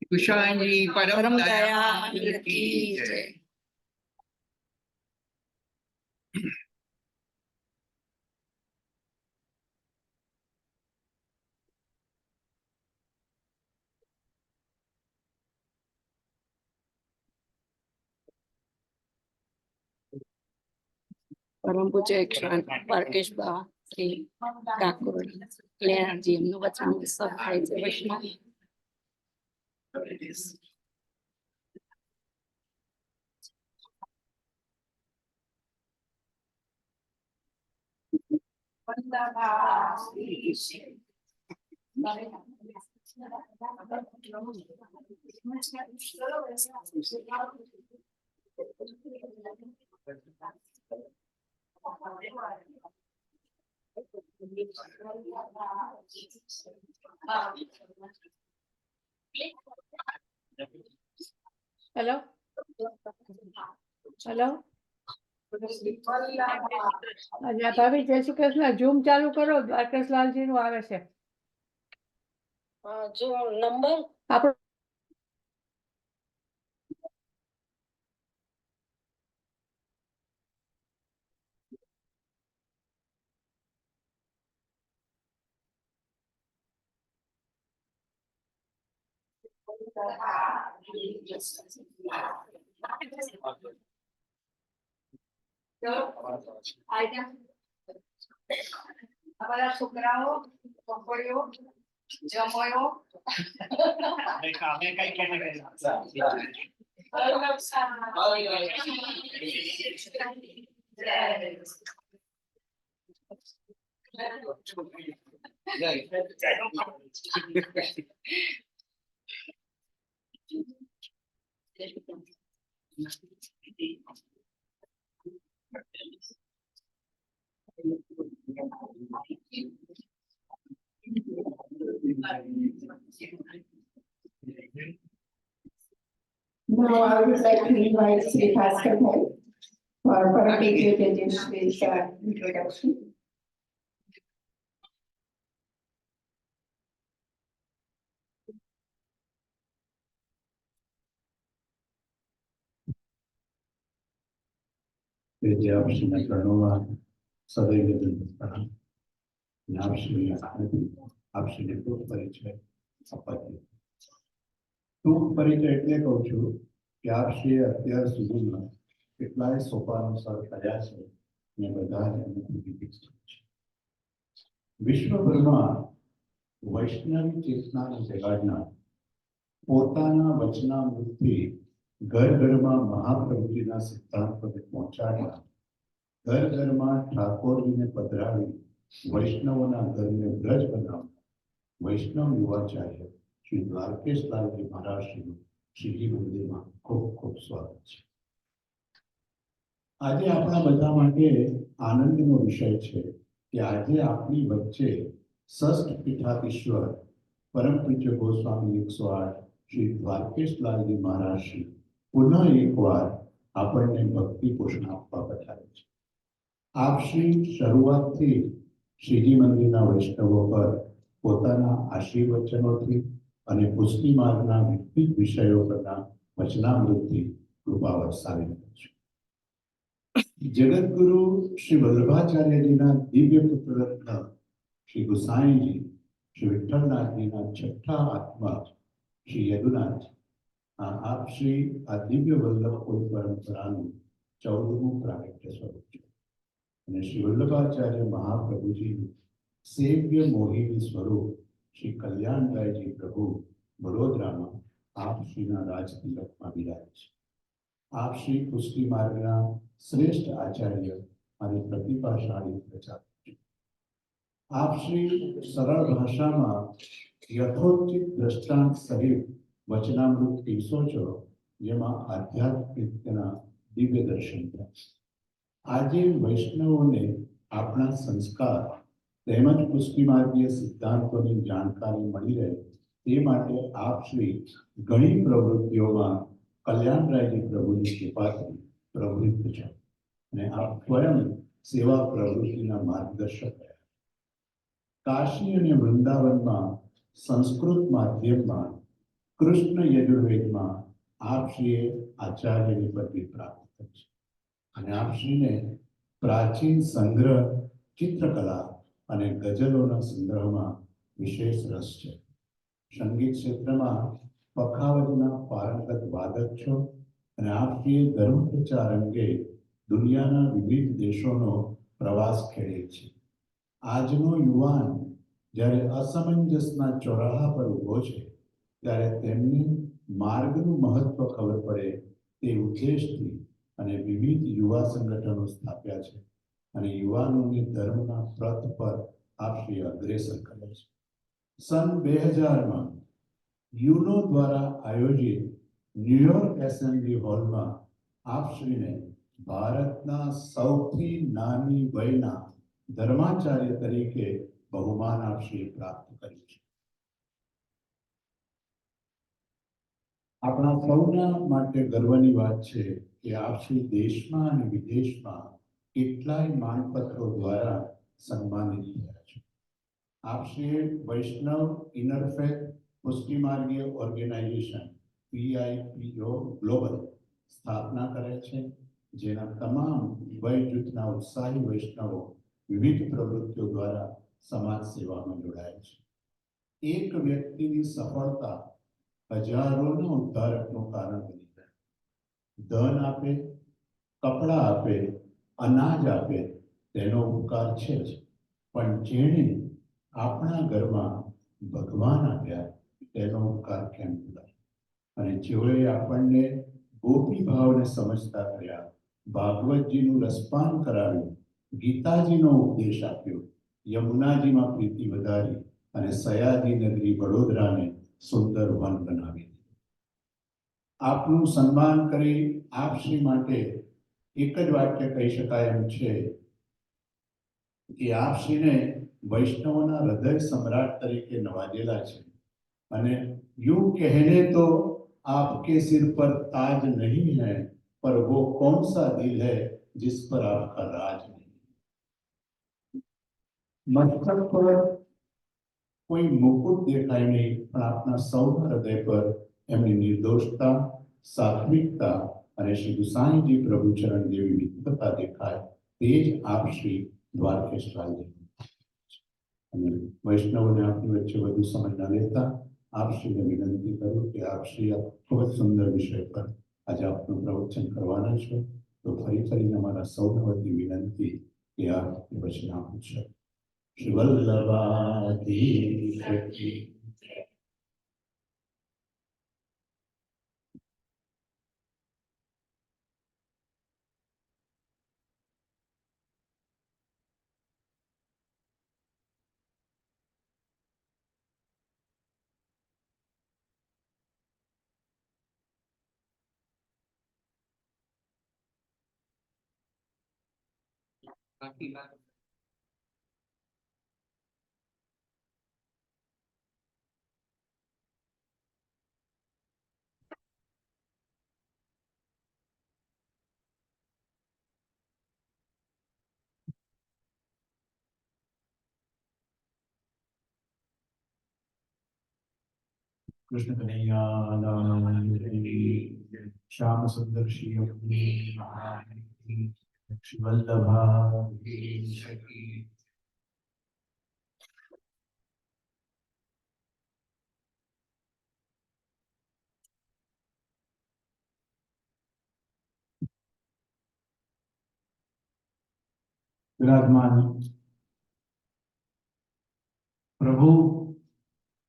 कुशांजी परम दया की जय। परम पूज्य पार्केश बा श्री ठाकुर कल्याण जी एमનું વચન સબ થાય છે વૈષ્ણવ हेलो हेलो भाभी जय श्री कृष्ण जूम चालू करो द्वारकेश लालजी નું આવે છે જો નંબર આપણો અમારા છોકરાઓ પકોડીઓ જમોયો અમે કઈ category Now I would like to invite Sri Bhaskar Bhai for a introduction. विद्यार्थी प्रणवा सदैव आपसे टूंक परिचय अपाते टूंक परिचय એટલે કહું છું કે આપશે અત્યાર સુધીમાં કેટલાય સોપાનોસર કર્યા છે ને બધા જ વિશ્વભરમાં વૈષ્ણવી ચેતનાને જગાડનાર પોતાના વચનામૃતથી घर घर में महाप्रभुजी ना सिद्धांत पर पहुंचाया घर घर में ठाकुर जी ने पधरावी वैष्णवों ना घर में ब्रज बनाव वैष्णव युवाचार्य श्री द्वारकेश लाल जी महाराज श्रीजी मंदिर में खूब खूब स्वागत है। आज अपना बधा माटे आनंदनो विषय है कि आज अपनी वच्चे षष्ठ पीठाधीश्वर परम पूज्य गोस्वामी 108 श्री द्वारकेश लाल जी महाराज श्री पुनः एक बार આપણને ભક્તિ પોષણ આપવા બતાવે છે। આપ શ્રી શરૂઆતથી શ્રીજી મંદિરના વૈષ્ણવો પર પોતાના આશીર્વચનોથી અને પુષ્ટિ માર્ગના વિવિધ વિષયો પરના વચનામૃતથી કૃપા વરસાવી રહ્યા છે। જગતગુરુ શ્રી વલ્લભાચાર્યજીના દિવ્ય પુત્રરત્ન શ્રી ગુસાઈજી શ્રી વિઠ્ઠલનાથજીના છઠ્ઠા આત્મા શ્રી યદુનાથ आप श्री दिव्य वल्लभ कुल परंपरा 14मुं प्रागट्य स्वरूप है। श्री वल्लभाचार्य महाप्रभु जी सेव्य मोहिनी स्वरूप श्री कल्याणराय जी प्रभु वडोदरा में आप श्री राज तिलक में विराजे छे। आप श्री पुष्टि मार्गना श्रेष्ठ आचार्य और प्रतिभाशाળી प्रचारक। आप श्री सरल भाषा में यथोचित दृष्टांत सहित वचनामृत पीरसो छो जेमां आध्यात्मिकताना दिव्य दर्शन थया। आजे वैष्णवोने आपणा संस्कार તેમજ પુષ્ટિ માર્ગીય સિદ્ધાંતોની જાણકારી મળી રહે તે માટે આપ શ્રી ઘણી પ્રવૃત્તિઓમાં કલ્યાણરાયજી પ્રભુની કૃપાથી પ્રવૃત્ત છો અને આપ સ્વયં સેવા પ્રવૃત્તિના માર્ગદર્શક રહ્યા. કાશી અને વૃંદાવનમાં સંસ્કૃત માધ્યમમાં કૃષ્ણ યજુર્વેદમાં આપશ્રીએ આચાર્યની પદવી પ્રાપ્ત કરી છે અને આપશ્રીને પ્રાચીન સંગ્રહ, ચિત્રકલા અને ગઝલોના સંગ્રહમાં વિશેષ રસ છે. સંગીત ક્ષેત્રમાં પખાવજના પારંગત વાદક છો અને આપશ્રીએ ધર્મ પ્રચાર અંગે દુનિયાના વિવિધ દેશોનો પ્રવાસ ખેડેલ છે. આજનો યુવાન જ્યારે અસમંજસના ચોરાહા પર ઊભો છે ત્યારે તેમને માર્ગનું મહત્વ ખબર પડે તે ઉદ્દેશથી અને વિવિધ યુવા સંગઠનો સ્થાપ્યા છે અને યુવાનોને ધર્મના પ્રથ પર આપશ્રી અગ્રેસર કરે છે. સન 2000માં યુનો દ્વારા આયોજિત ન્યુયોર્ક એસેમ્બલી હોલમાં આપશ્રીને ભારતના સૌથી નાની વયના ધર્માચાર્ય તરીકે બહુમાન આપશ્રીએ પ્રાપ્ત કર્યું છે. આપણા સૌના માટે ગર્વની વાત છે કે આપશ્રી દેશમાં અને વિદેશમાં કેટલાય માનપત્રો દ્વારા સન્માનિત થયા છે. આપશ્રીએ વૈષ્ણવ ઇન્ટરફેથ પુષ્ટિમાર્ગીય ઓર્ગેનાઇઝેશન PIPO ગ્લોબલ સ્થાપના કરે છે, જેના તમામ વય જૂથના ઉત્સાહી વૈષ્ણવો વિવિધ પ્રવૃત્તિઓ દ્વારા સમાજ સેવામાં જોડાય છે. એક વ્યક્તિની સફળતા હજારોના ઉદ્ધારકનું કારણ બની જાય. ધન આપે, કપડાં આપે, અનાજ આપે તેનો ઉપકાર છે જ, પણ જેણે આપણા ઘરમાં ભગવાન આપ્યા તેનો ઉપકાર કેમ ભૂલાય? અને જેઓએ આપણને ગોપી ભાવને સમજતા કર્યા, ભાગવતજીનું રસપાન કરાવ્યું, ગીતાજીનો ઉપદેશ આપ્યો, યમુનાજીમાં પ્રીતિ વધારી અને સયાજી નગરી વડોદરાને સુંદર વન બનાવી. આપનું સન્માન કરી આપશ્રી માટે એક જ વાક્ય કહી શકાય એમ છે કે આપશ્રીને વૈષ્ણવોના હૃદય સમ્રાટ તરીકે નવાજેલા છે અને यूं कहने तो आपके सिर पर ताज नहीं है, पर वो कौन सा दिल है जिस पर आपका राज नहीं. મસ્તક પર કોઈ મુકુટ દેખાય નહીં, પણ આપના સૌના હૃદય પર એમની નિર્દોષતા, સાત્વિકતા અને શ્રી ગુસાઈજી પ્રભુચરણ જેવી વિદ્વતા દેખાય. તે જ આપશ્રી દ્વારકેશ લાલજી. અને વૈષ્ણવને આપની વચ્ચે વધુ સમય ન લેતા આપશ્રીને વિનંતી કરું કે આપશ્રી આ ખૂબ જ સુંદર વિષય પર આજે આપનું પ્રવચન કરવાના છો, તો ફરી અમારા સૌના વતી વિનંતી કે આપ વચન આપું છો. શ્રી વલ્લભાધીશ. કૃષ્ણ કનૈયા લાલ કી, શ્યામ સુંદર શ્રી અવની મહારાજ કી, શ્રી વલ્લભાધીશ કી. વિરાજમાન પ્રભુ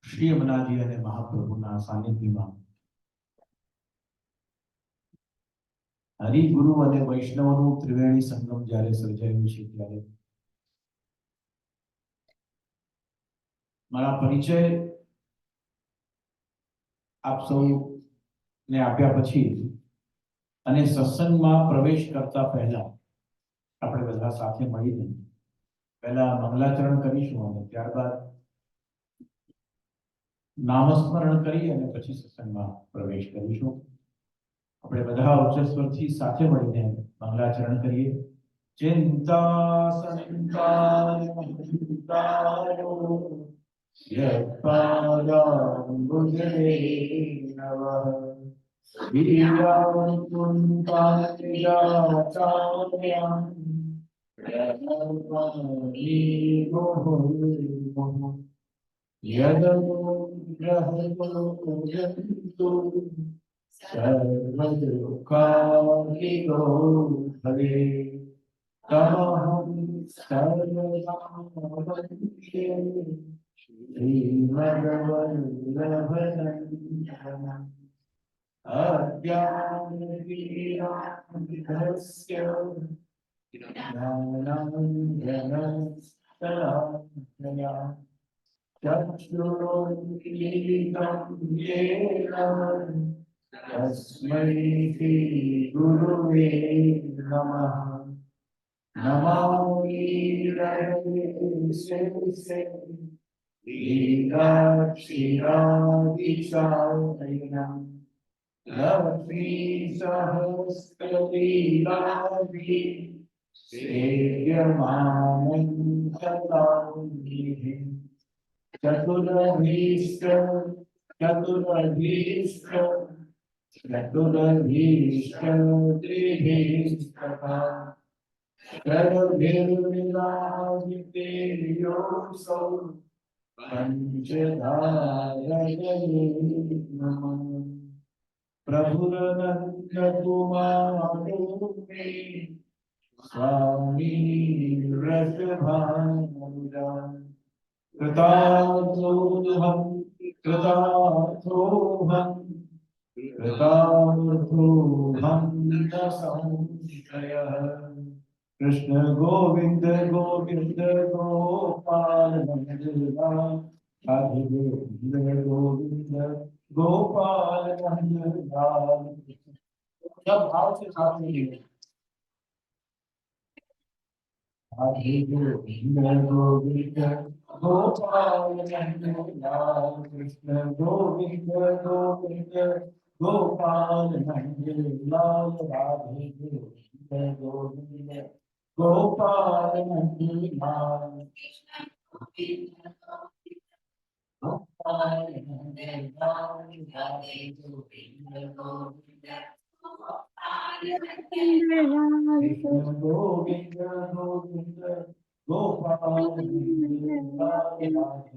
શ્રી યમુનાજી અને મહાપ્રભુના સાનિધ્યમાં હરિગુરુ અને વૈષ્ણવનું ત્રિવેણી સંગમ જ્યારે સર્જાયું છે, ત્યારે મારા પરિચય આપ સૌને આપ્યા પછી અને સત્સંગમાં પ્રવેશ કરતા પહેલા આપણે બધા સાથે મળીને પહેલા મંગલાચરણ કરીશું અને ત્યારબાદ નામસ્મરણ કરી અને પછી સત્સંગમાં પ્રવેશ કરીશું. આપણે બધા ઉચ્ચ સ્વરથી સાથે મળીને મંગલાચરણ કરીએ. ચિંતા સંતાનો યત્પાદાંબુજે નવઃ વીર્યાન્તુન્તાનિજાચાર્યાં યદનુગ્રહતો સર્વદુઃખાધિતો ભવે તમહં સર્વદાવન્તે શ્રીમદ્વલ્લભનંદનં અજ્ઞાનતિમિરાન્ધસ્ય જ્ઞાનાഞ്જનશલાકયા ચક્ષુરુન્મીલિतं येन तस्मै श्री गुरुवे नमः. नमामि रघुवीरस्य लीलाक्षीरादिशायिनम् लक्ष्मीसहस्रलीलाभि सेव्यमानन्दताम्निः चतुरभीष्ट चतुरभीष्टत्रिभिस्तथा षड्भिर्विराजितेयोऽसौ पञ्चधारये नमः. प्रभुरनन्दकुमारोऽपि स्वामी वृषभानुजा कृतार्थोऽहं न संशयः. कृष्ण गोविंद गोविंद गोपाल नंदना राधे गोविंद गोविंद गोपाल नंदना. सब भाव से साथ में राधे गोविंद गोविंद गोपाल नंदना कृष्ण गोविंद गोविंद गोपाल नंदना राधे गोविंद गोविंद गोपाल नंदना गोपाल नंदना राधे गोविंद गोविंद कृष्ण गोविंद गोविंद गोपाल नंदना राधे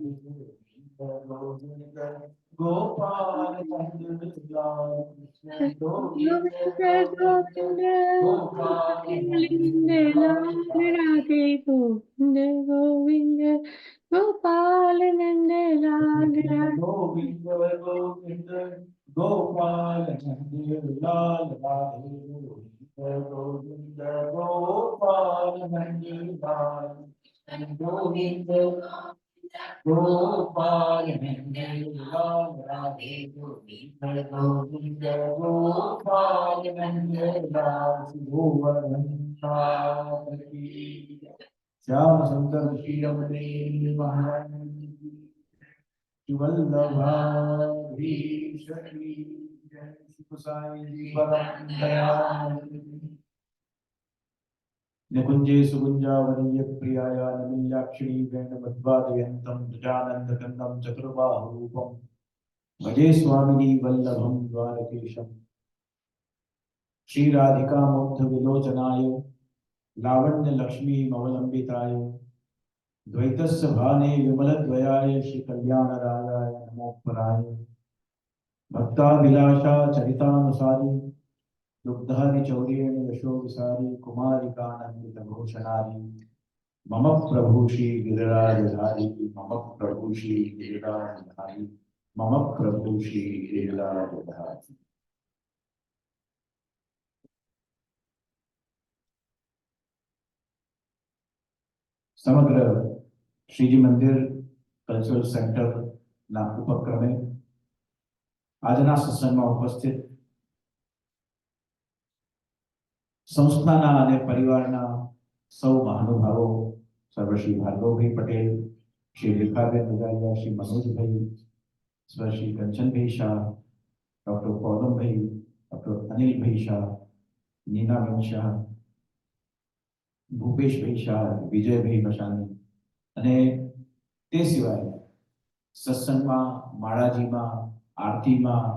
गोविंद गोविंद गोपाल नंदना कृष्ण गोविंद गोविंद गोपाल नंदना राधे गोविंद गोविंद गोपाल नंदना गोविंद गोविंद गोपाल नंदना राधे गोविंद गोविंद गोपाल नंदना गोविंद गोपाल नंदना राधे गोविंद गोविंद गोपाल नंदना गोवर्धन श्याम सुंदर श्री रमणे महारानी वल्लभाधीशरी जय श्री गोसाई जी परम दयामय निकुंजे सुकुंजावरीय प्रियाया निमिल्याक्षी वेणुमध्वादयन्तं गजानन्दकन्दं चतुर्बाहुरूपं भजे स्वामिनी वल्लभं द्वारकेशम्. श्री राधिका मुग्ध विलोचनाय लावण्य लक्ष्मी अवलंबिताय द्वैतस्य भाने विमलद्वयाय श्री कल्याणरायाय नमो पराय. भक्ताभिलाषा चरितानुसारी दुग्धादि चौर्येण यशो विसारी कुमारिकानंदित भूषणारी मम प्रभु श्री गिरिराजधारी मम प्रभु श्री गिरिराजधारी मम प्रभु श्री गिरिराजधारी. समग्र श्रीजी मंदिर कल्चरल सेंटर ना उपक्रमे આજના સત્સંગમાં ઉપસ્થિત સંસ્થાના અને પરિવારના સૌ મહાનુભાવો સર્વશ્રી ભાર્ગવભાઈ પટેલ, શ્રી રેખાબેન મજારિયા, શ્રી મનોજભાઈ, શ્રી કંચનભાઈ શાહ, ડોક્ટર પૌલમભાઈ, ડોક્ટર અનિલભાઈ શાહ, નીનાબેન શાહ, ભૂપેશભાઈ શાહ, વિજયભાઈ મશાની અને તે સિવાય સત્સંગમાં, માળાજીમાં, આરતીમાં,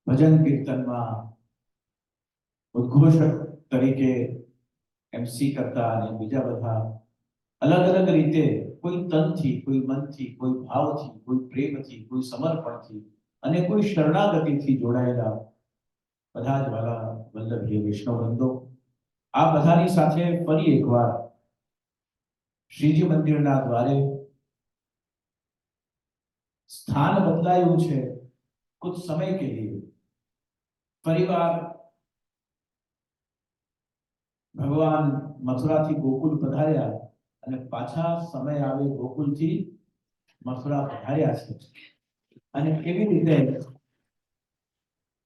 ભજન કીર્તનમાં ઉદ્ઘોષક તરીકે MC કરતા અને બીજા બધા અલગ અલગ રીતે કોઈ તનથી, કોઈ મનથી, કોઈ ભાવથી, કોઈ પ્રેમથી, કોઈ સમર્પણથી અને કોઈ શરણાગતિથી જોડાયેલા બધા જ વાલા વલ્લભીય વૈષ્ણવવૃંદો, આ બધાની સાથે ફરી એકવાર શ્રીજી મંદિરના દ્વારે સ્થાન બદલાયું છે कुछ समय के लिए परिवार भगवान मथुरा थी गोकुल पधार्या અને પાછા સમય આવે ગોકુલ થી મથુરા પધાર્યા છે અને કેવી રીતે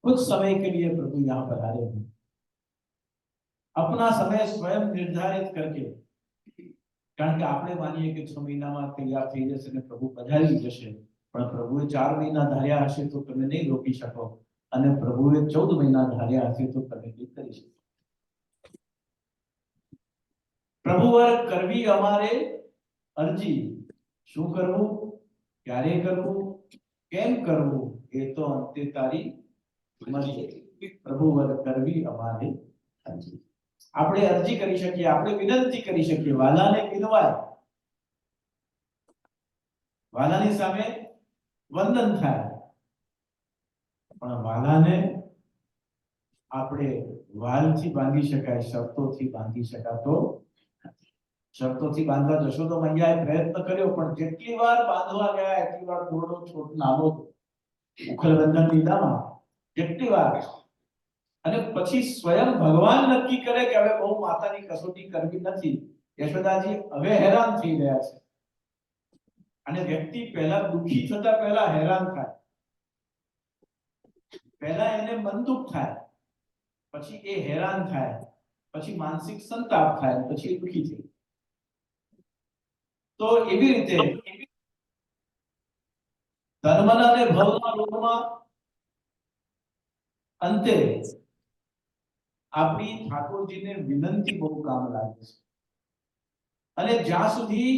कुछ समय के लिए प्रभु यहाँ पधारे हैं अपना समय स्वयं निर्धारित करके, કારણ કે આપણે માનીએ કે 6 મહિનામાં તૈયાર થઈ જશે અને પ્રભુ પધારી જશે, પણ પ્રભુએ 4 મહિના ધાર્યા હશે તો તમે નહીં રોકી શકો અને પ્રભુએ 14 મહિના ધાર્યા હશે તો તમે નહીં કરી શકો. પ્રભુવર કરવી અમારે અરજી, શું કરવું, ક્યારે કરવું, કેમ કરવું એ તો અંતે તારી મરજી. પ્રભુવર કરવી અમારે અરજી. આપણે અરજી કરી શકીએ, આપણે વિનંતી કરી શકીએ, વાલાને વિનવાય, વાલાની સામે વંદન થાય, પણ વાલાને આપણે વાલથી બાંધી શકાય, શરતોથી બાંધી શકાતો નથી. શરતોથી બાંધવા જશોદા મૈયાએ પ્રયત્ન કર્યો, પણ જેટલી વાર બાંધવા ગયા એટલી વાર દોરડો છોડ નાનો ઉખલબંધન લીધામાં જેટલી વાર, અને પછી સ્વયં ભગવાન નક્કી કરે કે હવે બહુ માતાની કસોટી કરવી નથી. યશોદાજી હવે હેરાન થઈ રહ્યા છે અને વ્યક્તિ પહેલા દુખી થતા પહેલા હેરાન થાય, પહેલા એને મન દુઃખ થાય, પછી એ હેરાન થાય, પછી માનસિક સંતાપ થાય, પછી એ દુખી થાય. તો એવી રીતે ધર્મના અને ભવના રોગમાં અંતે આપણી ઠાકોરજીને વિનંતી બહુ કામ લાગે છે. અને જ્યાં સુધી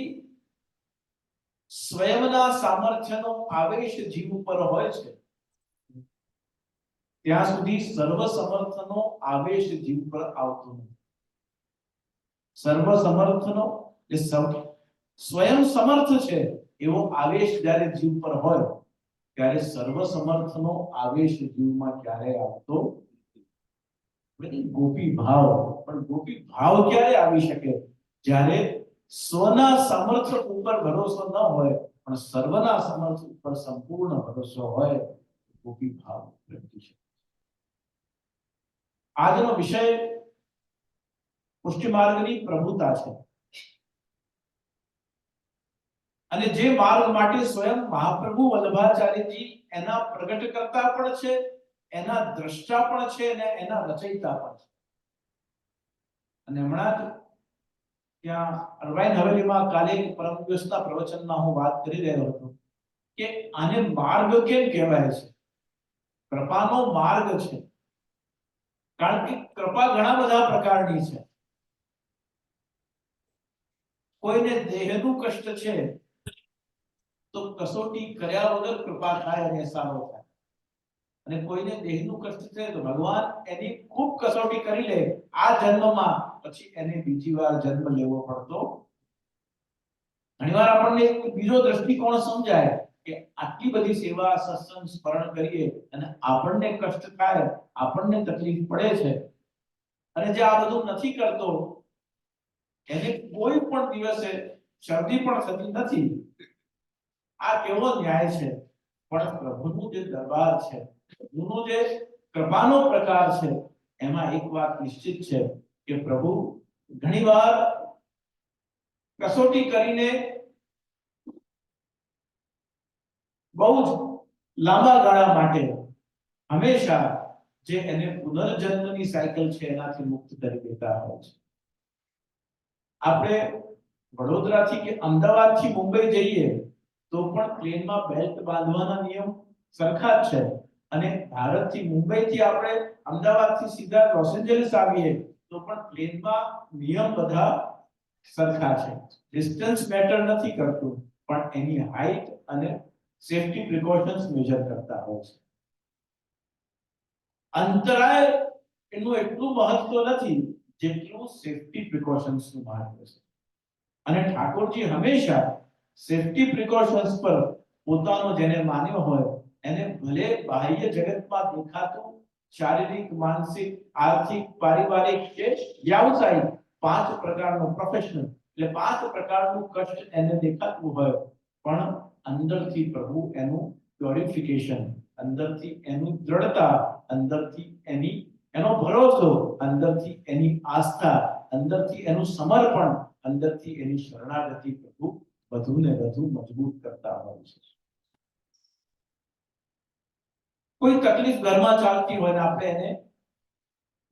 સ્વયંના સામર્થ્યનો આવેશ જીવ ઉપર હોય છે ત્યાં સુધી સર્વ સમર્થનો આવેશ જીવ પર આવતો નથી. સર્વ સમર્થનો એ સ્વયં સમર્થ છે એવો આવેશ જ્યારે જીવ પર હોય ત્યારે સર્વ સમર્થનો આવેશ જીવમાં ક્યારેય આવતો નથી. ગોપી ભાવ, પણ ગોપી ભાવ ક્યારે આવી શકે? જ્યારે સ્વના સમર્થ ઉપર ભરોસો ન હોય પણ સર્વના સમર્થ ઉપર સંપૂર્ણ ભરોસો હોય, ગોપી ભાવ પ્રગટી શકે. આજનો વિષય પુષ્ટિ માર્ગની પ્રભુતા છે અને જે માર્ગ માટે સ્વયં મહાપ્રભુ વલ્લભાચાર્યજી એના પ્રગટ કરતા પણ છે, એના દ્રષ્ટા પણ છે અને એના રચયિતા પણ છે. અને હમણાં જ ત્યાં અરવાઈન હવેલીમાં કાલે પરમ દિવસના પ્રવચનમાં હું વાત કરી રહ્યો હતો કે આને માર્ગ કેમ કહેવાય છે? કૃપાનો માર્ગ છે. કારણ કે કૃપા ઘણા બધા પ્રકારની છે. કોઈને દેહનું કષ્ટ છે તો કસોટી કર્યા વગર કૃપા થાય અને સારો થાય, અને કોઈને દેહનું કષ્ટ છે તો ભગવાન એની ખૂબ કસોટી કરી લે આ જન્મમાં, પછી એને બીજી વાર જન્મ લેવો પડતો. ઘણીવાર આપણને બીજો દ્રષ્ટિકોણ સમજાય કે આટલી બધી સેવા, સત્સંગ, સ્મરણ કરીએ અને આપણને કષ્ટ થાય, આપણને તકલીફ પડે છે, અને જે આ બધું નથી કરતો એને કોઈ પણ દિવસે શરદી પણ થતી નથી. આ કેવો ન્યાય છે? પણ પ્રભુનું જે દરબાર છે, પ્રભુનો જે કૃપાનો પ્રકાર છે, એમાં એક વાત નિશ્ચિત છે કે પ્રભુ ઘણીવાર કસોટી કરીને બહુ જ લાંબા ગાળા માટે હંમેશા જે એને પુનર્જન્મની સાયકલ છે એનાથી મુક્ત કરી દેતા હોય છે. આપણે વડોદરાથી કે અમદાવાદથી મુંબઈ જઈએ તો પણ પ્લેનમાં બેલ્ટ બાંધવાના નિયમ સરખા જ છે અને ભારતથી મુંબઈથી આપણે અમદાવાદથી સીધા લોસ એન્જલિસ આવીએ તો પણ પ્લેનમાં નિયમ બધા સરખા છે, ડિસ્ટન્સ મેટર નથી કરતું, પણ એની હાઈટ અને સેફટી પ્રિકોશન્સ મેજર કરતા હોય છે. અંતરાય એનું એટલું મહત્વ નથી જેટલું સેફટી પ્રિકોશન્સ નું મહત્વ છે. અને ઠાકોરજી હંમેશા સેફટી પ્રિકોશન્સ પર પોતાનો જેને માન્યો હોય એને ભલે બાહ્ય જગતમાં દેખાતું શારીરિક, માનસિક, આર્થિક, પારિવારિક કે વ્યાવસાયિક 5 પ્રકારનો પ્રોફેશનલ એટલે 5 પ્રકારનું કષ્ટ એને દેખાતું હોય, પણ અંદરથી પ્રભુ એનું પ્યોરિફિકેશન, અંદરથી એનું દ્રઢતા, અંદરથી એનો ભરોસો, અંદરથી એની આસ્થા, અંદરથી એનું સમર્પણ, અંદરથી એની શરણાગતિ પ્રભુ વધુ ને વધુ મજબૂત કરતા હોય છે. કોઈ તકલીફ ઘરમાં ચાલતી હોય ને આપણે એને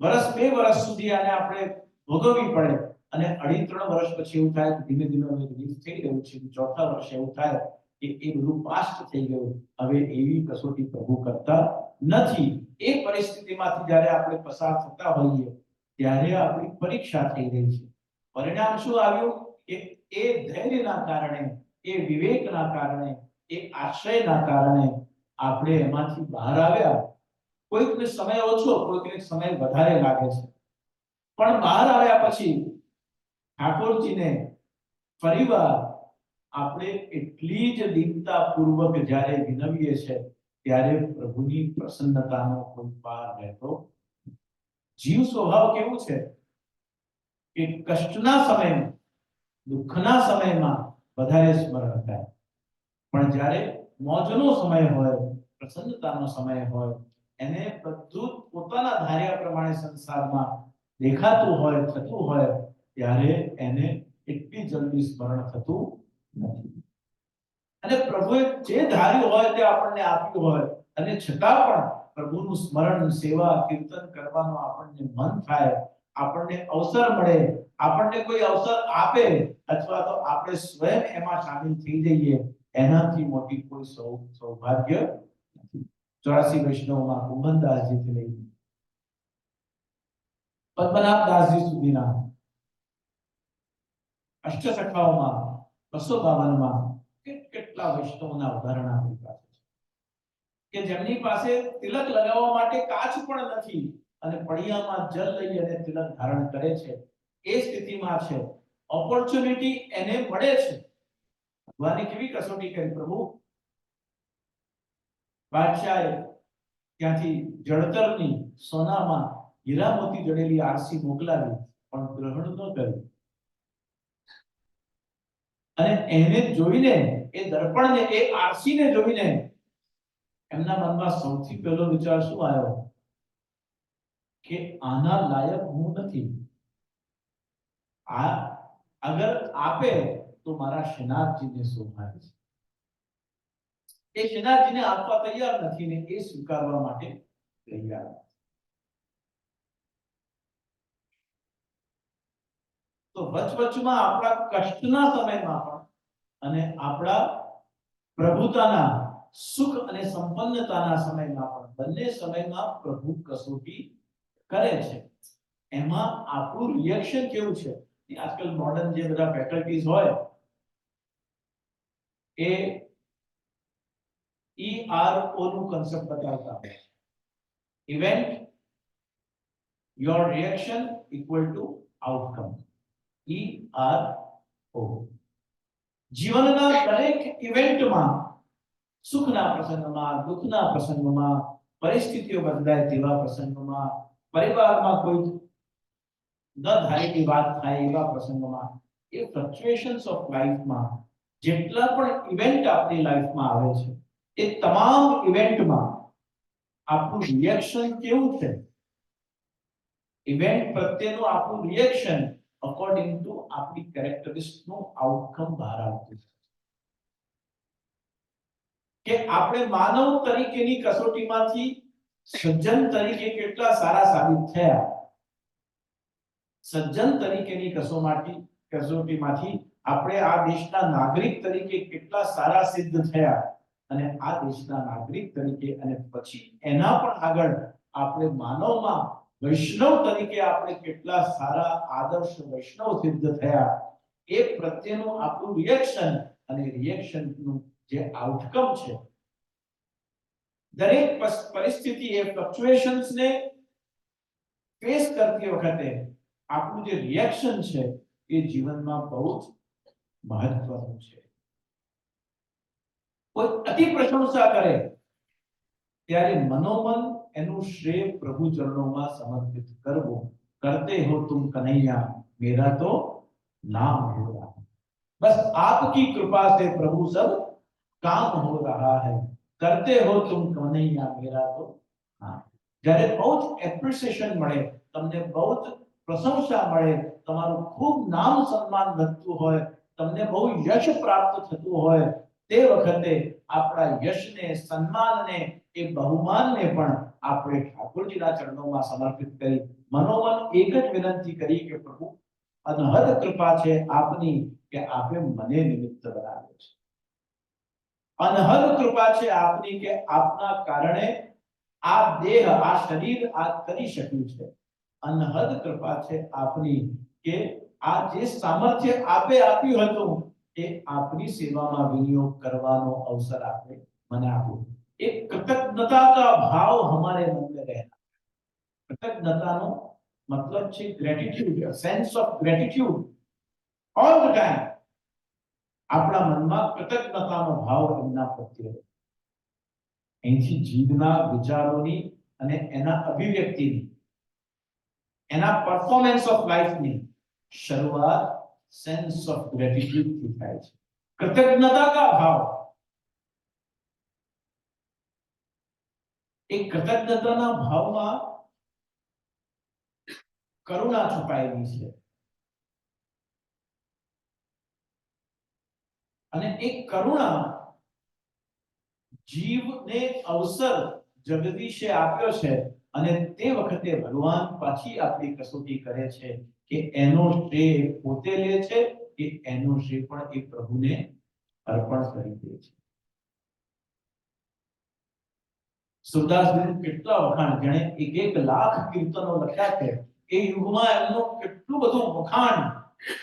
વર્ષ 2 વર્ષ સુધી આને આપણે ભોગવવી પડે અને 2.5-3 વર્ષ પછી એવું થાય ધીમે ધીમે હવે રિલીઝ થઈ રહ્યું છે, 4થા વર્ષે એવું થાય કે એ બધું પાસ્ટ થઈ ગયું, હવે એવી કસોટી પ્રભુ કરતા નથી. એ પરિસ્થિતિમાંથી જ્યારે આપણે પસાર થતા હોઈએ ત્યારે આપણી પરીક્ષા થઈ રહી છે. પરિણામ શું આવ્યું કે એ ધૈર્યના કારણે, એ વિવેકના કારણે, એ આશ્રયના કારણે આપણે એમાંથી બહાર આવ્યા. કોઈકને સમય ઓછો, કોઈકને સમય વધારે લાગે છે, પણ બહાર આવ્યા પછી ઠાકોરજીને ફરીવાર આપણે એટલી જ દીનતા પૂર્વક જ્યારે વિનવીએ છે ત્યારે પ્રભુની પ્રસન્નતાનો કોઈ પાર રહેતો. જીવ સ્વભાવ કેવું છે કે કષ્ટના સમયમાં, દુઃખના સમયમાં વધારે સ્મરણ થાય, પણ જ્યારે મોજનો સમય હોય, પ્રસન્નતાનો સમય હોય, એને બધું પોતાના ધાર્યા પ્રમાણે સંસારમાં દેખાતું હોય, થતું હોય, ત્યારે એને એટલી જલ્દી સ્મરણ થતું નથી. અને પ્રભુએ જે ધાર્યું હોય તે આપણને આપ્યું હોય અને છતાં પણ પ્રભુનું સ્મરણ, સેવા, કીર્તન કરવાનો આપણને મન થાય, આપણને અવસર મળે, આપણને કોઈ અવસર આપે અથવા તો આપણે સ્વયં એમાં સામેલ થઈ જઈએ, એનાથી મોટી કોઈ સૌભાગ્ય નથી. 84 વૈષ્ણવમાં કુંભનદાસજીથી લઈને પદ્મનાભદાસજી સુધીના અષ્ટસખાઓમાં 252માં કેટલા વૈષ્ણવોના ઉદાહરણ આપણી પાસે છે કે જેમની પાસે તિલક લગાવવા માટે કાચ પણ નથી અને પડિયામાં જલ લઈ અને તિલક ધારણ કરે છે. એ સ્થિતિમાં છે, ઓપોર્ચ્યુનિટી એને મળે છે. ભગવાને કેવી કસોટી કરી પ્રભુ. બાદશાહે ત્યાંથી જળતરની સોનામાં હીરા મોતી જડેલી આરસી મોકલાવી, પણ ગ્રહણ ન કર્યું. અને એને જોઈને, એ દર્પણને, એ આરસીને જોઈને એમના મનમાં સૌથી પહેલો વિચાર શું આવ્યો કે આના લાયક હું નથી. આ અગર આપે તો મારા શ્રીનાથજીને શોભાય છે. એ શ્રીનાથજીને આપવા તૈયાર નથી ને એ સ્વીકારવા માટે તૈયાર. તો વચવચમાં આપણા કષ્ટના સમયમાં પણ અને આપણા પ્રભુતાના સુખ અને સંપન્નતાના સમયમાં પણ, બંને સમયમાં પ્રભુ કસોટી કરે છે. એમાં આપણું રિએક્શન કેવું છે? આજકાલ મોડર્ન જે બધા ફેકલ્ટીઝ હોય એ ERO નું કન્સેપ્ટ બતાવતા હોય. Event, your reaction equal to outcome. ERO. જીવનના દરેક ઇવેન્ટમાં, સુખના પ્રસંગમાં, દુઃખના પ્રસંગમાં, પરિસ્થિતિઓ બદલાય તેવા પ્રસંગમાં, પરિવારમાં કોઈ ન ધારેલી વાત થાય એવા પ્રસંગમાં, એ ફ્લક્ચ્યુએશન્સ ઓફ લાઈફમાં જેટલા પણ ઇવેન્ટ આપણી લાઈફમાં આવે છે, એ તમામ ઇવેન્ટમાં આપણું રિએક્શન કેવું છે? ઇવેન્ટ પ્રત્યેનું આપણું રિએક્શન અકોર્ડિંગ ટુ આપણી કેરેક્ટરિસ્ટિક નું આઉટકમ બહાર આવતું છે કે આપણે માનવ તરીકેની કસોટીમાંથી સજ્જન તરીકે કેટલા સારા સાબિત થયા. સજ્જન તરીકેની કસોટીમાંથી આપણે આ દેશના નાગરિક તરીકે કેટલા સારા સિદ્ધ થયા. અને આ દેશના નાગરિક તરીકે અને પછી એના પણ આગળ આપણે માનવમાં વૈષ્ણવ તરીકે આપણે કેટલા સારા આદર્શ વૈષ્ણવ સિદ્ધ થયા એ પ્રત્યેનું આપણું રિએક્શન અને રિએક્શનનું જે આઉટકમ છે, દરેક પરિસ્થિતિ એ ફ્લક્ચ્યુએશન્સ ને ફેસ કરતી વખતે આપણું જે રિએક્શન છે એ જીવનમાં બહુ જ મહત્વનું છે. કોઈ અતિ પ્રશંસા કરે ત્યારે મનોમન એનું શ્રેય પ્રભુ ચરણોમાં સમર્પિત કરવું. કરતે હો તુમ કन्हैया मेरा तो नाम हो रहा है, बस आपकी कृपा से प्रभु सब काम हो रहा है, करते हो तुम कन्हैया मेरा तो हाँ. જ્યારે બહુ જ એપ્રિસિએશન મળે, તમને બહુ જ પ્રશંસા મળે, તમારું ખૂબ નામ સન્માન વધતું હોય, તમને બહુ યશ પ્રાપ્ત થતું હોય, તે વખતે આપણા યશને, સન્માનને, એ બહુમાનને પણ આપણે ઠાકોરજીના ચરણોમાં સમર્પિત કરી મનોમન એક જ વિનંતી કરી કે પ્રભુ અનહદ કૃપા છે આપની કે આપે મને નિમિત્ત બનાવ્યો છે. અનહદ કૃપા છે આપની કે આપના કારણે આ દેહ, આ શરીર આ કરી શક્યું છે. અનહદ કૃપા છે આપની કે આ જે સામર્થ્ય આપે આપ્યું હતું એ આપની સેવામાં વિનિયોગ કરવાનો અવસર આપે મને આપ્યો. एक कृतज्ञता का भाव हमारे मन में रहना. कृतज्ञताનો મતલબ છે gratitude, sense of gratitude all the time. આપણા મનમાં કૃતજ્ઞતાનો ભાવ એમના પ્રત્યે. અહીંથી જીવના વિચારોની અને એના અભિવ્યક્તિની, એના પરફોર્મન્સ ઓફ લાઈફની શરૂઆત સેન્સ ઓફ ગ્રેટિટ્યુડ થી થાય છે. કૃતજ્ઞતા કા ભાવ, એક કૃતજ્ઞતાના ભાવમાં કરુણા છુપાયેલી છે અને એક કરુણા જીવને અવસર જગદીશે આપ્યો છે અને તે વખતે ભગવાન પાછી આપણી કસોટી કરે છે કે એનો શ્રેય પોતે લે છે કે એનો શ્રેય પણ એ પ્રભુને અર્પણ કરી દે છે. સુરદાસજી કેટલા વખાણ, જેણે 1 લાખ કીર્તનો લખ્યા છે, એ યુગમાં એમનું કેટલું બધું વખાણ,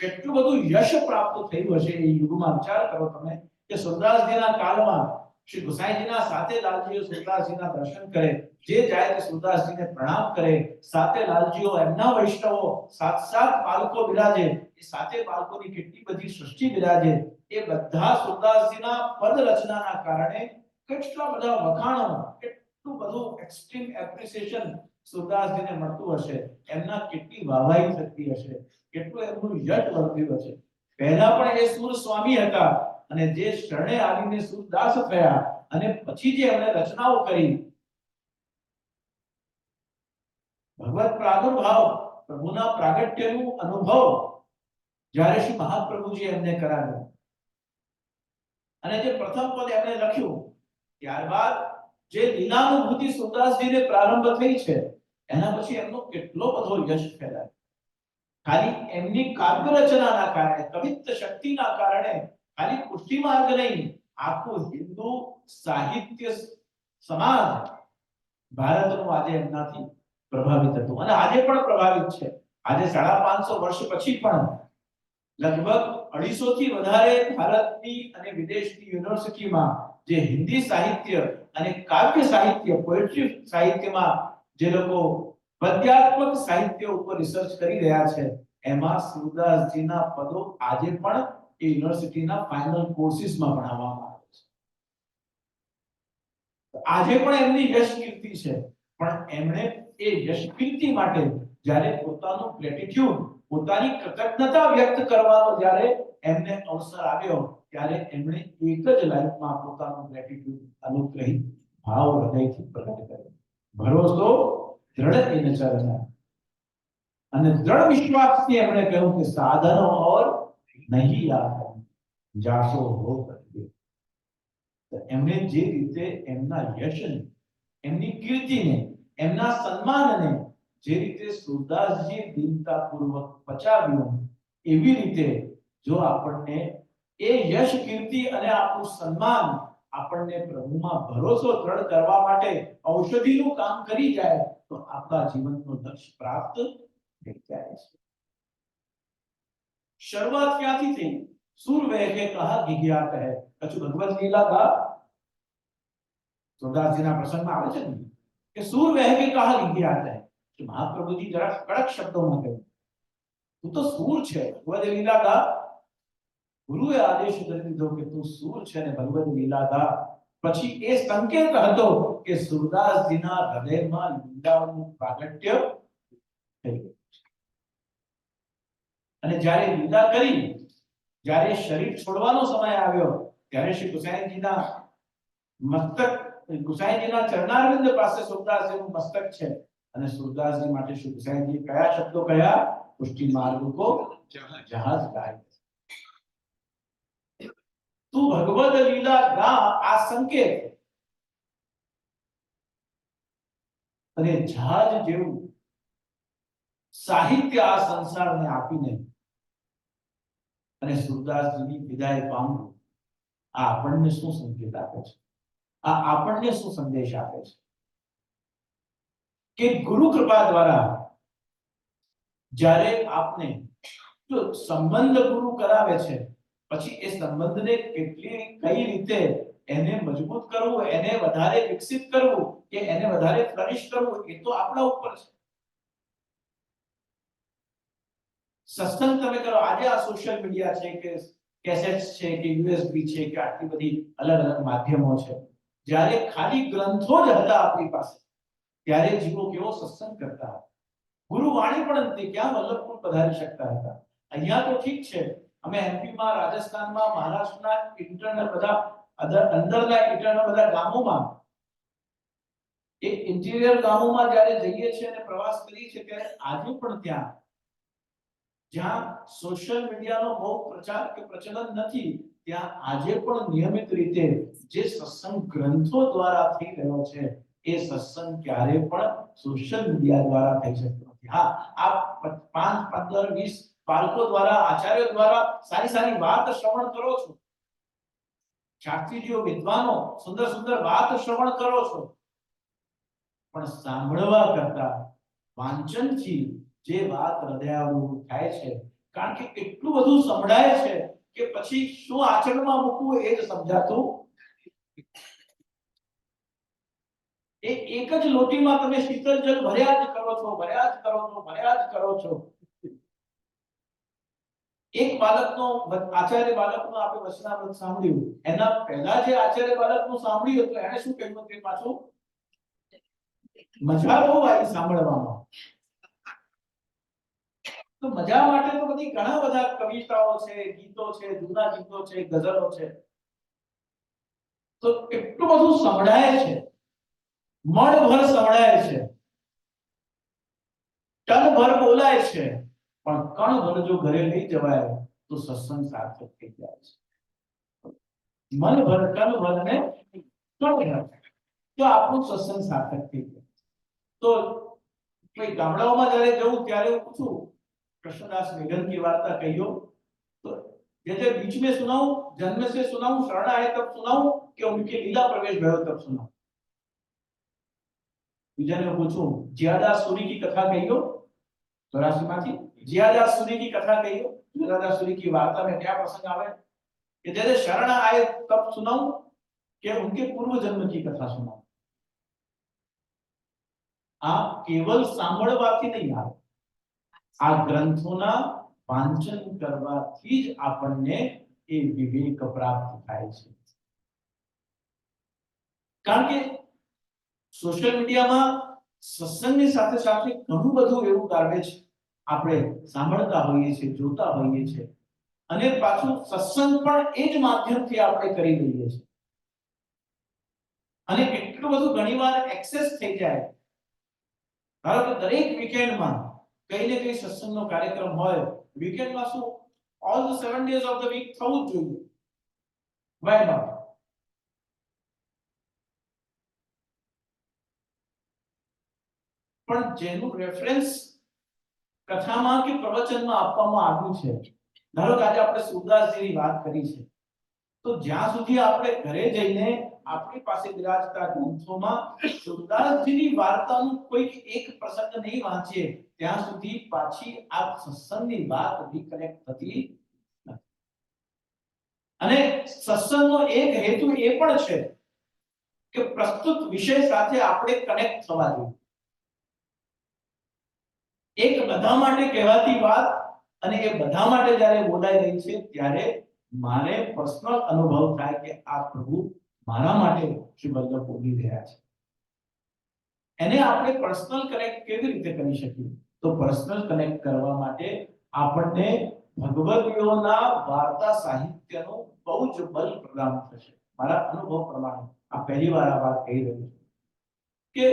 કેટલું બધું યશ પ્રાપ્ત થયું હશે એ યુગમાં. વિચાર કરો તમે કે સુરદાસજીના કાળમાં શ્રી ગુસાઈજીના સાતે લાલજીઓ સુરદાસજીના દર્શન કરે, જે જાય તે સુરદાસજીને પ્રણામ કરે. સાતે લાલજીઓ એમના વૈષ્ણવો, 7 બાળકો બિરાજે, એ સાતે બાળકોની કેટલી બધી સૃષ્ટિ બિરાજે, એ બધા સુરદાસજીના પદ રચનાના કારણે કેટલા બધા વખાણો, એટલું બધું એક્સ્ટ્રીમ એપ્રિસિએશન સુરદાસજીને મળતું હશે, એમના કેટલી વાહવાહી થતી હશે, કેટલું એમનું યશ વર્ધ્યું હશે. પહેલા પણ એ સુર સ્વામી હતા અને જે શરણે આવીને સુરદાસ થયા અને પછી જે એમણે રચનાઓ કરી, ભગવત પ્રાદુર્ભાવ, પ્રભુના પ્રાગટ્યનું અનુભવ જ્યારે શ્રી મહાપ્રભુજી એમને કરાવ્યો અને જે પ્રથમ પદ એમણે લખ્યું, ત્યારબાદ જે લીલાનુભૂતિ સુરદાસજીને પ્રારંભ થઈ છે, એના પછી એમનો કેટલો બધો યશ ફેલાયો. ખાલી એમની કાવ્ય રચનાના કારણે, કવિત્વ શક્તિના કારણે, ખાલી પુષ્ટિ માર્ગ નહીં, આખું હિન્દુ સાહિત્ય સમાજ ભારતનું આજે એમનાથી પ્રભાવિત હતું અને આજે પણ પ્રભાવિત છે. આજે 550 વર્ષ પછી પણ લગભગ 250 થી વધારે ભારતની અને વિદેશની યુનિવર્સિટીમાં જે હિન્દી સાહિત્ય અને કાવ્ય સાહિત્ય, પોએટ્રી સાહિત્યમાં જે લોકો પદ્યાત્મક સાહિત્ય ઉપર રિસર્ચ કરી રહ્યા છે, એમાં સુરદાસજીના પદો આજે પણ એ યુનિવર્સિટીના ફાઇનલ કોર્સિસમાં ભણાવવામાં આવે છે. આજે પણ એમની યશ કીર્તિ છે, પણ એમણે એ યશ કીર્તિ માટે જ્યારે પોતાનું ગ્રેટિટ્યુડ, પોતાની કૃતજ્ઞતા વ્યક્ત કરવાનો જ્યારે એમને અવસર આવ્યો, ત્યારે એમણે એક જ લાઈફમાં પોતાનું ગ્રેટિટ્યુડ, અનુગ્રહિત ભાવ હૃદયથી પ્રગટ કર્યો. ભરોસો દ્રઢ ઇન ચરણ અને દ્રઢ વિશ્વાસથી એમણે કહ્યું કે સાધનો ઓર નહીં આતા જાસો હો કરકે. તો એમણે જે રીતે એમના યશને, એમની કીર્તિને, એમના સન્માનને જે રીતે સુરદાસજી દીનતાપૂર્વક પચાવ્યું, એવી રીતે જો આપણને એ યશ કીર્તિ અને આપણું સન્માન આપણને પ્રભુમાં ભરોસો દ્રઢ કરવા માટે ઔષધિનું કામ કરી જાય તો આપણા જીવનનો લક્ષ્ય પ્રાપ્ત થઈ જાય છે. શરૂઆત ક્યાંથી થઈ? सूर वह के कहा गिज्ञात है कछु भगवत लीला का सूरदास जी ना प्रसंग में आवे છે ને કે सूर वह के कहा गिज्ञात है कि महाप्रभु जी जरा कड़क शब्दों में કહે તું તો सूर છે ભગવત લીલા કા ગુરુએ આદેશ કરી દીધો કે તું सूर છે ને ભગવત લીલા કા. પછી એ સંકેત હતો કે સુરદાસજીના હૃદયમાં લીલાનું પ્રાગટ્ય થઈ ગયું. અને જ્યારે લીલા કરી, જ્યારે શરીર છોડવાનો સમય આવ્યો ત્યારે શ્રી ગુસાઈજીના મસ્તક, ગુસાઈજીના ચરણારવિંદ પાસે સુરદાસજીનું મસ્તક છે અને સુરદાસજી માટે શ્રી ગુસાઈજી કયા શબ્દો કયા? પુષ્ટિ માર્ગ કો જહાજ ગાય. તું ભગવદ લીલા ગા, આ સંકેત અને જહાજ જેવું સાહિત્ય આ સંસારને આપીને અને સુરદાસજીની વિદાય પામવું, આ આપણને શું સંકેત આપે છે? આ આપણને શું સંદેશ આપે છે? કે ગુરુ કૃપા દ્વારા જ્યારે આપને જો સંબંધ ગુરુ કરાવે છે, પછી એ સંબંધને કઈ રીતે એને મજબૂત કરવું, એને વધારે વિકસિત કરવું કે એને વધારે ફ્લરિશ કરવું, એ તો આપણા ઉપર છે. સત્સંગ તમે કરો, આજે આ સોશિયલ મીડિયા છે કે કેસેટ્સ છે કે યુએસબી છે કે આટલી બધી અલગ અલગ માધ્યમો છે. જ્યારે ખાલી ગ્રંથો જ હતા આપણી પાસે ત્યારે જીવો કેવો સત્સંગ કરતા હતા. ગુરુવાણી પણ હતી, ક્યાં વલ્લભપુર પધારી શકતા હતા. અહીંયા તો ઠીક છે, અમે એમપીમાં, રાજસ્થાનમાં, મહારાષ્ટ્રના ઇન્ટરનલ બધા અંદરના ઇન્ટરનલ બધા ગામોમાં, એ ઇન્ટિરિયર ગામોમાં જ્યારે જઈએ છીએ અને પ્રવાસ કરીએ છીએ ત્યારે આજે પણ ત્યાં જ્યાં સોશિયલ મીડિયાનો બહુ પ્રચાર કે પ્રચલન નથી, ત્યાં આજે પણ નિયમિત રીતે જે સત્સંગ ગ્રંથો દ્વારા થઈ રહ્યો છે એ સત્સંગ ક્યારે પણ સોશિયલ મીડિયા દ્વારા થઈ શકતો નથી. હા, આપ 5, 15, 20 બાળકો દ્વારા, આચાર્યો દ્વારા સારી સારી વાત શ્રવણ કરો છો, શાસ્ત્રીજીઓ, વિદ્વાનો સુંદર સુંદર વાત શ્રવણ કરો છો, પણ સાંભળવા કરતા વાંચનથી જે વાત હૃદયારૂઢ થાય છે, કારણ કે એટલું બધું સંભળાય છે કે પછી શું આચરણમાં મૂકવું એ જ સમજાતું. એ એક જ લોટીમાં તમે શીતળ જલ ભર્યા જ કરો છો, ભર્યા જ કરો છો, ભર્યા જ કરો છો. એક બાળકનો, આચાર્ય બાળકનો આપણે વચનામૃત સાંભળ્યું, એના પહેલા જે આચાર્ય બાળકનું સાંભળ્યું હતું એને શું કહ્યું કે પાછું મજા બહુ આવી સાંભળવામાં. તો મજા માટે તો બધી ઘણા બધા કવિતાઓ છે, ગીતો છે, જૂના ગીતો છે, ગઝલો છે, તો એટલું બધું સંભળાય છે, મણભર સંભળાય છે, ટનભર બોલાય છે, પણ કણભર જો ઘરે લઈ જવાય તો સત્સંગ સાર્થક થઈ જાય છે. મનભર, ટનભર ને કણભર તો આપણું સત્સંગ સાર્થક થઈ જાય. તો કોઈ ગામડાઓમાં જ્યારે જવું ત્યારે હું પૂછું, कृष्णदास मेघन की वार्ता कहियो तो जैसे बीच में सुनाऊं, जन्म से सुनाऊं, शरण आए तब सुनाऊं कि उनके लीला प्रवेश भयो तब सुनाऊं? બીજાને પૂછું, જીયાદાસ સુરી की कथा कहियो, 84 માંથી જીયાદાસ સુરી की कथा कहियो. જીયાદાસ સુરી की वार्ता में क्या प्रसंग आवे कि जैसे शरण आए तब सुनाऊं कि उनके पूर्व जन्म की कथा सुनाऊं? આ કેવલ સાંભળવાથી નહીં આવે, આ ગ્રંથોના વાંચન કરવાથી જ આપણને એ વિવેક પ્રાપ્ત થાય છે. કારણ કે સોશિયલ મીડિયામાં સત્સંગની સાથે સાથે ઘણું બધું એવું ગાર્બેજ આપણે સાંભળતા હોઈએ છીએ, જોતા હોઈએ છીએ, અને પાછું સત્સંગ પણ એ જ માધ્યમથી આપણે કરી લઈએ છીએ. અને એટલું બધું ઘણીવાર એક્સેસ થઈ જાય. ધારો કે દરેક વીકેન્ડમાં કઈ ને કઈ સત્સંગનો કાર્યક્રમ હોય, વીકેન્ડમાં શું all the 7 days of the week થવું જ જોઈએ. Why not? પણ જેનું રેફરન્સ કથામાં કે પ્રવચનમાં આપવામાં આવ્યું છે, ધારો કે આજે આપણે સુરદાસજીની વાત કરી છે, તો જ્યાં સુધી આપણે ઘરે જઈને આપણી પાસે બિરાજતા ગ્રંથોમાં સુરદાસજીની વાર્તાનું કોઈ એક પ્રસંગ નહીં વાંચીએ ત્યાં સુધી પાછી આ સત્સંગની વાત રિકનેક્ટ થતી નથી. અને સત્સંગનો એક હેતુ એ પણ છે કે પ્રસ્તુત વિષય સાથે આપણે કનેક્ટ થવા જોઈએ. એક બધા માટે કહેવાતી વાત અને એ બધા માટે જ્યારે બોલાઈ રહી છે ત્યારે મારે પર્સનલ અનુભવ થાય કે આ પ્રભુ મારા માટે શ્રી વલ્લભ બોલી રહ્યા છે. એને આપણે પર્સનલ કનેક્ટ કેવી રીતે કરી શકીએ? તો પર્સનલ કનેક્ટ કરવા માટે આપણને ભગવદીઓના વાર્તા સાહિત્યનો બહુ જ બલ પ્રદાન થશે. મારા અનુભવ પ્રમાણે આ પહેલી વાર આ વાત કહી રહ્યો છું કે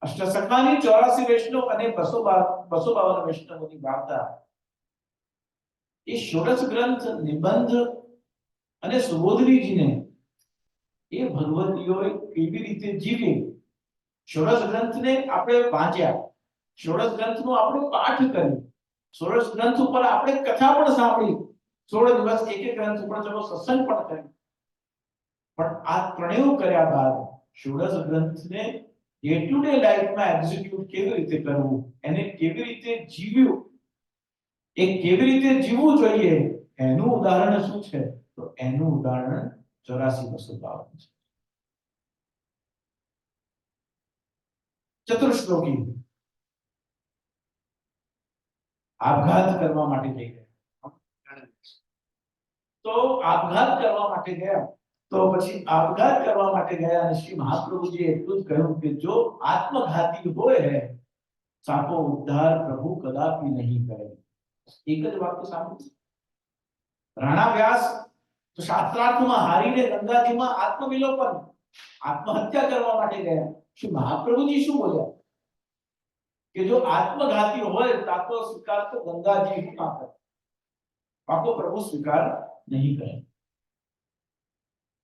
અષ્ટસખાની 84 વૈષ્ણવ અને 252 વૈષ્ણવોની વાર્તા એ ષોડશ ગ્રંથ નિબંધ અને સુબોધનીજીને એ ભગવદીઓએ કેવી રીતે જીવી. ષોડશ ગ્રંથને આપણે વાંચ્યા, ષોડશ ગ્રંથનો આપણે પાઠ કર્યો, ષોડશ ગ્રંથ ઉપર આપણે કથા પણ સાંભળી, 16 દિવસ એક એક ગ્રંથ ઉપર ચલો સત્સંગ પણ કર્યો. પણ આ ત્રણેય કર્યા બાદ ષોડશ ગ્રંથને ડે ટુ ડે લાઈફમાં એક્ઝિક્યુટ કેવી રીતે કરવું, એને કેવી રીતે જીવ્યું, એ કેવી રીતે જીવવું જોઈએ એનું ઉદાહરણ શું છે? તો એનું ઉદાહરણ 84-252 છે. ચતુર્શ્લોકી આપઘાત કરવા માટે જઈ ગયા. તો આપઘાત કરવા માટે ગયા તો પછી આપઘાત કરવા માટે ગયા અને શ્રી મહાપ્રભુજીએ એટલું જ કહ્યું કે જો આત્મઘાતી હોય હે સાકો ઉદ્ધાર પ્રભુ કદાપી નહીં કરે. એક જ વાક્ય સાંભળો. રાણા વ્યાસ તો શાસ્ત્રાર્થમાં હારીને ગંગાજીમાં આત્મવિલોપન આત્મહત્યા કરવા માટે ગયા. શ્રી મહાપ્રભુજી શું બોલ્યા કે જો આત્મઘાતી હોય તાકો સ્વીકાર તો ગંગાજી ના કરે, પાકો પ્રભુ સ્વીકાર નહીં કરે.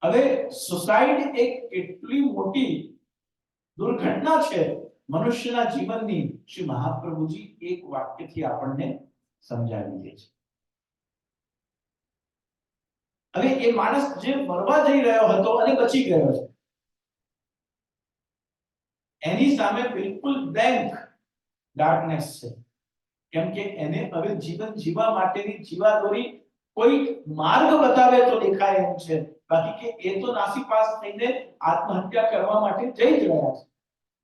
હવે સુસાઇડ એક કેટલી મોટી દુર્ઘટના છે મનુષ્યના જીવનની, શ્રી મહાપ્રભુજી એક વાક્યથી આપણને સમજાવી દે છે. હવે એ માણસ જે મરવા જઈ રહ્યો હતો અને બચી ગયો છે, એની સામે બિલકુલ બ્લેન્ક ડાર્કનેસ છે. કેમ કે એને હવે જીવન જીવવા માટેની જીવાદોરી કોઈ માર્ગ બતાવે તો દેખાય એમ છે, બાકી કે એ તો નાસીપાસ થઈને આત્મહત્યા કરવા માટે જઈ જ રહ્યા છે.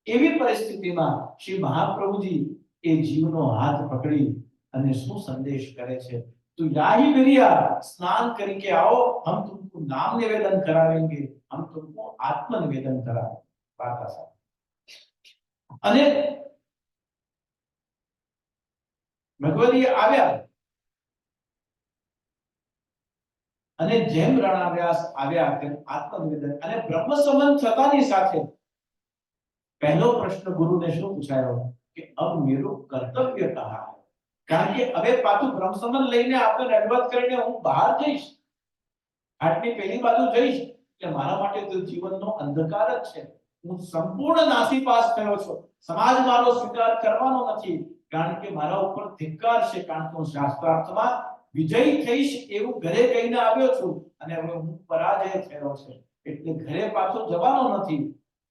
એવી પરિસ્થિતિમાં શ્રી મહાપ્રભુજી એ જીવનો હાથ પકડી અને શું સંદેશ કરે છે? तो याही बिरिया स्नान करके आओ, हम तुमको नाम निवेदन करावेंगे, हम तुमको आत्म निवेदन करावेंगे. वार्ता साहब અને ભગવદી આવ્યા અને જેમ રાણા વ્યાસ આવ્યા તેમ આત્મ નિવેદન અને બ્રહ્મ સંબંધ થતાની સાથે પહેલો પ્રશ્ન ગુરુને શું પૂછાયો કે અબ મેરો કર્તવ્ય કહા है? કારણ કે હવે પાછું બ્રહ્મ સંબંધ લઈને આપણે રજૂઆત કરીને હું બહાર જઈશ, આટલી પહેલી બાજુ જઈશ એટલે મારા માટે તો જીવનનો અંધકાર જ છે. હું સંપૂર્ણ નાસીપાસ થયો છું, સમાજ મારો સ્વીકાર કરવાનો નથી, કારણ કે મારા ઉપર ધિક્કાર છે, કારણ કે હું શાસ્ત્રાર્થમાં વિજયી થઈશ એવું ઘરે કહીને આવ્યો છું અને હવે હું પરાજય થયો છે, એટલે ઘરે પાછો જવાનો નથી,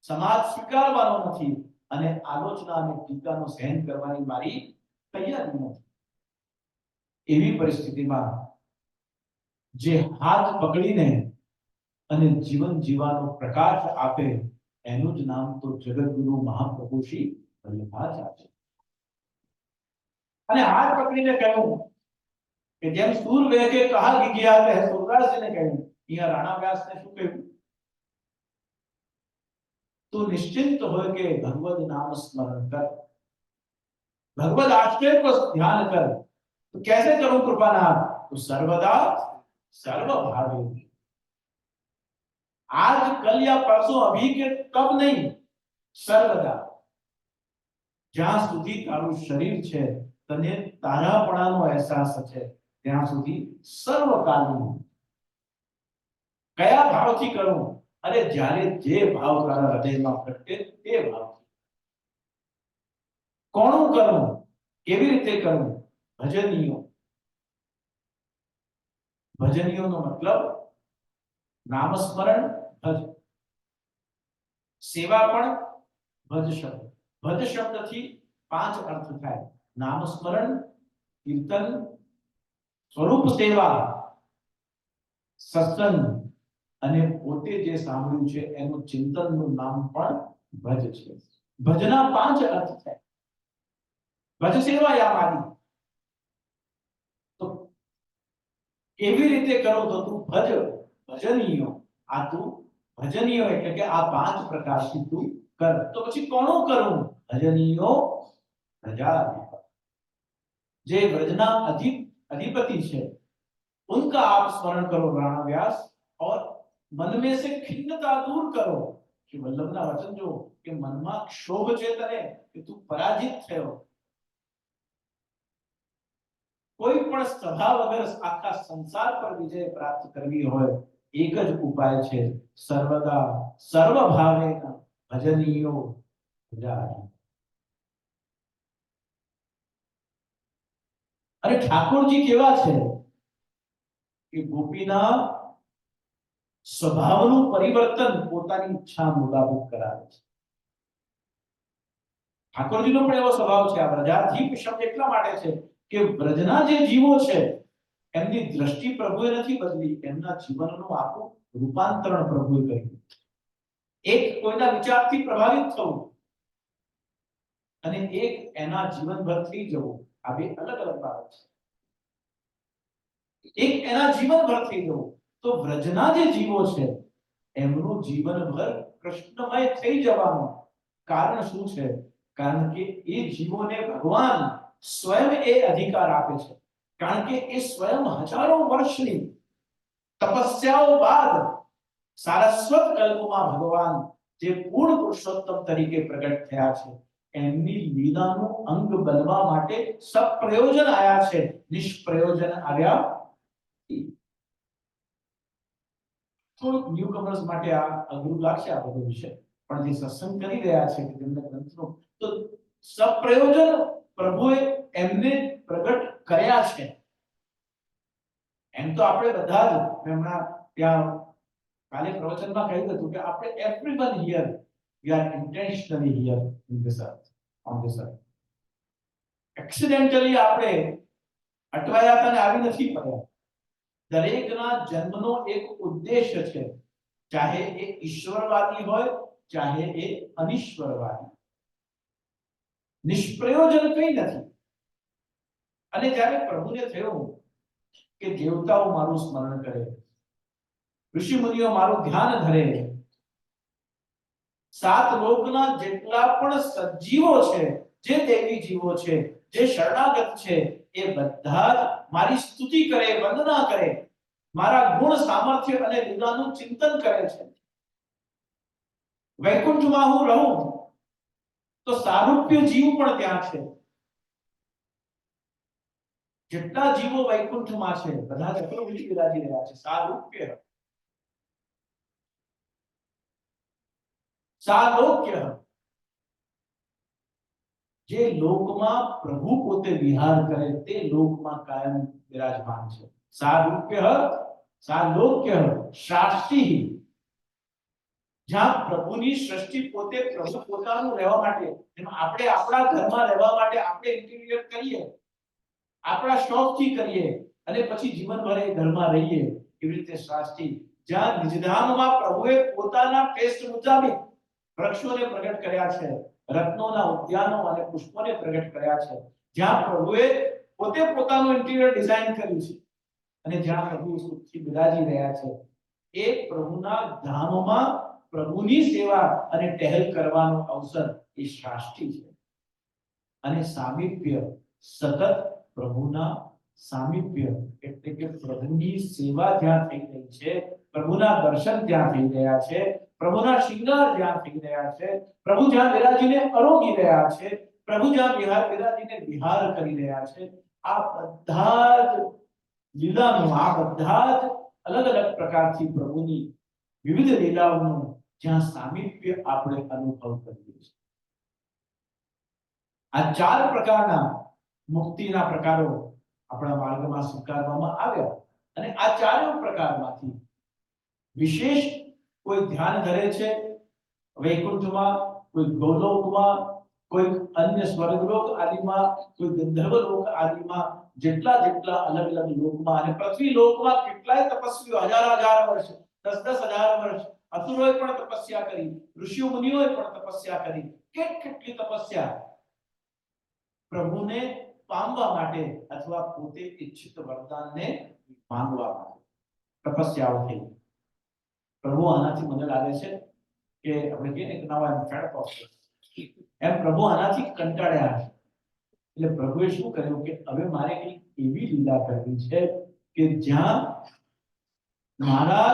સમાજ સ્વીકારવાનો નથી અને આલોચના અને ટીકાનો સહન કરવાની મારી તૈયારી નથી. એવી પરિસ્થિતિમાં જે હાથ પકડીને અને જીવન જીવવાનો પ્રકાશ આપે એનું જ નામ તો જગતગુરુ મહાપ્રભુ શ્રી વલ્લભાચાર્ય છે. અને હાથ પકડીને કહ્યું કે જેમ સૂર વેગે કહા ગિયા કહે સુરદાસજીને કહ્યું, અહીંયા રાણા વ્યાસને શું કહ્યું? તો નિશ્ચિંત હોય કે ભગવદ નામ સ્મરણ કર, भगवद आश्रय को ध्यान कर. तो कैसे करूं कृपानाथ? तो सर्वदा सर्वभावी, आज कल या परसों अभी के कब नहीं, सर्वदा. જ્યાં સુધી તારું શરીર છે તને તારાપણાનો અહેસાસ છે ત્યાં સુધી સર્વકાલીન. કયા ભાવથી કરું? અરે જ્યારે જે ભાવ તારા હૃદયમાં પ્રગટે તે ભાવ. કોનું કરું? કેવી રીતે કરું? ભજનીયો. ભજનીયોનો મતલબ નામસ્મરણ, ભજ. સેવા પણ ભજ શબ્દ. ભજ શબ્દથી 5 અર્થ થાય: નામ સ્મરણ, કીર્તન, સ્વરૂપ સેવા, સત્સંગ અને પોતે જે સાંભળ્યું છે એનું ચિંતનનું નામ પણ ભજ છે. ભજના 5 અર્થ થાય. ભજ સેવા યામાદી. તો કેવી રીતે કરો તો તું ભજ ભજનીયો. આ તું ભજનીયો એટલે કે આ 5 પ્રકારથી તું કર. તો પછી કોનું કરું? ભજનીયો પ્રજાધિપતિ. જે વ્રજના अधिपति છે उनका आप स्मरण करो राणा व्यास और मन में से खिन्नता दूर करो. कि वल्लभना वचन जो કે મનમાં ક્ષોભ છે તને કે તું પરાજિત થયો. કોઈ પણ સભા વગર આખા સંસાર પર વિજય પ્રાપ્ત કરવી હોય એક જ ઉપાય છે: સર્વદા સર્વ ભાવેન ભજનીયો પ્રજાધિપતિ. અને ઠાકોરજી કેવા છે કે ગોપીના સ્વભાવનું પરિવર્તન પોતાની ઈચ્છા મુતાબિક કરાવે છે. ઠાકોરજીનો પણ એવો સ્વભાવ છે. આ વ્રજાધીપ શબ્દ એટલા માટે છે કે વ્રજના જે જીવો છે એમની દ્રષ્ટિ પ્રભુએ નથી બદલી, એમના જીવનનું આખું રૂપાંતરણ પ્રભુએ કર્યું. એક કોઈના વિચારથી પ્રભાવિત થવું અને એક એના જીવનભર થઈ જવું, આ બે અલગ અલગ બાબત છે. એક એના જીવનભર થઈ જવું. તો વ્રજના જે જીવો છે એમનું જીવનભર કૃષ્ણમય થઈ જવાનું કારણ શું છે? કારણ કે એ જીવોને ભગવાન સ્વયં એ અધિકાર આપે છે. કારણ કે એ સ્વયં હજારો વર્ષની તપસ્યાઓ બાદ સારસ્વત કલ્પમાં ભગવાન જે પૂર્ણ પુરુષોત્તમ તરીકે પ્રગટ થયા છે એમની લીલાનું અંગ બનવા માટે સપ્રયોજન આયા છે, નિષ્પ્રયોજન આવ્યા. થોડુંક ન્યૂકમર્સ માટે આ અઘરું લાગશે આ બધો વિષય, પણ જે સત્સંગ કરી રહ્યા છે કે તેમના ગ્રંથનો તો સપ્રયોજન પ્રભુએ એમને પ્રગટ કર્યા છે. એમ તો આપણે બધા જ હમણાં ત્યાં કાલે પ્રવચનમાં કહ્યું હતું કે આપણે everyone here we are intentionally here in this earth, on this earth. Accidentally આપણે અટવાયા હતા ને આવી નથી પડ્યા. દરેકના જન્મનો એક ઉદ્દેશ્ય છે, ચાહે એ ઈશ્વરવાદી હોય ચાહે એ અનિશ્વરવાદી. નિષ્પ્રયોજન કંઈ નથી. અને જ્યારે પ્રભુને થયું કે દેવતાઓ મારું સ્મરણ કરે, ઋષિ મુનિઓ મારું ધ્યાન ધરે, 7 લોકના જેટલા પણ સજીવો છે, જે દેવી જીવો છે, જે શરણાગત છે, એ બધા જ મારી સ્તુતિ કરે, વંદના કરે, મારા ગુણ સામર્થ્ય અને લીલાનું ચિંતન કરે છે. વૈકુંઠમાં હું રહું તો સારૂપ્ય જીવ પણ ત્યાં છે. જેટલા જીવો વૈકુંઠમાં છે બધા ચક્રવર્તી બિરાજી રહ્યા છે. સારૂપ્ય સાલોક્ય. જે લોકમાં પ્રભુ પોતે વિહાર કરે તે લોકમાં કાયમ વિરાજમાન છે. સારૂપ્ય સાલોક્ય શાસ્ત્રી. જ્યાં પ્રભુની સૃષ્ટિ પોતે પ્રભુ પોતાનું રહેવા માટે, જેમ આપણે આપણા ઘરમાં રહેવા માટે આપણે ઇન્ટિરિયર કરીએ, આપણા શોખથી કરીએ અને પછી જીવનભર એ ઘરમાં રહીએ, એવી રીતે શાસ્ત્રી જ્યાં નિજધામમાં પ્રભુએ પોતાના ટેસ્ટ મુતાબિક વૃક્ષોને પ્રગટ કર્યા છે, રત્નોના ઉદ્યાનો અને પુષ્પોને પ્રગટ કર્યા છે, જ્યાં પ્રભુએ પોતે પોતાનું ઇન્ટિરિયર ડિઝાઇન કર્યું છે અને જ્યાં પ્રભુ સુખથી બિરાજી રહ્યા છે, એ પ્રભુના ધામમાં પ્રભુની સેવા અને ટહેલ કરવાનો અવસર એ શાસ્ત્રી છે. અને સામીપ્ય, સતત પ્રભુના સામીપ્ય એટલે કે પ્રભુની સેવા જ્યાં થઈ રહી છે, પ્રભુના દર્શન જ્યાં થઈ રહ્યા છે, પ્રભુના શૃંગાર જ્યાં થઈ રહ્યા છે, પ્રભુ જ્યાં બિરાજીને અરોગી રહ્યા છે, પ્રભુ જ્યાં બિરાજીને વિહાર કરી રહ્યા છે, આ બધા જ લીલાનું, આ બધા જ અલગ અલગ પ્રકારથી પ્રભુની વિવિધ લીલાઓનું જ્યાં સામીપ્ય આપણે અનુભવ કરીએ છીએ. આ 4 પ્રકારના મુક્તિના પ્રકારો આપણા માર્ગમાં સ્વીકારવામાં આવ્યા અને આ 4 પ્રકારમાંથી વિશેષ કોઈ ધ્યાન ધરે છે વૈકુંઠમાં, કોઈ ગોલોકમાં, કોઈ અન્ય સ્વર્ગલોક આદિમાં, કોઈ ગંધર્વલોક આદિમાં, જેટલા જેટલા અલગ અલગ લોકમાં અને પૃથ્વી લોકમાં કેટલાય તપસ્વીઓ હજાર વર્ષ, 10,000 વર્ષ અસુરોએ પણ તપસ્યા કરી, ઋષિઓ મુનિઓએ પણ તપસ્યા કરી, કેટલી તપસ્યા પ્રભુને પામવા માટે અથવા પોતે ઈચ્છિત વરદાનને માંગવા માટે તપસ્યાઓ થઈ. પ્રભુ આનાથી મને લાગે છે કે આપણે કહીએ ને કે now I am fed up of this. એમ પ્રભુ આનાથી કંટાળ્યા છે. એટલે પ્રભુએ શું કર્યું કે હવે મારે કંઈક એવી લીલા કરવી છે કે જ્યાં મારા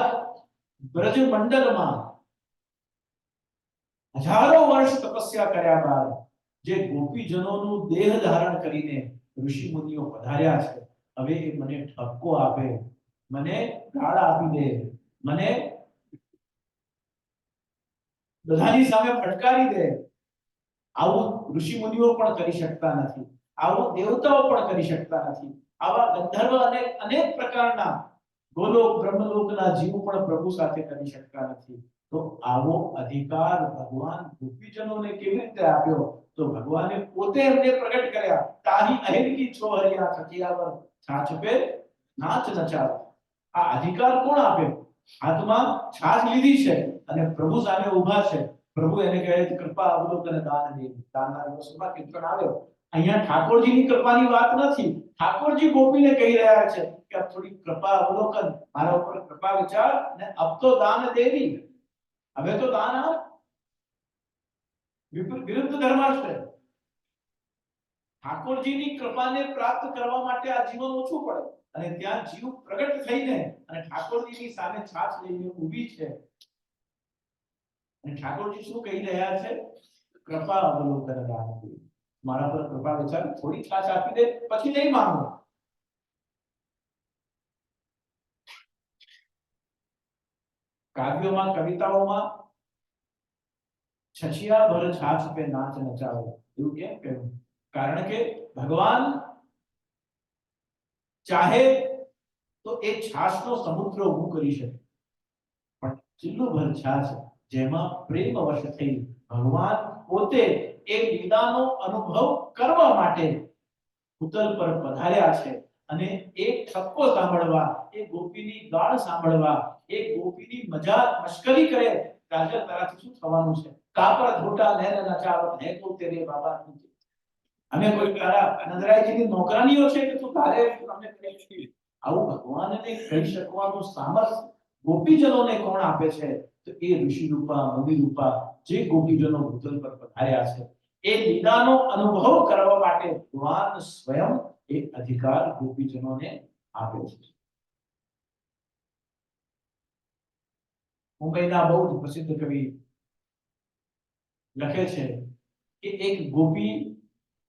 બ્રજ મંડળમાં હજારો વર્ષ તપસ્યા કર્યા બાદ જે ગોપીજનોનું દેહ ધારણ કરીને ઋષિ મુનિઓ પધાર્યા છે, હવે એ મને ઠપકો આપે, મને ગાળ આપી દે, મને બધાની સામે ફટકારી દે. આવું ઋષિ મુનિઓ પણ કરી શકતા નથી, આવું દેવતાઓ પણ કરી શકતા નથી, આવા ગંધર્વ અને અનેક પ્રકારના ગોલોક બ્રહ્મલોકના જીવ પણ પ્રભુ સાથે કરી શકતા નથી. તો આવો અધિકાર ભગવાન ગોપીજનોને કેવી રીતે આપ્યો? તો ભગવાને પોતે એમને પ્રગટ કર્યા. તાહી અહેર કી છોહરિયા થકિયાવર છાછ પે નાચ નચાવ. આ અધિકાર કોણ આપે? હાથમાં છાછ લીધી છે અને પ્રભુ સામે ઊભા છે. પ્રભુ એને કહે છે કૃપા અવલોકન દાન દે. દાનના દિવસોમાં કીર્તન આવ્યો. અહીંયા ઠાકોરજીની કૃપાની વાત નથી. ઠાકોરજી ગોપીને કહી રહ્યા છે કે અબ થોડી કૃપા અવલોકન, મારા ઉપર કૃપા વિચાર ને અબ તો દાન દેવી. હવે તો દાન આપ. વિરુદ્ધ ધર્માશ્રય. ઠાકોરજીની કૃપાને પ્રાપ્ત કરવા માટે આ જીવન ઓછું પડે અને ત્યાં જીવ પ્રગટ થઈને અને ઠાકોરજીની સામે છાછ લઈને ઊભી છે. અને ઠાકોરજી શું કહી રહ્યા છે? કૃપા અવલોકન દાન દે. મારા પર કૃપા વિચાર, થોડી છાછ આપી દે, પછી નહીં માંગો. કાવ્યોમાં, કવિતાઓમાં છછિયા ભર છાછ પે નાચ નચાવે એવું કેમ કહ્યું? કારણ કે ભગવાન ચાહે તો એ છાછનો સમુદ્ર ઊભું કરી શકે, પણ ચિલ્લું ભર છાછ જેમાં પ્રેમ વશ થઈ ભગવાન પોતે એ લીલાનો અનુભવ કરવા માટે ઉતલ પર પધાર્યા છે. અને એક ઠપકો સાંભળવા, એક ગોપીની ગાળ સાંભળવા, એક ગોપીની મજાક મશ્કરી કરે, કાજલ તારાથી શું થવાનું છે? કાપર ધોટા નૈન નચાવત હે તો તેરે બાબા તું. અમે કોઈ તારા નંદરાયજીની નોકરાનીઓ છે કે તું તારે અમને કહી? આવું ભગવાનને કહી શકવાનું સામર્થ્ય ગોપીજનોને કોણ આપે છે? તો એ ઋષિ રૂપા, મુનિ રૂપા જે ગોપીજનો ઉતલ પર પધાર્યા છે. એ લીલાનો અનુભવ કરવા માટે ભગવાન સ્વયં એ અધિકાર ગોપીજનોને આપે છે. મુંબઈના બહુ જ પ્રસિદ્ધ કવિ લખે છે કે એક ગોપી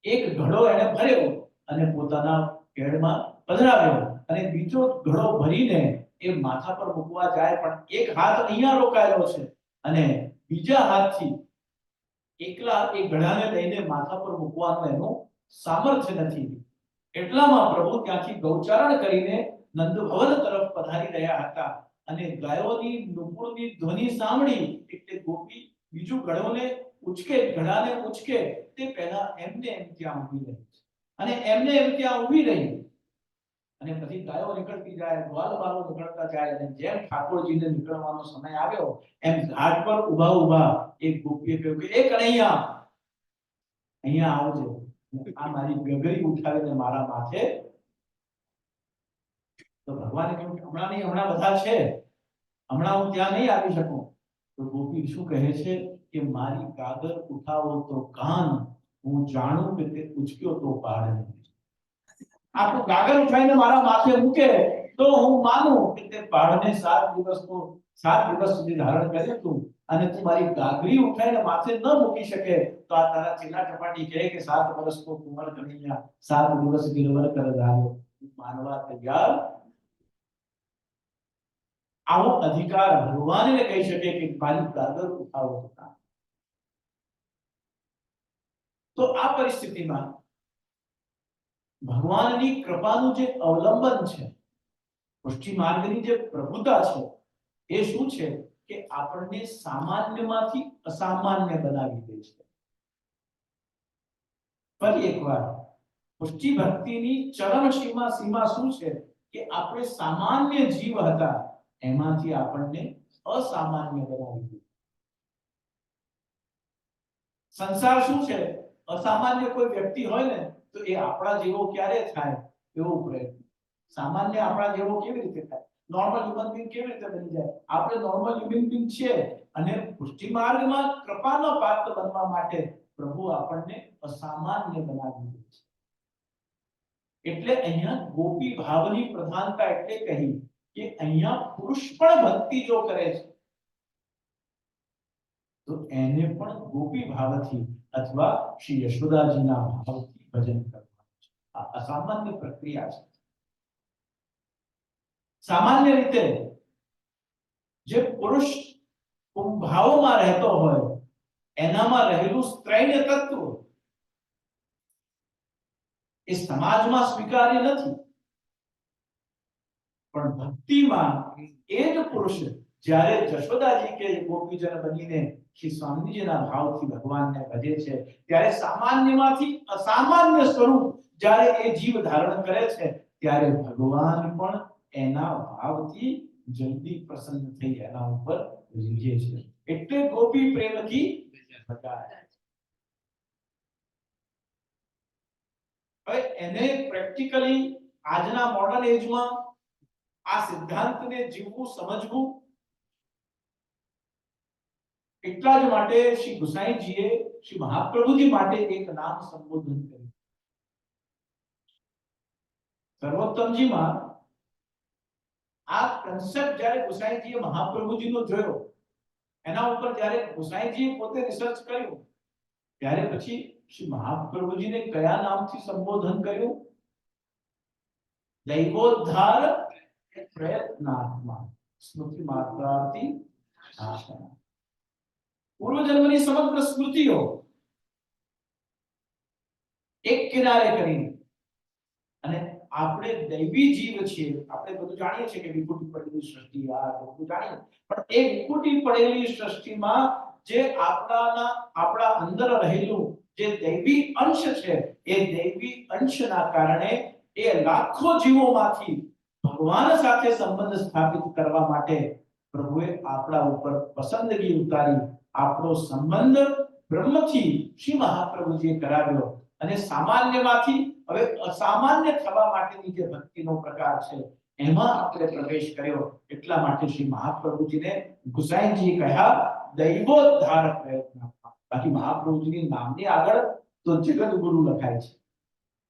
એક ઘડો એને ભર્યો અને પોતાના કેળમાં પધરાવ્યો અને બીજો ઘડો ભરીને એ માથા પર મૂકવા જાય, પણ એક હાથ અહીંયા રોકાયેલો છે અને બીજા હાથથી એકલા એ ઘડાને લઈને માથા પર મૂકવાનું એનું સામર્થ્ય નથી. એટલામાં પ્રભુ ત્યાંથી ગૌચારણ કરીને નંદભવન તરફ પધારી રહ્યા હતા અને ગાયોની નુપુરની ધ્વનિ સાંભળી એટલે ગોપી બીજું ઘડોને ઉચકે, ઘડાને ઉચકે તે પહેલા એમને એમ ત્યાં ઊભી રહી અને એમને એમ ત્યાં ઊભી રહી અને પછી ગાયો નીકળતી જાય, ગ્વાલ બાલો નીકળતા જાય અને જેમ ઠાકોરજીને નીકળવાનો સમય આવ્યો એમ ઘાટ પર ઊભા ઊભા એક ગોપીએ કહ્યું કે એ કનૈયા અહીંયા આવજો. આ મારી ગગરી ઉઠાવીને મારા માથે. તો ભગવાને કહ્યું કે હમણાં નહીં, હમણાં બધા છે, હમણાં હું ત્યાં નહીં આવી શકું. તો ગોપી શું કહે છે કે મારી ગાગર ઉઠાવો તો કાન, હું જાણું કે તે ઉચક્યો તો પાડ નહીં. આપણું ગાગર ઉઠાવીને મારા માથે મૂકે તો હું માનું કે તે પાડને 7 દિવસ સુધી ધારણ કરે તું, અને તું મારી ગાગરી ઉઠાઈને માથે ન મૂકી શકે તો આ તારા ચેલા ચપાટી કહે કે 7 વર્ષ કો કુંવર કનૈયા 7 દિવસ ગિરવર કર ધાર્યો. માનવા તૈયાર. આવો અધિકાર ભગવાનને કહી શકે કે મારી ગાગર ઉઠાવો. તો આ પરિસ્થિતિમાં ભગવાનની કૃપાનું જે અવલંબન છે, પુષ્ટિ માર્ગની જે પ્રભુતા છે એ શું છે? કે આપણને સામાન્યમાંથી અસામાન્ય બનાવી દે છે. ફરી એકવાર પુષ્ટિ ભક્તિની ચરમ સીમા શું છે કે આપણે સામાન્ય જીવ હતા એમાંથી આપણને અસામાન્ય બનાવી દે. સંસાર શું છે? અસામાન્ય કોઈ વ્યક્તિ હોય ને તો એ આપણા જેવો ક્યારે થાય એવો પ્રયત્ન. સામાન્ય આપણા જેવો કેવી રીતે થાય? નોર્મલ હ્યુમન બીંગ કેવી રીતે બની જાય? આપણે નોર્મલ હ્યુમન બીંગ છે અને પુષ્ટિ માર્ગમાં કૃપાનો પાત્ર બનવા માટે પ્રભુ આપણને અસામાન્ય બનાવી દે છે. એટલે અહીંયા ગોપી ભાવની પ્રધાનતા એટલે કહી કે અહીંયા પુરુષ પણ ભક્તિ જો કરે છે તો એને પણ ગોપી ભાવથી અથવા શ્રી યશોદાજીના ભાવથી ભજન કરવાનું છે. આ અસામાન્ય પ્રક્રિયા છે. સામાન્ય રીતે જે પુરુષ ભાવોમાં રહેતો હોય એનામાં રહેલું સ્ત્રૈણ તત્વ એ સમાજમાં સ્વીકાર્ય નથી, પણ ભક્તિમાં એ જ પુરુષ જ્યારે જશોદાજી કે ગોપીજન બનીને શ્રી સ્વામીજીના ભાવથી ભગવાનને ભજે છે ત્યારે સામાન્યમાંથી અસામાન્ય સ્વરૂપ જ્યારે એ જીવ ધારણ કરે છે ત્યારે ભગવાન પણ એના ભાવથી જલ્દી પ્રસન્ન થઈ એના ઉપર રીઝે છે. એટલે ગોપી પ્રેમથી ભગાય. હવે એને પ્રેક્ટિકલી આજના મોડર્ન એજમાં આ સિદ્ધાંતને જીવવું સમજવું એટલા જ માટે શ્રી ગુસાઈજીએ શ્રી મહાપ્રભુજી માટે એક નામ સંબોધન કર્યું. સર્વોત્તમજીમાં આ કન્સેપ્ટ જ્યારે ગુસાઈજીએ મહાપ્રભુજીનો જોયો એના ઉપર જ્યારે ગુસાઈજીએ પોતે રિસર્ચ કર્યું ત્યારે પછી શ્રી મહાપ્રભુજીને કયા નામથી સંબોધન કર્યું? દૈવોદ્ધાર પ્રયત્નાત્મા સ્મૃતિ માત્રાર્થી શાસન. પૂર્વજન્મની સમગ્ર સ્મૃતિઓ એક કિનારે કરીને અને આપણે દૈવી જીવ છીએ. આપણે બધું જાણીએ છીએ કે વિકૃતિ પડેલી સૃષ્ટિ આ બધું જાણીએ, પણ એ વિકૃતિ પડેલી સૃષ્ટિમાં જે આપણા અંદર રહેલું જે દૈવી અંશ છે એ દૈવી અંશના કારણે એ લાખો જીવોમાંથી ભગવાન સાથે સંબંધ સ્થાપિત કરવા માટે પ્રભુએ આપણા ઉપર પસંદગી ઉતારી આપણો સંબંધ બ્રહ્મથી શ્રી મહાપ્રભુજીએ કરાવ્યો અને સામાન્યમાંથી હવે અસામાન્ય થવા માટેની જે ભક્તિનો પ્રકાર છે એમાં આપણે પ્રવેશ કર્યો. એટલા માટે શ્રી મહાપ્રભુજીને ગુસાઈજી કહ્યા દૈવોદ્ધાર પ્રયત્ન. બાકી મહાપ્રભુજીની નામની આગળ તો જગત ગુરુ લખાય છે.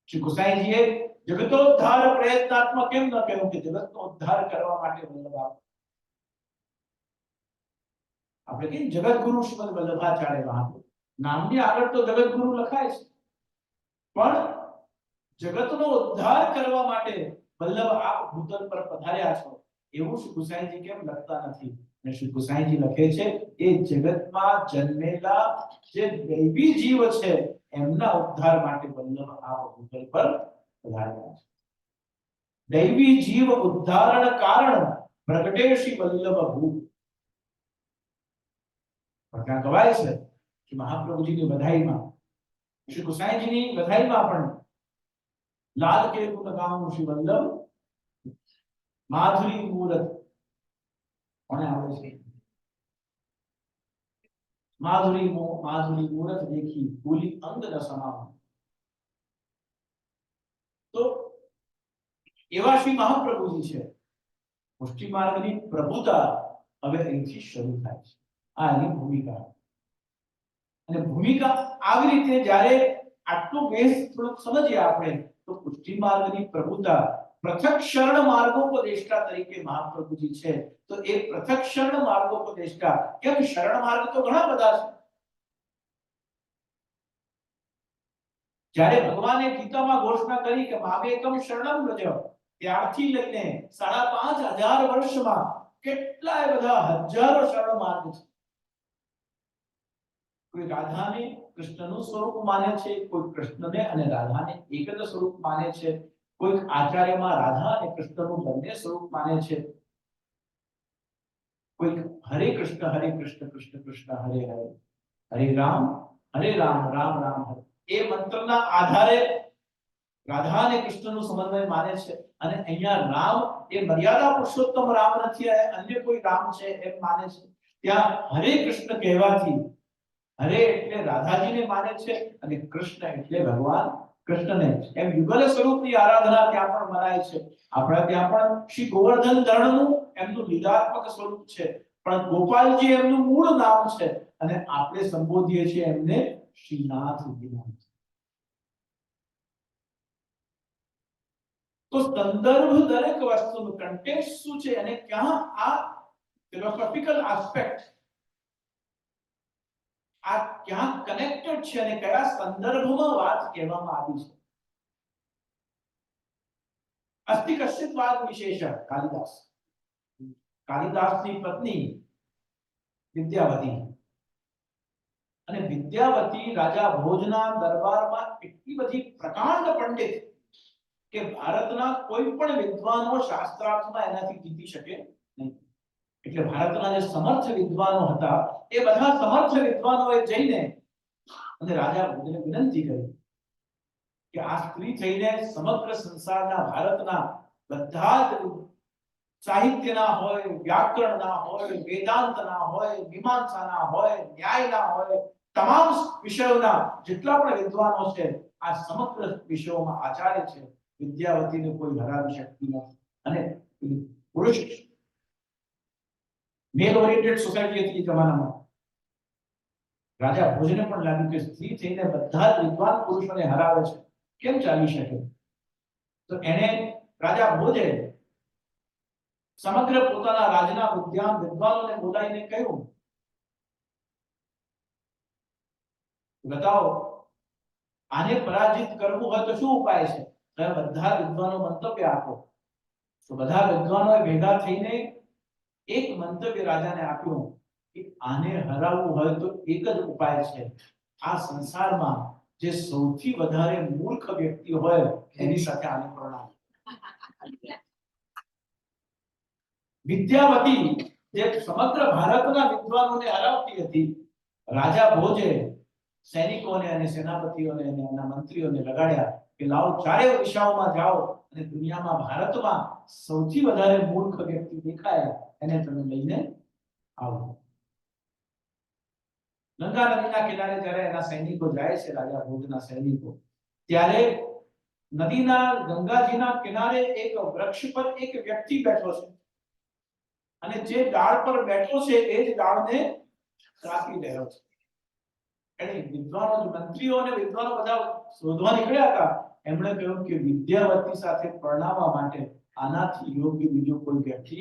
શ્રી ગુસાઈજીએ જગતોદ્ધાર પ્રયત્નાત્મક કેમ ન કહ્યું કે જગતનો ઉદ્ધાર કરવા માટે વલ્લભ આપણે કે જગત ગુરુ શ્રીમદ વલ્લભાચાર્ય મહાપ્રભુ નામની આગળ તો જગત ગુરુ લખાય છે, પણ જગતનો ઉદ્ધાર કરવા માટે વલ્લભ આપ ભૂતલ પર પધાર્યા છો એવું શ્રી ગુસાઈજી કેમ લખતા નથી? અને શ્રી ગુસાઈજી લખે છે એ જગતમાં જન્મેલા જે દૈવી જીવ છે એમના ઉદ્ધાર માટે વલ્લભ આપ ભૂતલ પર પધાર્યા છે. દૈવી જીવ ઉદ્ધારણ કારણ પ્રગટે શ્રી વલ્લભ ભૂ. ત્યાં કવાય છે કે મહાપ્રભુજીની વધાઈમાં શ્રી ગુસાઈજીની વધાઈમાં પણ લાલ કે ગુણ ગાઉં શ્રી વલ્લભ માધુરી મૂરત કોને આવે છે? માધુરી મૂરત દેખી ભૂલી અંગ ન સમાવ. તો એવા શ્રી મહાપ્રભુજી છે. પુષ્ટિ માર્ગની પ્રભુતા હવે અહીંથી શરૂ થાય છે. આ એની ભૂમિકા. અને ભૂમિકા આવી રીતે જ્યારે આટલું બેઝ થોડુંક સમજીએ આપણે તો પુષ્ટિ માર્ગની પ્રભુતા પૃથક શરણ માર્ગોપદેષ્ટા તરીકે મહાપ્રભુજી છે. તો એ પૃથક શરણ માર્ગોપદેષ્ટા કેમ? શરણ માર્ગ તો ઘણા બધા છે. જ્યારે ભગવાને ગીતામાં ઘોષણા કરી કે મામેકમ શરણમ વ્રજ, ત્યારથી લઈને 5500 વર્ષમાં કેટલાય બધા હજારો શરણ માર્ગ છે. કોઈ રાધાને કૃષ્ણનું સ્વરૂપ માને છે, કોઈ કૃષ્ણને અને રાધાને એક જ સ્વરૂપ માને છે, કોઈ આચાર્યમાં રાધા અને કૃષ્ણનું બંને સ્વરૂપ માને છે, કોઈ હરે કૃષ્ણ કૃષ્ણ કૃષ્ણ હરે હરે, હરે રામ રામ રામ હરે, એ મંત્રના આધારે રાધા અને કૃષ્ણનું સમન્વય માને છે. અને અહીંયા રામ એ મર્યાદા પુરુષોત્તમ રામ નથી, અન્ય કોઈ રામ છે એમ માને છે. ત્યાં હરે કૃષ્ણ કહેવાથી હરે એટલે રાધાજીને માને છે અને કૃષ્ણ એટલે ભગવાન કૃષ્ણને. એમ યુગલ સ્વરૂપની આરાધના ત્યાં પણ મનાય છે. આપણા ત્યાં પણ શ્રી ગોવર્ધન ધરણનું એમનું લીલાત્મક સ્વરૂપ છે, પણ ગોપાલજી એમનું મૂળ નામ છે અને આપણે સંબોધીએ છીએ એમને શ્રીનાથજી નામ. તો સંદર્ભ દરેક વસ્તુનું કન્ટેક્સ્ટ શું છે અને ક્યાં આ ફિલોસોફિકલ આસ્પેક્ટ આ ક્યાં કનેક્ટેડ છે અને કયા સંદર્ભમાં વાત કહેવામાં આવી છે. અસ્તિ કશ્ચિત વાદ વિશેષ કાલિદાસ, કાલિદાસની પત્ની વિદ્યાવતી, અને વિદ્યાવતી રાજા ભોજના દરબારમાં એટલી બધી પ્રકાંડ પંડિત કે ભારતના કોઈ પણ વિદ્વાનો શાસ્ત્રાર્થમાં એનાથી જીતી શકે નહીં. એટલે ભારતના જે સમર્થ વિદ્વાનો હતા એ બધા સમર્થ વિદ્વાનોએ જઈને અને રાજા ભોજને વિનંતી કરી કે આ સ્ત્રી થઈને સમગ્ર સંસારના ભારતના બધા જ સાહિત્યના હોય, વ્યાકરણના હોય, વેદાંતના હોય, મીમાંસાના હોય, ન્યાયના હોય, તમામ વિષયોના જેટલા પણ વિદ્વાનો છે આ સમગ્ર વિષયોમાં આચાર્ય છે. વિદ્યાવતીને કોઈ હરાવી શકતી નથી. અને પુરુષ મેલ ઓરિએન્ટેડ સોસાયટી હતી જમાનામાં. રાજા ભોજને પણ લાગ્યું કે સ્ત્રી થઈને બધા જ વિદ્વાન પુરુષોને હરાવે છે, કેમ ચાલી શકે? તો એને રાજા ભોજે સમગ્ર પોતાના રાજના વિદ્વાનોને બોલાવીને કહ્યું, બતાવો આને પરાજિત કરવું હોય તો શું ઉપાય છે? બધા વિદ્વાનો મંતવ્ય આપો. તો બધા વિદ્વાનોએ ભેગા થઈને એક મંતવ્ય રાજાને આપ્યું કે આને હરાવવું હોય તો એક જ ઉપાય છે, આ સંસારમાં જે સૌથી વધારે મૂર્ખ વ્યક્તિ હોય એની સાથે આને પરણાવો. વિદ્યાવતી જે સમગ્ર ભારતના વિદ્વાનોને હરાવતી હતી, રાજા ભોજે સૈનિકોને અને સેનાપતિઓને અને એના મંત્રીઓને લગાડ્યા કે લાવો ચારે દિશાઓમાં જાઓ અને દુનિયામાં ભારતમાં સૌથી વધારે મૂર્ખ વ્યક્તિ દેખાય એને તમે લઈને આવો. ગંગા નદીના કિનારે જ્યારે એના સૈનિકો જાય છે, રાજા ભોજના સૈનિકો, ત્યારે નદીના ગંગાજીના કિનારે એક વૃક્ષ પર એક વ્યક્તિ બેઠો છે અને જે ડાળ પર બેઠો છે એ જ ડાળને કાપી રહ્યો છે. એટલે વિદ્વાનો મંત્રીઓ અને વિદ્વાનો બધા શોધવા નીકળ્યા હતા. એમણે કહ્યું કે વિદ્યાવતી સાથે પરણાવવા માટે આનાથી યોગ્ય બીજો કોઈ વ્યક્તિ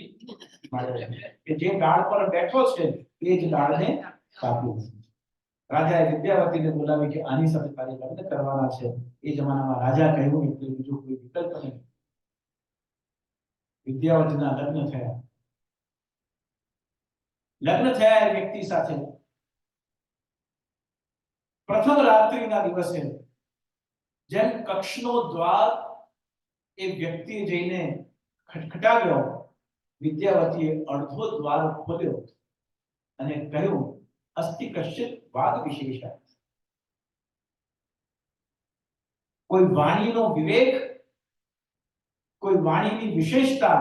મળે કે જે ડાળ પર બેઠો છે એ જ ડાળને કાપ્યું. રાજાએ વિદ્યાવતીને બોલાવી કે આની સાથે તારે લગ્ન કરવાના છે. એ જમાનામાં રાજા કહ્યું એટલે બીજો કોઈ વિકલ્પ નહીં. વિદ્યાવતીના લગ્ન થયા. લગ્ન થયા એ વ્યક્તિ સાથે પ્રથમ રાત્રિના દિવસે જેમ કક્ષનો દ્વાર એ વ્યક્તિએ જઈને ખટખટાવ્યો, વિદ્યાવતીએ અડધો દ્વાર ખોલ્યો અને કહ્યું, અસ્તિ કશ્ચિત વાદ વિશેષ. કોઈ વાણીનો વિવેક, કોઈ વાણીની વિશેષતા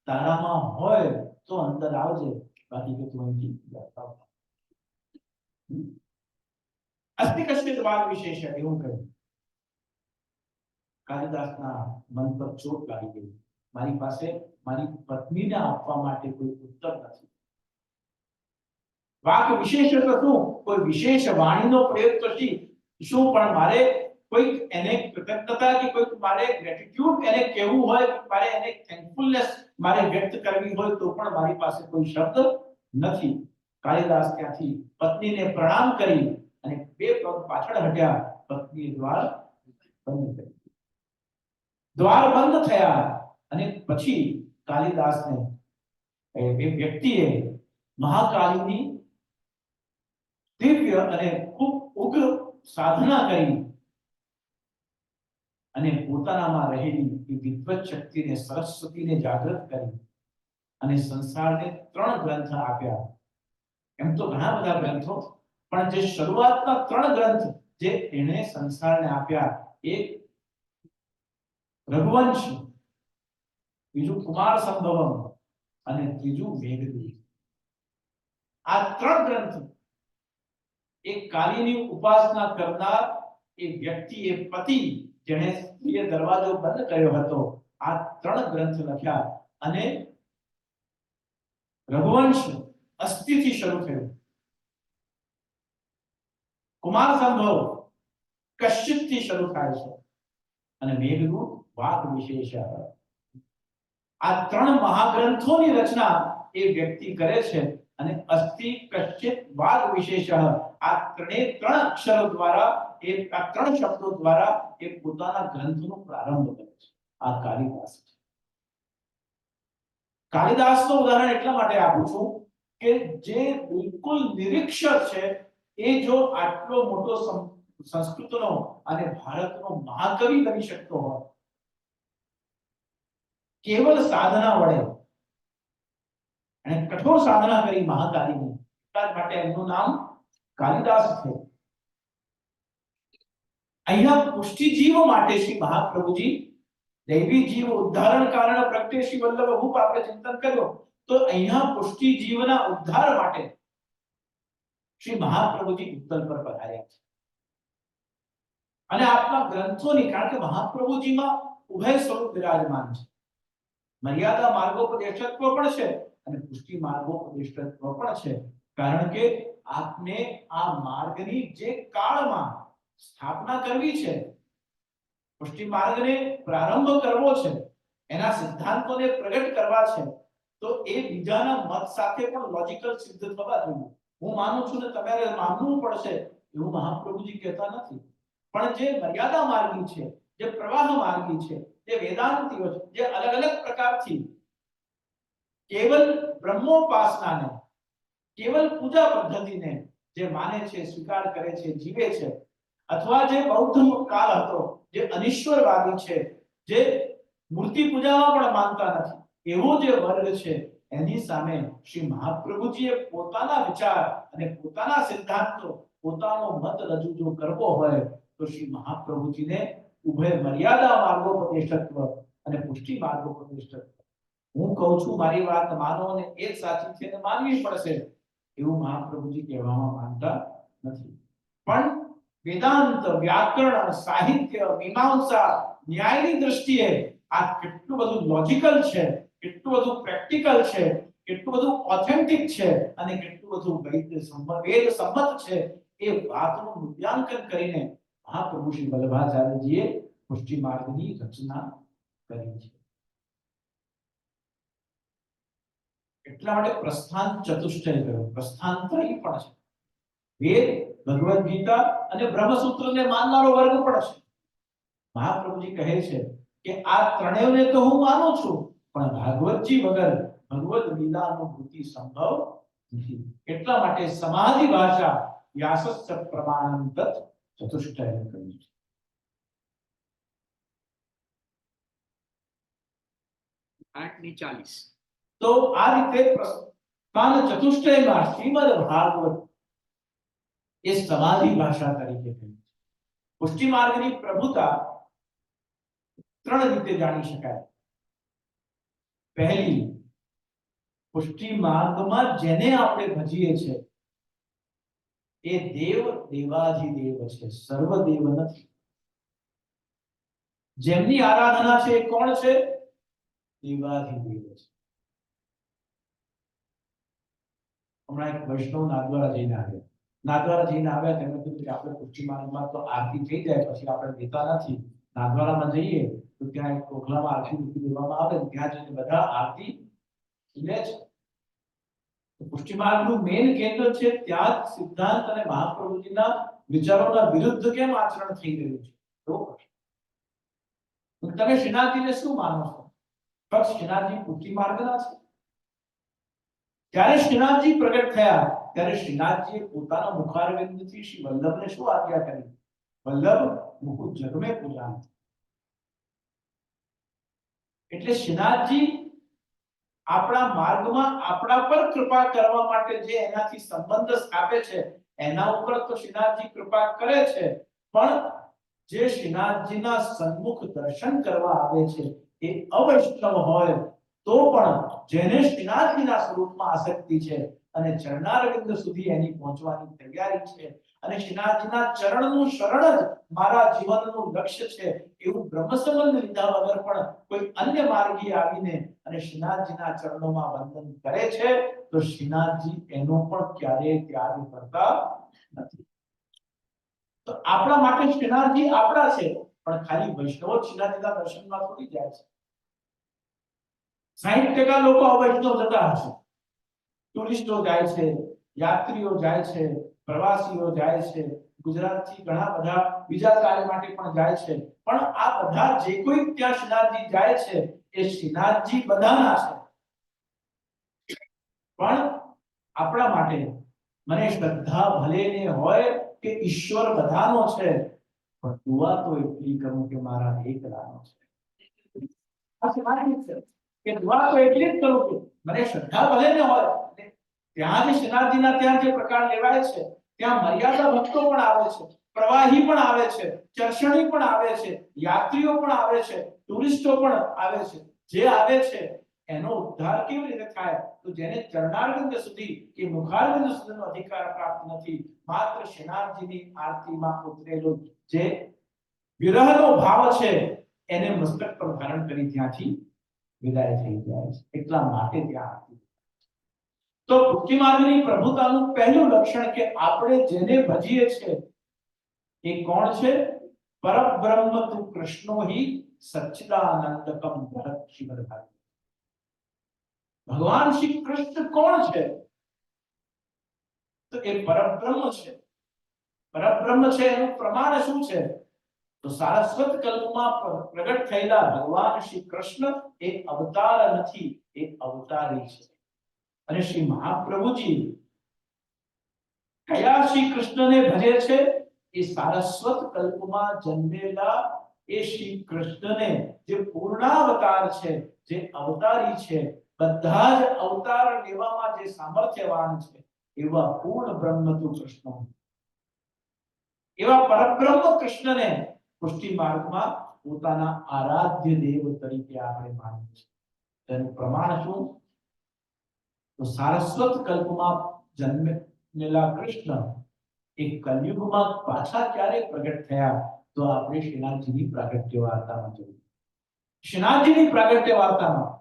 તારામાં હોય તો અંદર આવજે, બાકી કે તું અહીંથી જતા રહો. અસ્તિ કશ્ચિત વાદ વિશેષ એવું કહ્યું. કાલિદાસના મન પર ચોટ લાગી ગઈ. મારી પાસે મારી પત્નીને આપવા માટે કોઈ ઉત્તર નથી. વાક વિશેષ તો શું? કોઈ વિશેષ વાણીનો પ્રયોગ તો શું, પણ મારે કોઈ એને કૃતજ્ઞતા કે કોઈ મારે ગ્રેટિટ્યુડ એને કહેવું હોય, મારે એને થેન્કફુલનેસ મારે વ્યક્ત કરવી હોય તો પણ મારી પાસે કોઈ શબ્દ નથી. કાલિદાસ ત્યાંથી પત્નીને પ્રણામ કરી અને બે પગ પાછળ હટ્યા. પત્નીએ દ્વાર બંધ કર્યું. દ્વાર બંધ થયા અને પછી કાલિદાસને એ વ્યક્તિએ મહાકાલીની દિવ્ય અને ખૂબ ઉગ્ર સાધના કરી અને પોતાનામાં રહેલી વિદ્વત શક્તિને, સરસ્વતીને જાગૃત કરી અને સંસારને 3 ગ્રંથ આપ્યા. એમ તો ઘણા બધા ગ્રંથો, પણ જે શરૂઆતના 3 ગ્રંથ જે એણે સંસારને આપ્યા, એક રઘુવંશ, બીજું કુમાર સંભવમ અને ત્રીજું મેઘદૂત. આ 3 ગ્રંથ એક કાલીની ઉપાસના કરનાર એ વ્યક્તિ, એ પતિ જેણે સ્ત્રીએ દરવાજો બંધ કર્યો હતો, આ 3 ગ્રંથ લખ્યા. અને રઘુવંશ અસ્થિથી શરૂ થયો, કુમાર સંભવ કશ્યપથી શરૂ થાય છે, અને મેઘદૂત વાક વિશેષ. આ 3 મહાગ્રંથોની રચના એ વ્યક્તિ કરે છે. અને અસ્થિ, કશ્યપ, વાક વિશેષ, આ 3 અક્ષરો દ્વારા, આ 3 શબ્દો દ્વારા એ પોતાના ગ્રંથનો પ્રારંભ કરે છે. આ કાલિદાસ છે. કાલિદાસનું ઉદાહરણ એટલા માટે આપું છું કે જે બિલકુલ નિરીક્ષર છે, એ જો આટલો મોટો સંસ્કૃતનો અને ભારતનો મહાકવિ બની શકતો હોય કેવલ સાધના વડે, અને કઠોર સાધના કરી મહાકાલીની, એટલા માટે એમનું નામ કાલિદાસ છે. અહીંયા પુષ્ટિજીવ માટે શ્રી મહાપ્રભુજી દૈવી જીવ ઉદ્ધારણ કારણ પ્રગટે શ્રી વલ્લભ ભૂપ આપણે ચિંતન કર્યો, તો અહીંયા પુષ્ટિજીવના ઉદ્ધાર માટે શ્રી મહાપ્રભુજી ઉત્તર પર પધાર્યા છે. અને આપના ગ્રંથોની, કારણ કે મહાપ્રભુજીમાં ઉભય સ્વરૂપ વિરાજમાન છે. મર્યાદા માર્ગોપદેશત્વ પણ છે અને પુષ્ટિ માર્ગોપદેશત્વ પણ છે. કારણ કે આપને આ માર્ગની જે કાળમાં સ્થાપના કરવી છે, પુષ્ટિ માર્ગને પ્રારંભ કરવો છે, એના સિદ્ધાંતોને પ્રગટ કરવા છે, તો એ બીજાના મત સાથે પણ લોજિકલ સિદ્ધ થવા જોઈએ. હું માનું છું ને તમારે માનવું પડશે એવું મહાપ્રભુજી કહેતા નથી. પણ જે મર્યાદા માર્ગી છે, જે પ્રવાહ માર્ગી છે, જે વેદાંતીઓ છે, જે અલગ અલગ પ્રકારથી કેવલ બ્રહ્મોપાસનાને, કેવલ પૂજા પદ્ધતિને જે માને છે, સ્વીકાર કરે છે, જીવે છે, અથવા જે બૌદ્ધ કાળ હતો, જે અનિશ્વરવાદી છે, જે મૂર્તિ પૂજામાં પણ માનતા નથી, એવો જે વર્ગ છે, એની સામે શ્રી મહાપ્રભુજીએ પોતાના વિચાર અને પોતાના સિદ્ધાંતો, પોતાનો મત રજૂ જો કરવો હોય તો શ્રી મહાપ્રભુજીને ઉભય મર્યાદા માર્ગોપદેશત્વ અને પુષ્ટિ માર્ગોપદેશત્વ. હું કહું છું મારી વાત માનો અને એ જ સાચી છે અને માનવી પડશે એવું મહાપ્રભુજી કહેવામાં માંગતા નથી. પણ વેદાંત, વ્યાકરણ, સાહિત્ય, મીમાંસા, ન્યાયની દ્રષ્ટિએ આ કેટલું બધું લોજિકલ છે, કેટલું બધું પ્રેક્ટિકલ છે, કેટલું બધું ઓથેન્ટિક છે અને કેટલું બધું વેદ સંમત છે, એ વાતનું મૂલ્યાંકન કરીને મહાપ્રભુ શ્રી વલ્લભાચાર્યજીએ પુષ્ટિ માર્ગની રચના કરી છે. એટલા માટે પ્રસ્થાન ચતુષ્ટય કર્યો, પ્રસ્થાનત્રય પણ છે. વેદ, ભગવદ ગીતા અને બ્રહ્મસૂત્રને માનનારો વર્ગ પણ છે. મહાપ્રભુજી કહે છે કે આ ત્રણેયને તો હું માનું છું, પણ ભાગવતજી વગર ભગવદ લીલાનુભૂતિ સંભવ નથી. એટલા માટે સમાધિ ભાષા વ્યાસસ્ય પ્રમાણમ તત ચતુષ્ટય કહ્યું છે. તો આ રીતે પ્રસ્થાન ચતુષ્ટયમાં શ્રીમદ ભાગવત એ સમાધિ ભાષા તરીકે કહ્યું છે. પુષ્ટિ માર્ગની પ્રભુતા 3 રીતે જાણી શકાય. પહેલી, પુષ્ટિ માર્ગમાં જેને આપણે ભજીએ છીએ એ દેવ દેવાધિદેવ છે, સર્વદેવ નથી. જેમની આરાધના છે એ કોણ છે? દેવાધિદેવ છે. હમણાં એક વૈષ્ણવ નાદવારા જઈને આવ્યા. નાદવારા જઈને આવ્યા, તેમણે કીધું કે આપણે પુષ્ટિ માર્ગમાં તો આરતી થઈ જાય પછી આપણે દેતા નથી. નાદવારામાં જઈએ તો ત્યાં એક ઓખલામાં આરતી મૂકી દેવામાં આવે, ત્યાં જઈને બધા આરતી લે છે. પુષ્ટિ માર્ગનું મેઇન કેન્દ્ર છે, ત્યાં જ સિદ્ધાંત અને મહાપ્રભુજીના વિચારોના વિરુદ્ધ કેમ આચરણ થઈ રહ્યું છે? તો તમે શ્રીનાથજીને શું માનો છો? ફક્ત શ્રીનાથજી પુષ્ટિ માર્ગના છે? જ્યારે શ્રીનાથજી પ્રગટ થયા ત્યારે શ્રીનાથજીએ પોતાના મુખારવિંદથી શ્રી વલ્લભને શું આજ્ઞા કરી? વલ્લભ મુકુ જગમે પૂજા. એટલે શ્રીનાથજી આપણા માર્ગમાં આપણા પર કૃપા કરવા માટે જે એનાથી સંબંધ સ્થાપે છે એના ઉપર તો શ્રીનાથજી કૃપા કરે છે, પણ જે શ્રીનાથજીના સન્મુખ દર્શન કરવા આવે છે એ અવૈષ્ણવ હોય તો પણ જેને શ્રીનાથજીના સ્વરૂપમાં આસક્તિ છે અને ચરણારવિંદ સુધી એની પહોંચવાની તૈયારી છે અને શ્રીનાથજીના ચરણનું શરણ જ મારા જીવનનું લક્ષ્ય છે એવું બ્રહ્મસંબંધ લીધા વગર પણ કોઈ અન્ય માર્ગી આવીને અને શ્રીનાથજીના ચરણોમાં વંદન કરે છે તો શ્રીનાથજી એનો પણ ક્યારેય ત્યાગ કરતા નથી. તો આપણા માટે શ્રીનાથજી આપણા છે, પણ ખાલી વૈષ્ણવ શ્રીનાથજીના દર્શનમાં થોડી જાય છે. 60% લોકો અવૈષ્ણવ જતા હશે. ટુરિસ્ટો જાય છે, યાત્રીઓ જાય છે, પ્રવાસીઓ જાય છે, ગુજરાતથી ઘણા બધા બીજા કાર્ય માટે પણ જાય છે, પણ આ બધા જે કોઈ ત્યાં શ્રીનાથજી જાય છે એ શ્રીનાથજી બધાના છે. પણ આપણા માટે મને શ્રદ્ધા ભલે ને હોય કે ઈશ્વર બધાનો છે, પણ દુઆ તો એટલી કરું કે મારા એકલાનો છે. આ શ્રીનાથજી છે કે દુઆ તો એટલી જ કરું કે મને શ્રદ્ધા ભલે ને હોય. ત્યાં જે શ્રીનાથજીના ત્યાં જે પ્રકાર લેવાય છે ત્યાં મર્યાદા ભક્તો પણ આવે છે, પ્રવાહી પણ આવે છે, ચર્ચણી પણ આવે છે, યાત્રીઓ પણ આવે છે, ટુરિસ્ટો પણ આવે છે. જે આવે છે એનો ઉદ્ધાર કેવી રીતે થાય? તો જેને ચરણારવિંદ સુધી કે મુખારવિંદ સુધીનો અધિકાર પ્રાપ્ત નથી, માત્ર શ્રીનાથજીની આરતીમાં ઉતરેલો જે વિરહનો ભાવ છે એને મસ્તક પર ધારણ કરી ત્યાંથી વિદાય થઈ જાય છે. એટલા માટે ત્યાં આરતી. તો ભક્તિ માર્ગની પ્રભુતાનું પહેલું લક્ષણ કે આપણે જેને ભજીએ છે એ કોણ છે? પરબ્રહ્મ તુ કૃષ્ણો હિ સચ્ચિદાનંદકમ ભરત શિવરધારી. ભગવાન શ્રી કૃષ્ણ કોણ છે? તો એ પરબ્રહ્મ છે. પરબ્રહ્મ છે એનું પ્રમાણ શું છે? તો સારસ્વત કલ્પમાં પ્રગટ થયેલા ભગવાન શ્રી કૃષ્ણ એ અવતાર નથી, એ અવતારી છે. અને શ્રી મહાપ્રભુજી કયા શ્રી કૃષ્ણને ભજે છે? એ સારસ્વત કલ્પમાં જન્મેલા એ શ્રી કૃષ્ણને, જે પૂર્ણાવતાર છે, જે અવતારી છે, બધા જ અવતાર લેવામાં જે સામર્થ્યવાન છે એવા પૂર્ણ બ્રહ્મ તુ કૃષ્ણ, એવા પરબ્રહ્મ કૃષ્ણને પુષ્ટિ માર્ગમાં પોતાના આરાધ્ય દેવ તરીકે આપણે માનીએ છીએ. તેનું પ્રમાણ શું? તો સારસ્વત કલ્પમાં જન્મેલા કૃષ્ણ એક કલયુગમાં પાછા ક્યારે પ્રગટ થયા? તો આપણે શ્રીનાથજીની પ્રાગટ્ય વાર્તામાં જોઈએ. શ્રીનાથજીની પ્રાગટ્ય વાર્તામાં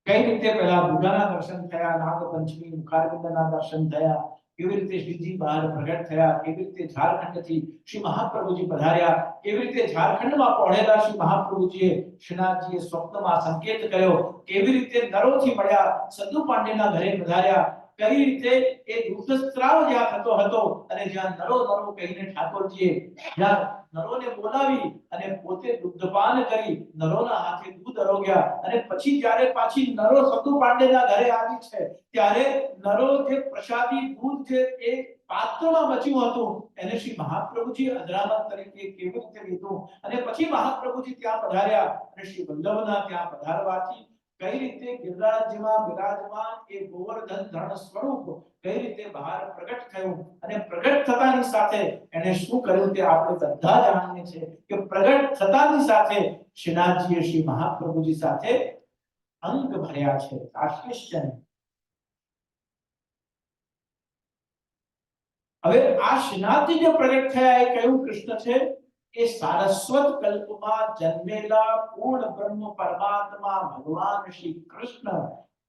કઈ રીતે પહેલા બુદ્ધના દર્શન થયા, નાગપંચમી મુખારવિંદના દર્શન થયા, કેવી રીતે શ્રીજી બહાર પ્રગટ થયા, કેવી રીતે ઝારખંડથી શ્રી મહાપ્રભુજી પધાર્યા, કેવી રીતે ઝારખંડમાં પહોળેલા શ્રી મહાપ્રભુજીએ શ્રીનાથજીએ સ્વપ્નમાં સંકેત કર્યો, કેવી રીતે નરોથી મળ્યા, સદુ પાંડેના ઘરે પધાર્યા, કઈ રીતે એ દૂધસ્ત્રાવ જ્યાં થતો હતો અને જ્યાં નરો નરો કહીને ઠાકોરજીએ જ્યાં નરોને બોલાવી અને પોતે દુગ્ધપાન કરી નરોના હાથે દૂધ અરોગ્યા અને પછી જ્યારે પાછી નરો સદુ પાંડેના ઘરે આવી છે ત્યારે નરો જે પ્રસાદી દૂધ જે એ પાત્રમાં બચ્યું હતું એને શ્રી મહાપ્રભુજી અધરામત તરીકે કેવી રીતે લીધું અને પછી મહાપ્રભુજી ત્યાં પધાર્યા અને શ્રી વલ્લભના ત્યાં પધારવાથી કઈ રીતે ગિરિરાજમાં બિરાજમાન એ ગોવર્ધન ધર્ણ સ્વરૂપ કઈ રીતે બહાર પ્રગટ થયું અને પ્રગટ થતાની સાથે એને શું કર્યું તે આપણે બધા જાણીએ છીએ કે પ્રગટ થતાની સાથે શ્રીનાથજીએ શ્રી મહાપ્રભુજી સાથે અંગ ભર્યા છે, આશ્લિષ્ય. હવે આ શ્રીનાથજી જે પ્રગટ થયા એ કયું કૃષ્ણ છે? એ સારસ્વત કલ્પમાં જન્મેલા પૂર્ણ બ્રહ્મ પરમાત્મા ભગવાન શ્રી કૃષ્ણ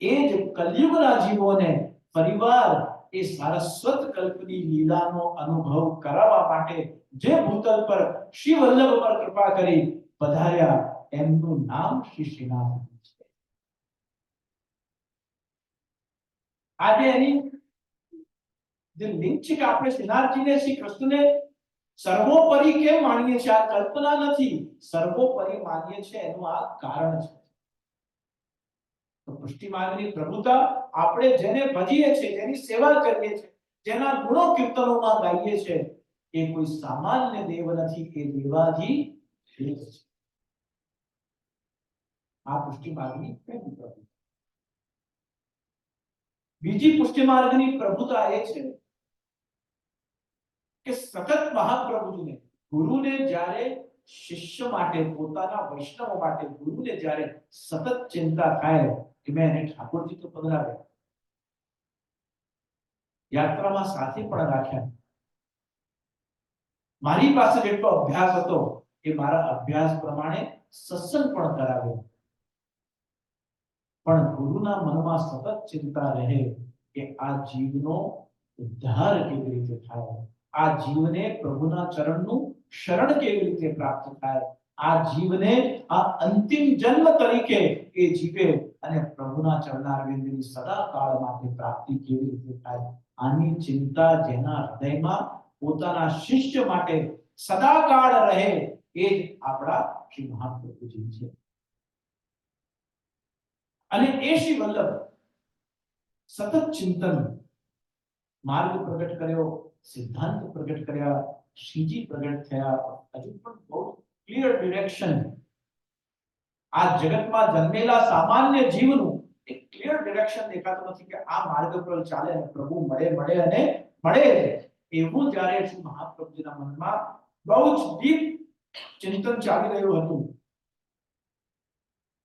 એ જ કલયુગના જીવોને ફરીવાર એ સારસ્વત કલ્પની લીલાનો અનુભવ કરાવવા માટે જે ભૂતલ પર શ્રી વલ્લભ પર કૃપા કરી પધાર્યા એમનું નામ શ્રી શ્રીનાથ છે. આજે એની જે લિંક છે કે આપણે શ્રીનાથજીને શ્રી કૃષ્ણને સર્વોપરી કેમ માનીએ છીએ? આ કલ્પના નથી, સર્વોપરી માનીએ છીએ એનું આ કારણ છે. તો પુષ્ટિ માર્ગની પ્રભુતા આપણે જેને ભજીએ છીએ, જેની સેવા કરીએ છીએ, જેના ગુણો કીર્તનોમાં ગાઈએ છીએ એ કોઈ સામાન્ય દેવ નથી, એ દેવાધિદેવ છે. આ પુષ્ટિ માર્ગની પહેલી પ્રભુતા. બીજી પુષ્ટિ માર્ગની પ્રભુતા એ છે કે સતત મહાપ્રભુજીને ગુરુને જ્યારે શિષ્ય માટે પોતાના વૈષ્ણવ માટે ગુરુને જ્યારે સતત ચિંતા થાય કે મેં એને ઠાકોરજી તો પધરાવ્યા, યાત્રામાં સાથે પણ રાખ્યા, મારી પાસે જેટલો અભ્યાસ હતો એ મારા અભ્યાસ પ્રમાણે સત્સંગ પણ કરાવ્યો, પણ ગુરુના મનમાં સતત ચિંતા રહે કે આ જીવનો ઉદ્ધાર કેવી રીતે થાય, આ જીવને પ્રભુના ચરણનું શરણ કેવી રીતે પ્રાપ્ત થાય, આ જીવને આ અંતિમ જન્મ તરીકે એ જીવે અને પ્રભુના ચરણારવિંદની સદા કાળ માટે પ્રાપ્તિ કેવી રીતે થાય, આની ચિંતા જેના હૃદયમાં પોતાના શિષ્ય માટે સદા કાળ રહે એ જ આપણા શ્રી મહાપ્રભુજી છે. અને એ શ્રી વલ્લભ સતત ચિંતન, માર્ગ પ્રગટ કર્યો, સિદ્ધાંત પ્રગટ કર્યા, શ્રીજી પ્રગટ થયા, હજુ પણ બહુ ક્લિયર ડિરેક્શન, આ જગતમાં જન્મેલા સામાન્ય જીવનું એક ક્લિયર ડિરેક્શન દેખાતું નથી કે આ માર્ગ પર ચાલે અને પ્રભુ મળે અને મળે. એવું જ્યારે શ્રી મહાપ્રભુજીના મનમાં બહુ જ ડીપ ચિંતન ચાલી રહ્યું હતું,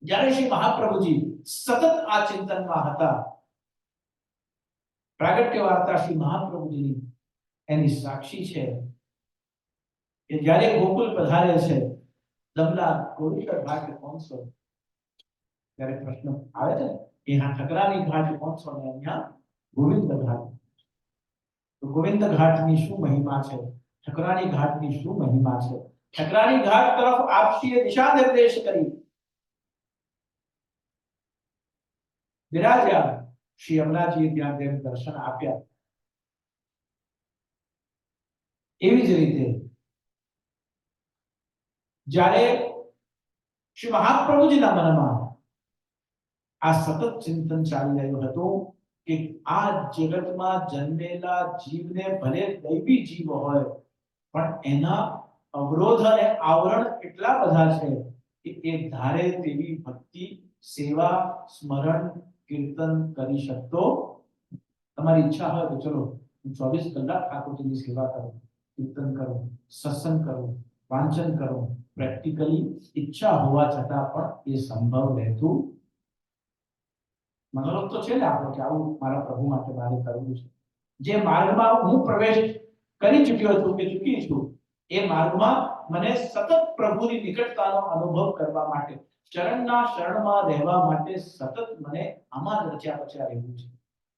જ્યારે શ્રી મહાપ્રભુજી સતત આ ચિંતનમાં હતા, પ્રાગટ્ય વાર્તા શ્રી મહાપ્રભુજીની એની સાક્ષી છે કે જ્યારે ગોકુલ પધારે છે, દમલા ગોવિંદ ઘાટ પહોંચો ત્યારે પ્રશ્ન આવે છે કે હા ઠકરાની ઘાટ પહોંચો ને અહીંયા ગોવિંદ ઘાટ, તો ગોવિંદ ઘાટની શું મહિમા છે, ઠકરાની ઘાટની શું મહિમા છે, ઠકરાની ઘાટ તરફ આપશ્રીએ દિશા નિર્દેશ કરી બિરાજ્યા, શ્રી યમુનાજીએ ત્યાં તેમ દર્શન આપ્યા. એવી જ રીતે જ્યારે શ્રી મહાપ્રભુજીના મનમાં આ સતત ચિંતન ચાલી રહ્યું હતું કે આ જગતમાં જન્મેલા જીવને ભલે દૈવી જીવ હોય પણ એના અવરોધ અને આવરણ એટલા બધા છે કે એ ધારે તેવી ભક્તિ, સેવા, સ્મરણ, કીર્તન કરી શકતો. તમારી ઈચ્છા હોય તો ચલો હું 24 કલાક ઠાકોરજીની સેવા કરું, કીર્તન કરું, સત્સંગ કરું, વાંચન કરું, પ્રેક્ટિકલી ઈચ્છા હોવા છતાં પણ એ સંભવ રહેતું. મનોરથ તો છે ને આપણો કે આવું મારા પ્રભુ માટે મારે કરવું છે. જે માર્ગમાં હું પ્રવેશ કરી ચૂક્યો છું કે ચૂકી છું, એ માર્ગમાં મને સતત પ્રભુની નિકટતાનો અનુભવ કરવા માટે, ચરણના શરણમાં રહેવા માટે સતત મને આમાં જ રચ્યા પચ્યા રહેવું છે.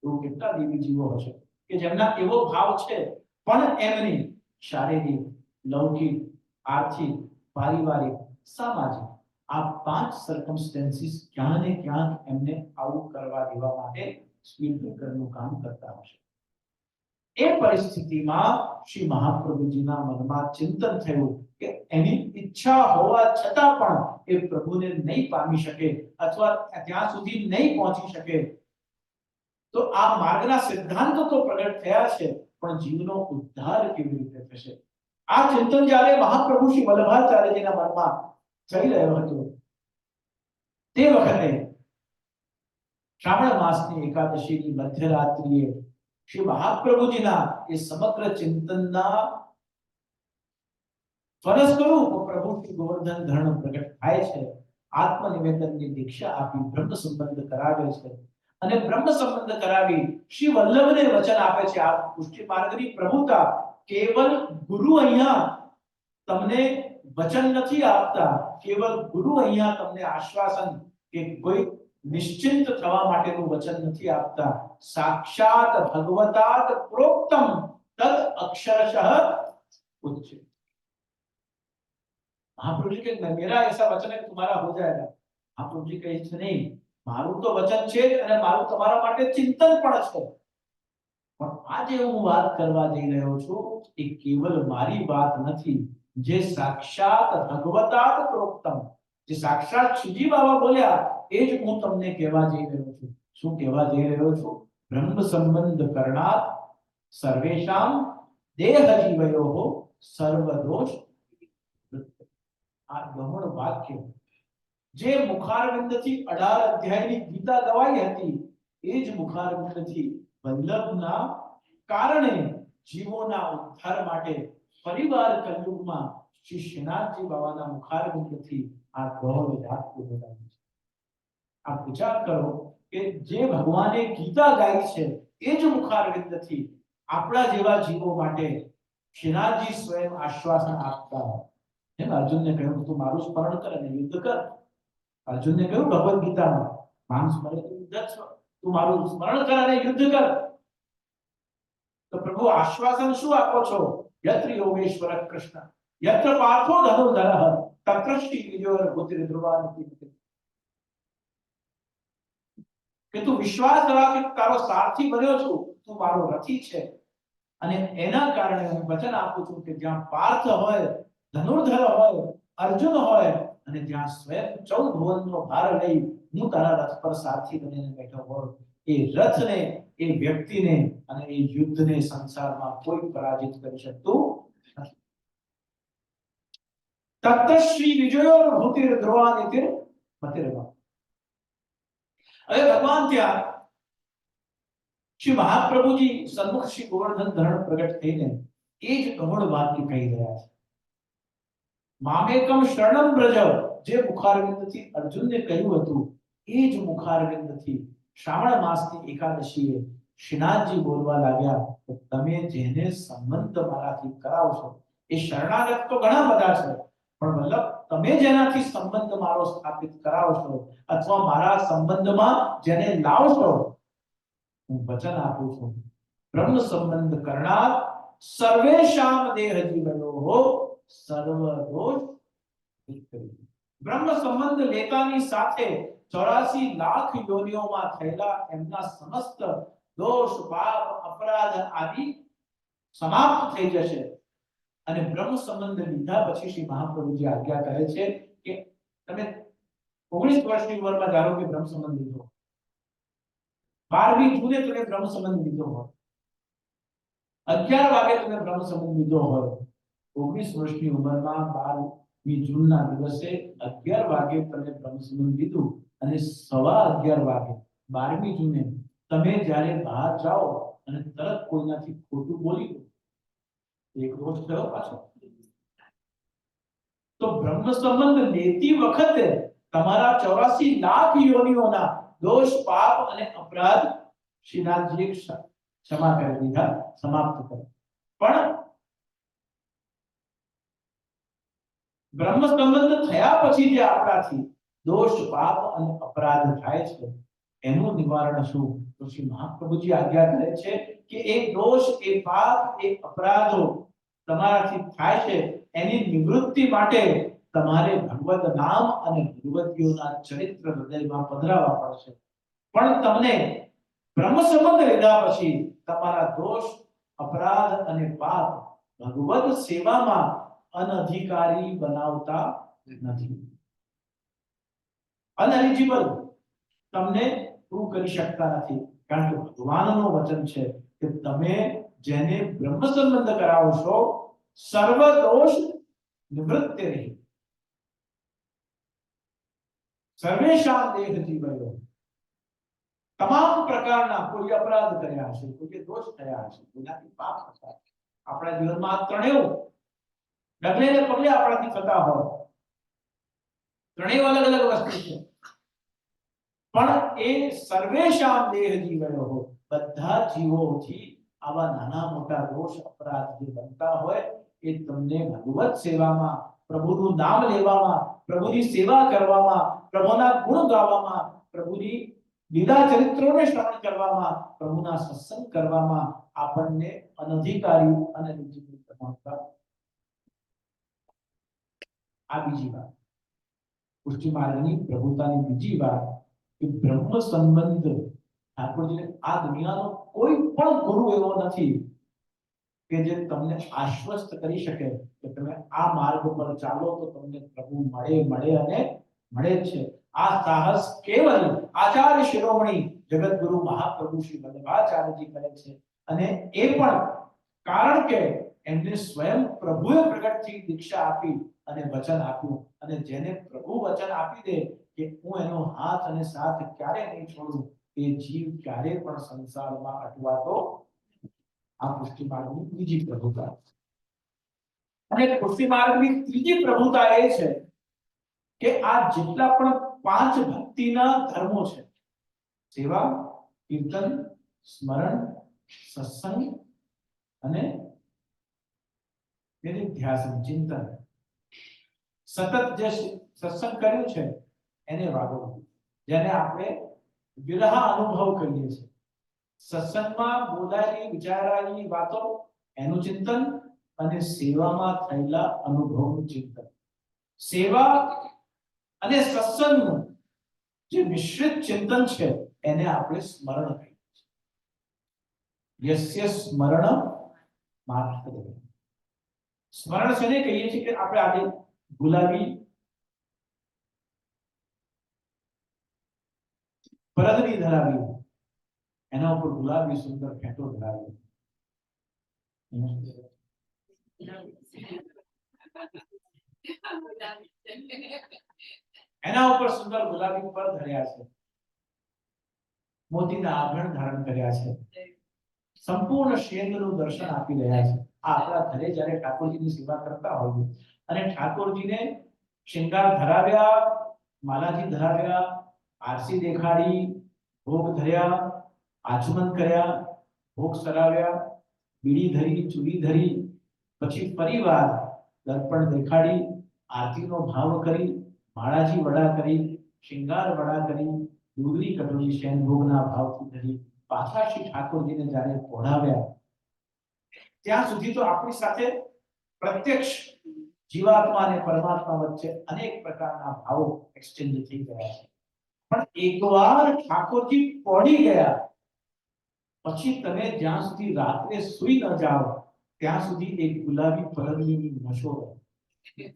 એવું કેટલા દેવી જીવો હશે કે જેમના એવો ભાવ છે પણ એમની શારીરિક, લૌકિક, આર્થિક, પારિવારિક, સામાજિક આ 5 સર્કમસ્ટેન્સીસ ક્યાં ને ક્યાં એમને આવું કરવા દેવા માટે સ્પીડ બ્રેકરનું કામ કરતા હશે. એ પરિસ્થિતિમાં શ્રી મહાપ્રભુજીના મનમાં ચિંતન થયું કે એની ઈચ્છા હોવા છતાં પણ એ પ્રભુને નહીં પામી શકે અથવા ત્યાં સુધી નહીં પહોંચી શકે, તો આ માર્ગના સિદ્ધાંતો તો પ્રગટ થયા છે પણ જીવનો ઉદ્ધાર કેવી રીતે થશે? આ ચિંતન જ્યારે મહાપ્રભુ શ્રી વલ્લભાચાર્યજીના મનમાં થઈ રહ્યો હતો તે વખતે શ્રાવણ માસની એકાદશીની મધ્યરાત્રિએ શ્રી મહાપ્રભુજીના એ સમગ્ર ચિંતનના ફરજ સ્વરૂપ પ્રભુ શ્રી ગોવર્ધન ધર્મ પ્રગટ થાય છે. આત્મનિવેદનની દીક્ષા આપી બ્રહ્મ સંબંધ કરાવે છે અને બ્રહ્મ સંબંધ કરાવી શ્રી વલ્લભને વચન આપે છે. આ પુષ્ટિ માર્ગની પ્રભુતા કેવલ ગુરુ અહીંયા તમને વચન નથી આપતા, કેવલ ગુરુ અહીંયા તમને આશ્વાસન કે કોઈ નિશ્ચિંત થવા માટેનું વચન નથી આપતા, સાક્ષાત ભગવતાત પ્રોક્તમ તદ અક્ષરશઃ ઉચ્ચ. महाप्रभु जी के मेरा ऐसा वचन है तुम्हारा हो जाएगा. महाप्रभु जी કહે છે નહીં, મારું તો વચન છે અને મારું તમારા માટે ચિંતન પણ છે, પણ આજે હું વાત કરવા જઈ રહ્યો છું એ કેવલ મારી વાત નથી, જે સાક્ષાત ભગવતાત પ્રોક્તમ, જે સાક્ષાત શ્રીજી બાબા બોલ્યા એ જ હું તમને કહેવા જઈ રહ્યો છું. શું કહેવા જઈ રહ્યો છું? બ્રહ્મ સંબંધ કરણાત સર્વેષામ દેહ જીવયોઃ સર્વદોષ. આ ગહન વાક્ય જે મુખારવિંદથી 18 અધ્યાયની ગીતા ગવાઈ હતી એ જ મુખારવિંદથી વલ્લભના કારણે જીવોના ઉદ્ધાર માટે પરિવાર કલયુગમાં શ્રી શ્રીનાથજી બાબાના મુખારવિંદથી આ દોડ જાગતું બતાવ્યું છે. આપ વિચાર કરો કે જે ભગવાને ગીતા ગાઈ છે એ જ મુખારવિંદથી આપણા જેવા જીવો માટે શ્રીનાથજી સ્વયં આશ્વાસન આપતા હોય. જેમ અર્જુનને કહ્યું તું મારું સ્મરણ કર અને યુદ્ધ કર. અર્જુનને કહ્યું ભગવદ ગીતામાં મામ સ્મરે તો યુદ્ધ છ, તું મારું સ્મરણ કર અને યુદ્ધ કર. તો પ્રભુ આશ્વાસન શું આપો છો? યત્ર યોગેશ્વર કૃષ્ણ યત્ર પાર્થો ધનુર્ધરઃ તત્ર શ્રી વિજયોર ભૂતિર ધ્રુવાનિતિ. કે તું વિશ્વાસ રાખ કે તારો સારથી બન્યો છું, તું મારો રથી છે. અને એના કારણે હું વચન આપું છું કે જ્યાં પાર્થ હોય, ધનુર્ધર હોય, અર્જુન હોય અને જ્યાં સ્વયં 14 ભુવનનો ભાર લઈ હું તારા રથ પર સારથી બનીને બેઠો હોય, એ રથને, એ વ્યક્તિને અને એ યુદ્ધને સંસારમાં કોઈ પરાજિત કરી શકતું નથી. તત્ત શ્રી વિજયોર ભૂતિર ધ્રુવાનિતિર મતિર્મા. હવે ભગવાન ત્યાં શ્રી મહાપ્રભુજી સન્મુખ શ્રી ગોવર્ધન ધરણ પ્રગટ થઈને એ જ કમળ વાક્ય કહી રહ્યા છે. મામેકમ શરણમ બ્રજ, જે મુખારવિંદથી અર્જુનને કહ્યું હતું એ જ મુખારવિંદથી શ્રાવણ માસની એકાદશીએ શ્રીનાથજી બોલવા લાગ્યા કે તમે જેને સંબંધ મારાથી કરાવશો, એ શરણાગત તો ઘણા બધા છે, પણ વલ્લભ તમે જેનાથી સંબંધ મારો સ્થાપિત કરાવશો અથવા મારા સંબંધમાં જેને લાવશો, હું વચન આપું છું બ્રહ્મ સંબંધ કરનાર સર્વેશામ દેહ જીવયોઃ સર્વ દોષ વિકરી. બ્રહ્મ સંબંધ લેતાની સાથે 84 લાખ યોનિઓમાં થયેલા એમના સમસ્ત દોષ, પાપ, અપરાધ આદિ સમાપ્ત થઈ જશે. અને બ્રહ્મ સંબંધ લીધા પછી શ્રી મહાપ્રભુજી આજ્ઞા કરે છે કે તમે 19 વર્ષની ઉંમરમાં ધારો કે બ્રહ્મ સંબંધ લીધો, 12મી જૂને તમે બ્રહ્મ સંબંધ લીધો હોય, 11 વાગે તમે બ્રહ્મ સંબંધ લીધો હોય, 19 વર્ષની ઉંમરમાં 12મી જૂનના દિવસે 11 વાગે તમે બ્રહ્મ સંબંધ લીધું અને 11:15 વાગે 12મી જૂને તમે જ્યારે બહાર જાઓ અને તરત કોઈનાથી ખોટું બોલી દો, એક દોષ થયો પાછો. તો બ્રહ્મ સંબંધ લેતી વખતે તમારા 84 લાખ યોનિઓના દોષ, પાપ અને અપરાધ શ્રીનાથજીએ ક્ષમા કરી દીધા, સમાપ્ત કરી. પણ બ્રહ્મ સંબંધ થયા પછી જે આપણાથી દોષ, પાપ અને અપરાધ થાય છે એનું નિવારણ શું? તો શ્રી મહાપ્રભુજી આજ્ઞા કરે છે કે એ દોષ, એ પાપ, એ અપરાધો તમારાથી થાય છે એની નિવૃત્તિ માટે તમારે ભગવત નામ અને ભગવતીઓના ચરિત્ર હૃદયમાં પધરાવવા પડશે. પણ તમને બ્રહ્મ સંબંધ લીધા પછી તમારા દોષ, અપરાધ અને પાપ ભગવત સેવામાં અનધિકારી બનાવતા નથી. અનએલિજિબલ તમને પ્રૂવ કરી શકતા નથી, કારણ કે ભગવાનનો વચન છે કે તમે જેને બ્રહ્મ સંબંધ કરાવશો સર્વ દોષ નિવૃત્તિ રહી, સર્વેશામ દેહ જીવયો. તમામ પ્રકારના કોઈ અપરાધ કર્યા હશે, કોઈ દોષ થયા હશે, કોઈનાથી પાપ થયા, આપણા જીવનમાં આ ત્રણેય ડગલે ને પગલે આપણાથી થતા હોય, ત્રણેય અલગ અલગ વસ્તુ છે. પણ એ સર્વેશામ દેહ જીવયો, બધા જીવોથી આવા નાના મોટા દોષ, અપરાધ જે બનતા હોય એ તમને ભગવત સેવામાં, પ્રભુનું નામ લેવામાં, પ્રભુની સેવા કરવામાં, પ્રભુના ગુણ ગાવામાં, પ્રભુની લીલા ચરિત્રોને શ્રવણ કરવામાં, પ્રભુના સત્સંગ કરવામાં આપણને અનધિકારી અને નિજીત બનાવતા. આ બીજી વાત, પુષ્ટિ માર્ગની પ્રભુતાની બીજી વાત કે બ્રહ્મ સંબંધ ઠાકોરજીને આ દુનિયાનો કોઈ પણ ગુરુ એવો નથી કે જે તમને આશ્વસ્ત કરી શકે કે તમે આ માર્ગ પર ચાલો તો તમને પ્રભુ મળે અને મળે છે. આ સાહસ કેવલ આચાર્ય શિરોમણી જગતગુરુ મહાપ્રભુ શ્રી વલ્લભાચાર્યજી કરે છે. અને એ પણ કારણ કે એમને સ્વયં પ્રભુએ પ્રગટથી દીક્ષા આપી અને વચન આપ્યું, અને જેને પ્રભુ વચન આપી દે કે હું એનો હાથ અને સાથ ક્યારે નહીં છોડું, એ એ જીવ ક્યારે પણ સંસારમાં અટવાતો આ પુષ્ટિ માર્ગની બીજી પ્રભુતા અને પુષ્ટિ માર્ગની ત્રીજી પ્રભુતા એ છે કે આ જેટલા પણ 5 ભક્તિના ધર્મો છે સેવા કીર્તન સ્મરણ સત્સંગ અને ધ્યાન ચિંતન સતત જે સત્સંગ કર્યું છે એને વાગો જેને આપણે વિરહ અનુભવ કહીએ છીએ સત્સંગમાં બોલાયેલી વિચારાયેલી વાતો એનું ચિંતન અને સેવામાં થયેલા અનુભવનું ચિંતન સેવા અને સત્સંગનું જે મિશ્રિત ચિંતન છે એને આપણે સ્મરણ કહીએ છીએ યસ્ય સ્મરણ માત્ર સ્મરણ છે ને કહીએ છીએ કે આપણે આજે ગુલાબી પરદની ધરાવી એના ઉપર ગુલાબી સુંદર ફેંટો ધરાવી એના ઉપર સુંદર ગુલાબી પર ધર્યા છે મોતીના આભરણ ધારણ કર્યા છે સંપૂર્ણ શેંગનું દર્શન આપી રહ્યા છે આ આપણા ઘરે જ્યારે ઠાકોરજીની સેવા કરતા હોઈએ અને ઠાકોરજીને શૃંગાર ધરાવ્યા માલાજી ધરાવ્યા આરસી દેખાડી ભોગ ધર્યા આચમન કર્યા ભોગ સરાવ્યા બીડી ધરી ચૂડી ધરી પછી ફરીવાર દર્પણ દેખાડી આરતીનો ભાવ કરી માળાજી વડા કરી શૃંગાર વડા કરી દૂધની કટોરી શેન ભોગના ભાવથી ધરી પાછા શ્રી ઠાકોરજીને જ્યારે પહોંચાવ્યા ત્યાં સુધી તો આપણી સાથે પ્રત્યક્ષ જીવાત્મા અને પરમાત્મા વચ્ચે અનેક પ્રકારના ભાવો એક્સચેન્જ થઈ ગયા છે પણ એકવાર ઠાકોરજી પહોંચી ગયા પછી તમે જ્યાં સુધી રાત્રે સૂઈ ન જાઓ ત્યાં સુધી એક ગુલાબી પરદની નશો રહે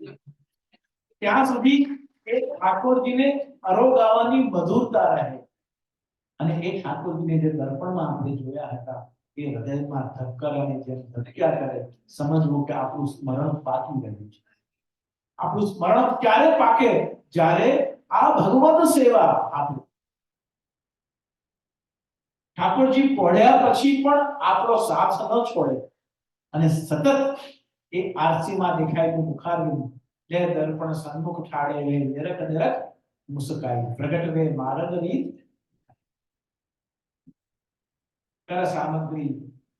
ત્યાં સુધી એ ઠાકોરજીને અરોગાવાની મધુરતા રહે અને એ ઠાકોરજીને જે દર્પણમાં આપણે જોયા હતા એ હૃદયમાં ધક્કર અને જેમ ધક્યા કરે સમજવું કે આપણું સ્મરણ પાકી રહ્યું છે આપણું સ્મરણ ક્યારે પાકે જ્યારે આ ભગવત સેવા આપણે ઠાકોરજી પહોંચ્યા પછી પણ આપણો સાથ ન છોડે અને સતત એ આરસીમાં દેખાયેલું મુખારવિંદ જે દર્પણ સન્મુખ ઠાડે વે નિરખ નિરખ મુસ્કાઈ પ્રગટ વે માર્ગ રીત કર સામગ્રી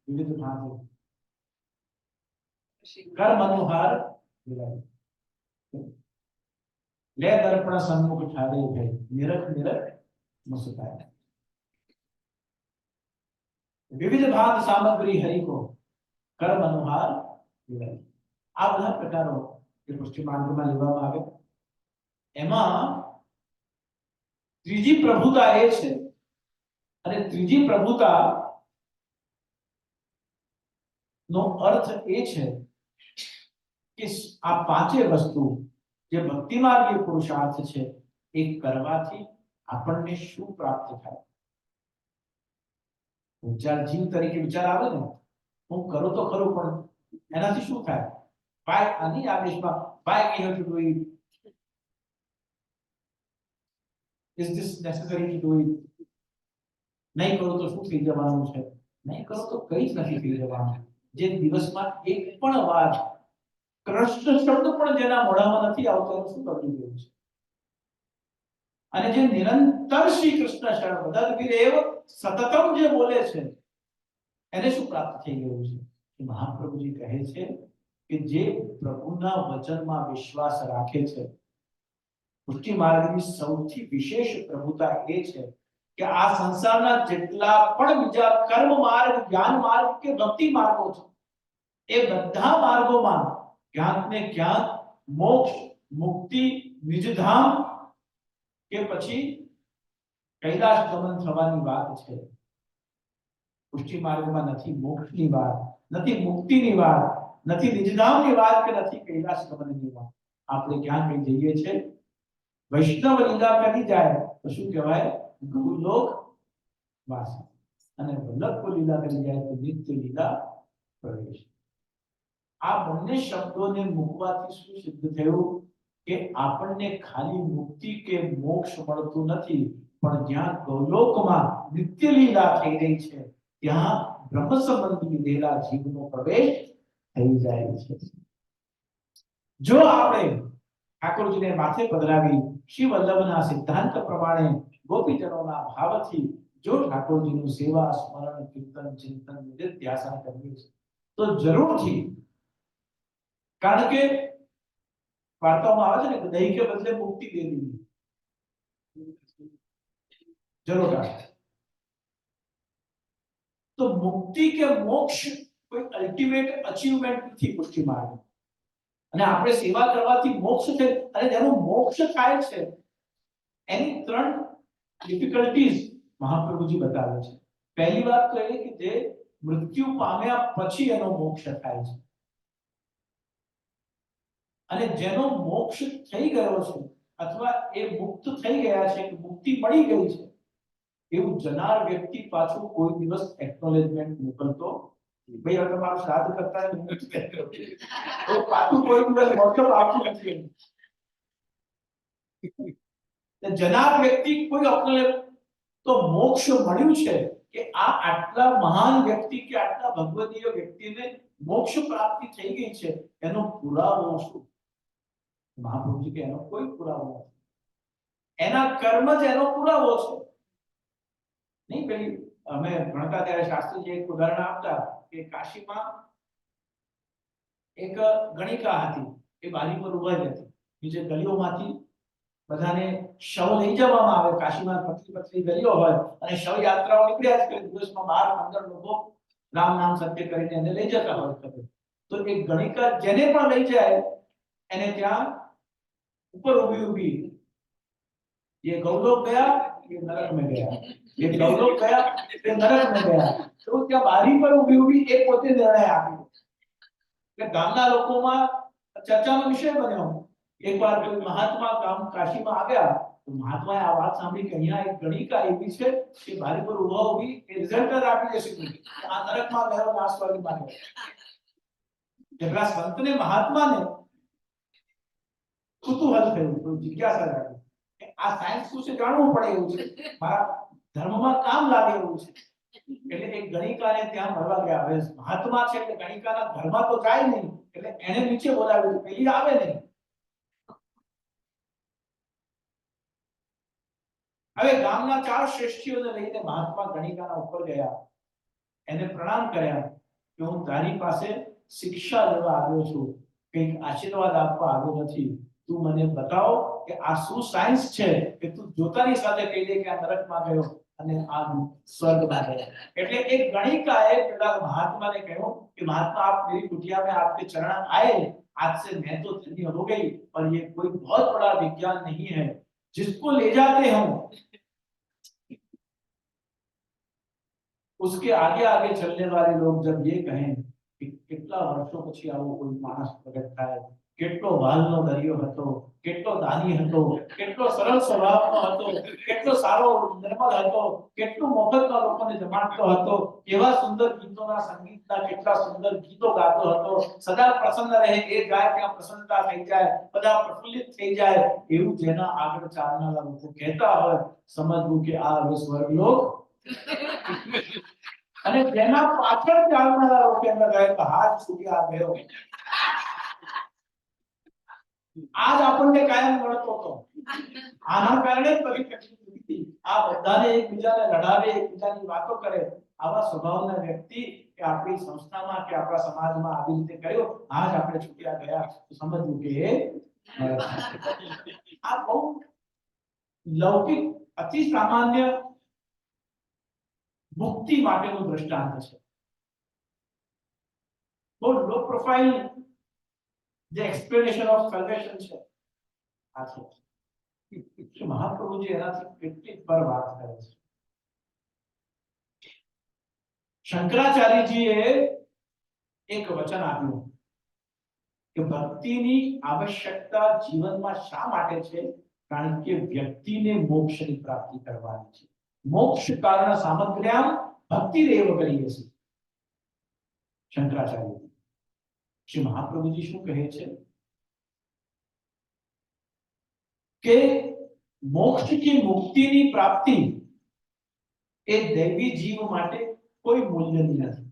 વિવિધ ભાંતિ કર મનોહર લે દર્પણ સન્મુખ ઠાડે વે નિરખ નિરખ મુસ્કાઈ વિવિધ ભાંત સામગ્રી હરિ કો કર મનોહર આ બધા પ્રકારો જે પુષ્ટિ માર્ગમાં લેવામાં આવે એમાં ત્રીજી પ્રભુતા એ છે અને ત્રીજી પ્રભુતા નો અર્થ એ છે કે આ પાંચે વસ્તુ જે ભક્તિ માર્ગીય પુરુષાર્થ છે એ કરવાથી આપણને શું પ્રાપ્ત થાય વિચાર જીવ તરીકે વિચાર આવે ને હું કરું તો ખરું પણ એનાથી શું થાય why આની આદેશમાં why we have to do it is this necessary to do it નહીં કરું તો શું થઈ જવાનું છે નહીં કરું તો કંઈ જ નથી થઈ જવાનું જે દિવસમાં એક પણ વાર કૃષ્ણ શબ્દ પણ જેના મોઢામાં નથી આવતો એનું શું કરી ગયું છે અને જે નિરંતર શ્રી કૃષ્ણ શરણ તદ્વિરેવ સતતમ જે બોલે છે એને શું પ્રાપ્ત થઈ ગયું છે મહાપ્રભુજી કહે છે કે જે પ્રભુના વચનમાં વિશ્વાસ રાખે છે પુષ્ટિ માર્ગની સૌથી વિશેષ પ્રભુતા એ છે કે આ સંસારના જેટલા પણ બીજા કર્મ માર્ગ જ્ઞાન માર્ગ કે ભક્તિ માર્ગો છે એ બધા માર્ગોમાં ક્યાંક ને ક્યાંક મોક્ષ મુક્તિ નિજધામ કે પછી કૈલાસ ગમન થવાની વાત છે પુષ્ટિ માર્ગમાં નથી મોક્ષની વાત નથી મુક્તિની વાત નથી નિજધામની વાત કે નથી કૈલાસ ગમનની વાત આપણે ક્યાં કઈ જઈએ છે વૈષ્ણવ લીલા કરી જાય તો શું કહેવાય ગૌલોક વાસ અને વલ્લભ લીલા કરી જાય તો નિત્ય લીલા પ્રવેશ આ બંને શબ્દોને મૂકવાથી શું સિદ્ધ થયું કે આપણને ખાલી મુક્તિ કે મોક્ષ મળતું નથી, પણ જ્યાં ગૌલોકમાં નિત્ય લીલા થઈ રહી છે ત્યાં બ્રહ્મ સંબંધી લીધેલા જીવનો પ્રવેશ થઈ જાય છે. જો આપણે ઠાકોરજીને માથે પધરાવી શ્રી વલ્લભના સિદ્ધાંત પ્રમાણે ગોપીજનોના ભાવથી જો ઠાકોરજીનું સેવા સ્મરણ કીર્તન ચિંતન નિધ્યાસન કરીએ છીએ તો જરૂરથી, કારણ કે વાર્તાઓમાં આવે છે ને કે દહીં કે બદલે મુક્તિ દે દીધી, જરૂર તો મુક્તિ કે મોક્ષ કોઈ અલ્ટિમેટ અચીવમેન્ટ નથી પુષ્ટિ માર્ગ, અને આપણે સેવા કરવાથી મોક્ષ છે, અને જેનું મોક્ષ થાય છે એની 3 ડિફિકલ્ટીઝ મહાપ્રભુજી બતાવે છે. પહેલી વાત તો એ કે જે મૃત્યુ પામ્યા પછી એનો મોક્ષ થાય છે, અને જેનો મોક્ષ થઈ ગયો છે અથવા એ મુક્ત થઈ ગયા છે કે મુક્તિ મળી ગઈ છે એવું જનાર વ્યક્તિ પાછું કોઈ દિવસ એક્નોલેજમેન્ટ મોકલતો નથી. ભાઈ હવે તમારું શ્રાદ્ધ કરતા તો પાછું કોઈ દિવસ મોક્ષ આપતું નથી. જનાર વ્યક્તિ કોઈ અક્કલ તો મોક્ષ મળ્યું છે કે આ આટલા મહાન વ્યક્તિ કે આટલા ભગવદીય વ્યક્તિને મોક્ષ પ્રાપ્તિ થઈ ગઈ છે એનો પુરાવો શું? મહાપ્રભુજી કે એનો કોઈ પુરાવો નથી, એના કર્મ જ એનો પુરાવો છે. નહીં પેલી અમે ભણતા ત્યારે શાસ્ત્રીજી એક ઉદાહરણ આપતા કે કાશીમાં એક ગણિકા હતી, એ બારી પર ઉભા હતી, બીજે ગલીઓમાંથી બધાને શવ લઈ જવામાં આવે. કાશીમાં પતલી પતલી ગલીઓ હોય અને શવ યાત્રાઓ નીકળ્યા જ કરે, દિવસમાં 12-15 લોકો રામ નામ સત્ય કરીને એને લઈ જતા હોય. તો એક ગણિકા જેને પણ લઈ જાય એને ત્યાં ઉપર ઊભી ये गौलोक गया, ये नरक में गया, ये गौलोक गया, ये नरक में गया. तो क्या बारी पर ઊભી એક પોતે નિર્ણય આપ્યો કે ગામના લોકોમાં ચર્ચાનો વિષય બન્યો. એકવાર કોઈ મહાત્મા ગામ કાશીમાં આવ્યા તો મહાત્માએ આ વાત સાંભળી કે અહીંયા એક ગણિકા એવી છે કે બારી પર ઊભી એ રિઝલ્ટ જ આપી દેશે કે આ નરકમાં ગયો ને આ સ્વર્ગમાં ગયો. જબરા સંતને મહાત્માને કુતૂહલ થયું, તો જિજ્ઞાસા જાગી, આ સાયન્સ શું છે જાણવું પડે એવું છે, મારા ધર્મમાં કામ લાગે એવું છે. એટલે એક ગણિકાને ત્યાં મળવા ગયા. હવે મહાત્મા છે એટલે ગણિકાના ઘરમાં તો જાય નહીં, એટલે એને નીચે બોલાવ્યું, પેલી આવે નહીં. હવે ગામના 4 શ્રેષ્ઠીઓને લઈને મહાત્મા ગણિકાના ઉપર ગયા, એને પ્રણામ કર્યા કે હું તારી પાસે શિક્ષા લેવા આવ્યો છું, કંઈક આશીર્વાદ આપવા આવ્યો નથી. તું મને બતાવો કે આ શું સાયન્સ છે કે તું જોતાની સાથે કહી દે કે આ નરકમાં ગયો અને આ સ્વર્ગમાં ગયો. એટલે એક ગણિકાએ પેલા મહાત્માને કહ્યું कि महात्मा आप मेरी कुटिया में आपके चरण आए, आज से मैं तो धन्य हो गई, पर ये कोई बहुत बड़ा विज्ञान नहीं है जिसको ले जाते हम उसके आगे आगे चलने वाले लोग जब ये कहें कि કેટલા વર્ષો પછી આવો કોઈ માણસ પ્રગટ થાય, કેટલો વાલનો દરિયો હતો, કેટલો દાની હતો, કેટલો સરળ સ્વભાવનો હતો, કેટલો સારો નિર્મળ હતો, કેટલો મફતમાં લોકોને જમાડતો હતો, કેવા સુંદર ગીતોના સંગીતના કેટલા સુંદર ગીતો ગાતો હતો, સદા પ્રસન્ન રહે, એ ગાય ત્યાં પ્રસન્નતા થઈ જાય, બધા પ્રફુલ્લિત થઈ જાય, એવું જેના આગળ ચાલનારા લોકો કહેતા હોય, સમજવું કે આ હવે સ્વર્ગલોક. અને જેના પાછળ ચાલનારા લોકો એમ કહે કે હાથ છૂટી આ ગયો. આજ આપણને કાયમ મળતો હતો. આના કારણે જ બધી તકલીફ હતી. આ બધાને એકબીજાને લડાવે, એકબીજાની વાતો કરે, આવા સ્વભાવના વ્યક્તિ કે આપણી સંસ્થામાં કે આપણા સમાજમાં આવી રીતે કર્યો, આજ આપણે છૂટ્યા ગયા, તો સમજવું કે આ બહુ લૌકિક અતિ સામાન્ય મુક્તિ માટેનું દ્રષ્ટાંત છે. બહુ લો પ્રોફાઇલ જે એક્સપ્લેનેશન ઓફ સલ્વેશન છે આ છે. મહાપ્રભુજી એનાથી કેટલી પર વાત કરે છે. શંકરાચાર્યજીએ એક વચન આપ્યું કે ભક્તિની આવશ્યકતા જીવનમાં શા માટે છે? કારણ કે વ્યક્તિને મોક્ષની પ્રાપ્તિ કરવાની છે. મોક્ષ કારણ સામગ્ર્યામ ભક્તિરેવ કરીયસે. શંકરાચાર્ય શ્રી મહાપ્રભુજી શું કહે છે? કે મોક્ષ की મુક્તિની પ્રાપ્તિ એ દૈવી જીવ માટે કોઈ મૂલ્યની નથી,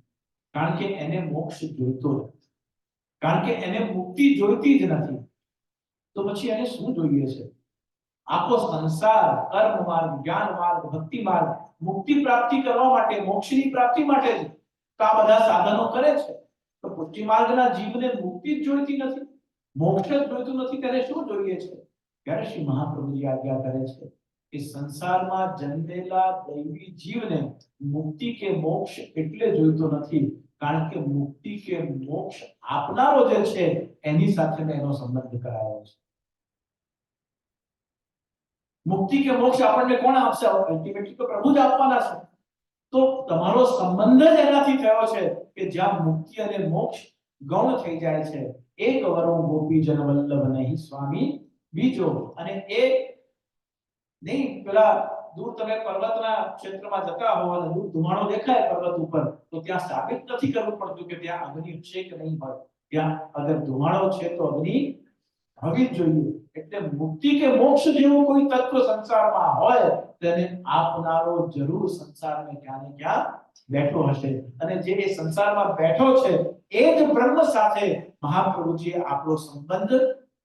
કારણ કે એને મોક્ષ જોઈતો નથી, કારણ કે એને મુક્તિ જોઈતી જ નથી. તો પછી એને શું જોઈએ છે? આખો સંસાર કર્મ માર્ગ, જ્ઞાન માર્ગ, ભક્તિ માર્ગ મુક્તિ પ્રાપ્તિ કરવા માટે, મોક્ષની પ્રાપ્તિ માટે જ તો આ બધા સાધનો કરે છે. તો પુષ્ટિ માર્ગના જીવને મુક્તિ જ જોઈતી નથી, મોક્ષ જ જોઈતું નથી, ત્યારે શું જોઈએ છે? ત્યારે શ્રી મહાપ્રભુજી આજ્ઞા કરે છે કે સંસારમાં જન્મેલા દૈવી જીવને મુક્તિ કે મોક્ષ એટલે જોઈતો નથી, કારણ કે મુક્તિ કે મોક્ષ આપનારો જે છે એની સાથે એનો સંબંધ કરાયો છે. મુક્તિ કે મોક્ષ આપણને કોણ આપશે? અલ્ટિમેટલી તો પ્રભુ જ આપવાના છે. તો તમારો સંબંધ જ એનાથી થયો છે કે જ્યાં મુક્તિ અને મોક્ષ ગૌણ થઈ જાય છે. એક વરો ગોપી જન વલ્લભ નહીં સ્વામી બીજો. અને એ નહીં પેલા દૂર તમે પર્વતના ક્ષેત્રમાં જતા હો અને દૂર ધુમાડો દેખાય પર્વત ઉપર, તો ત્યાં સાબિત નથી કરવું પડતું કે ત્યાં અગ્નિ છે કે નહીં હોય. ત્યાં અગર ધુમાડો છે તો અગ્નિ હોવી જ જોઈએ. એટલે મુક્તિ કે મોક્ષ જેવું કોઈ તત્વ સંસારમાં હોય તેને આપનારો જરૂર સંસારમાં ક્યાં ને ક્યાં બેઠો હશે. અને જે એ સંસારમાં બેઠો છે એ જ બ્રહ્મ સાથે મહાપ્રભુજીએ આપણો સંબંધ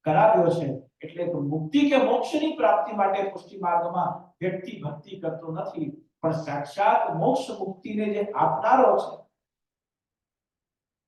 કરાવ્યો છે. એટલે મુક્તિ કે મોક્ષની પ્રાપ્તિ માટે પુષ્ટિ માર્ગમાં વ્યક્તિ ભક્તિ કરતો નથી, પણ સાક્ષાત મોક્ષ મુક્તિને જે આપનારો છે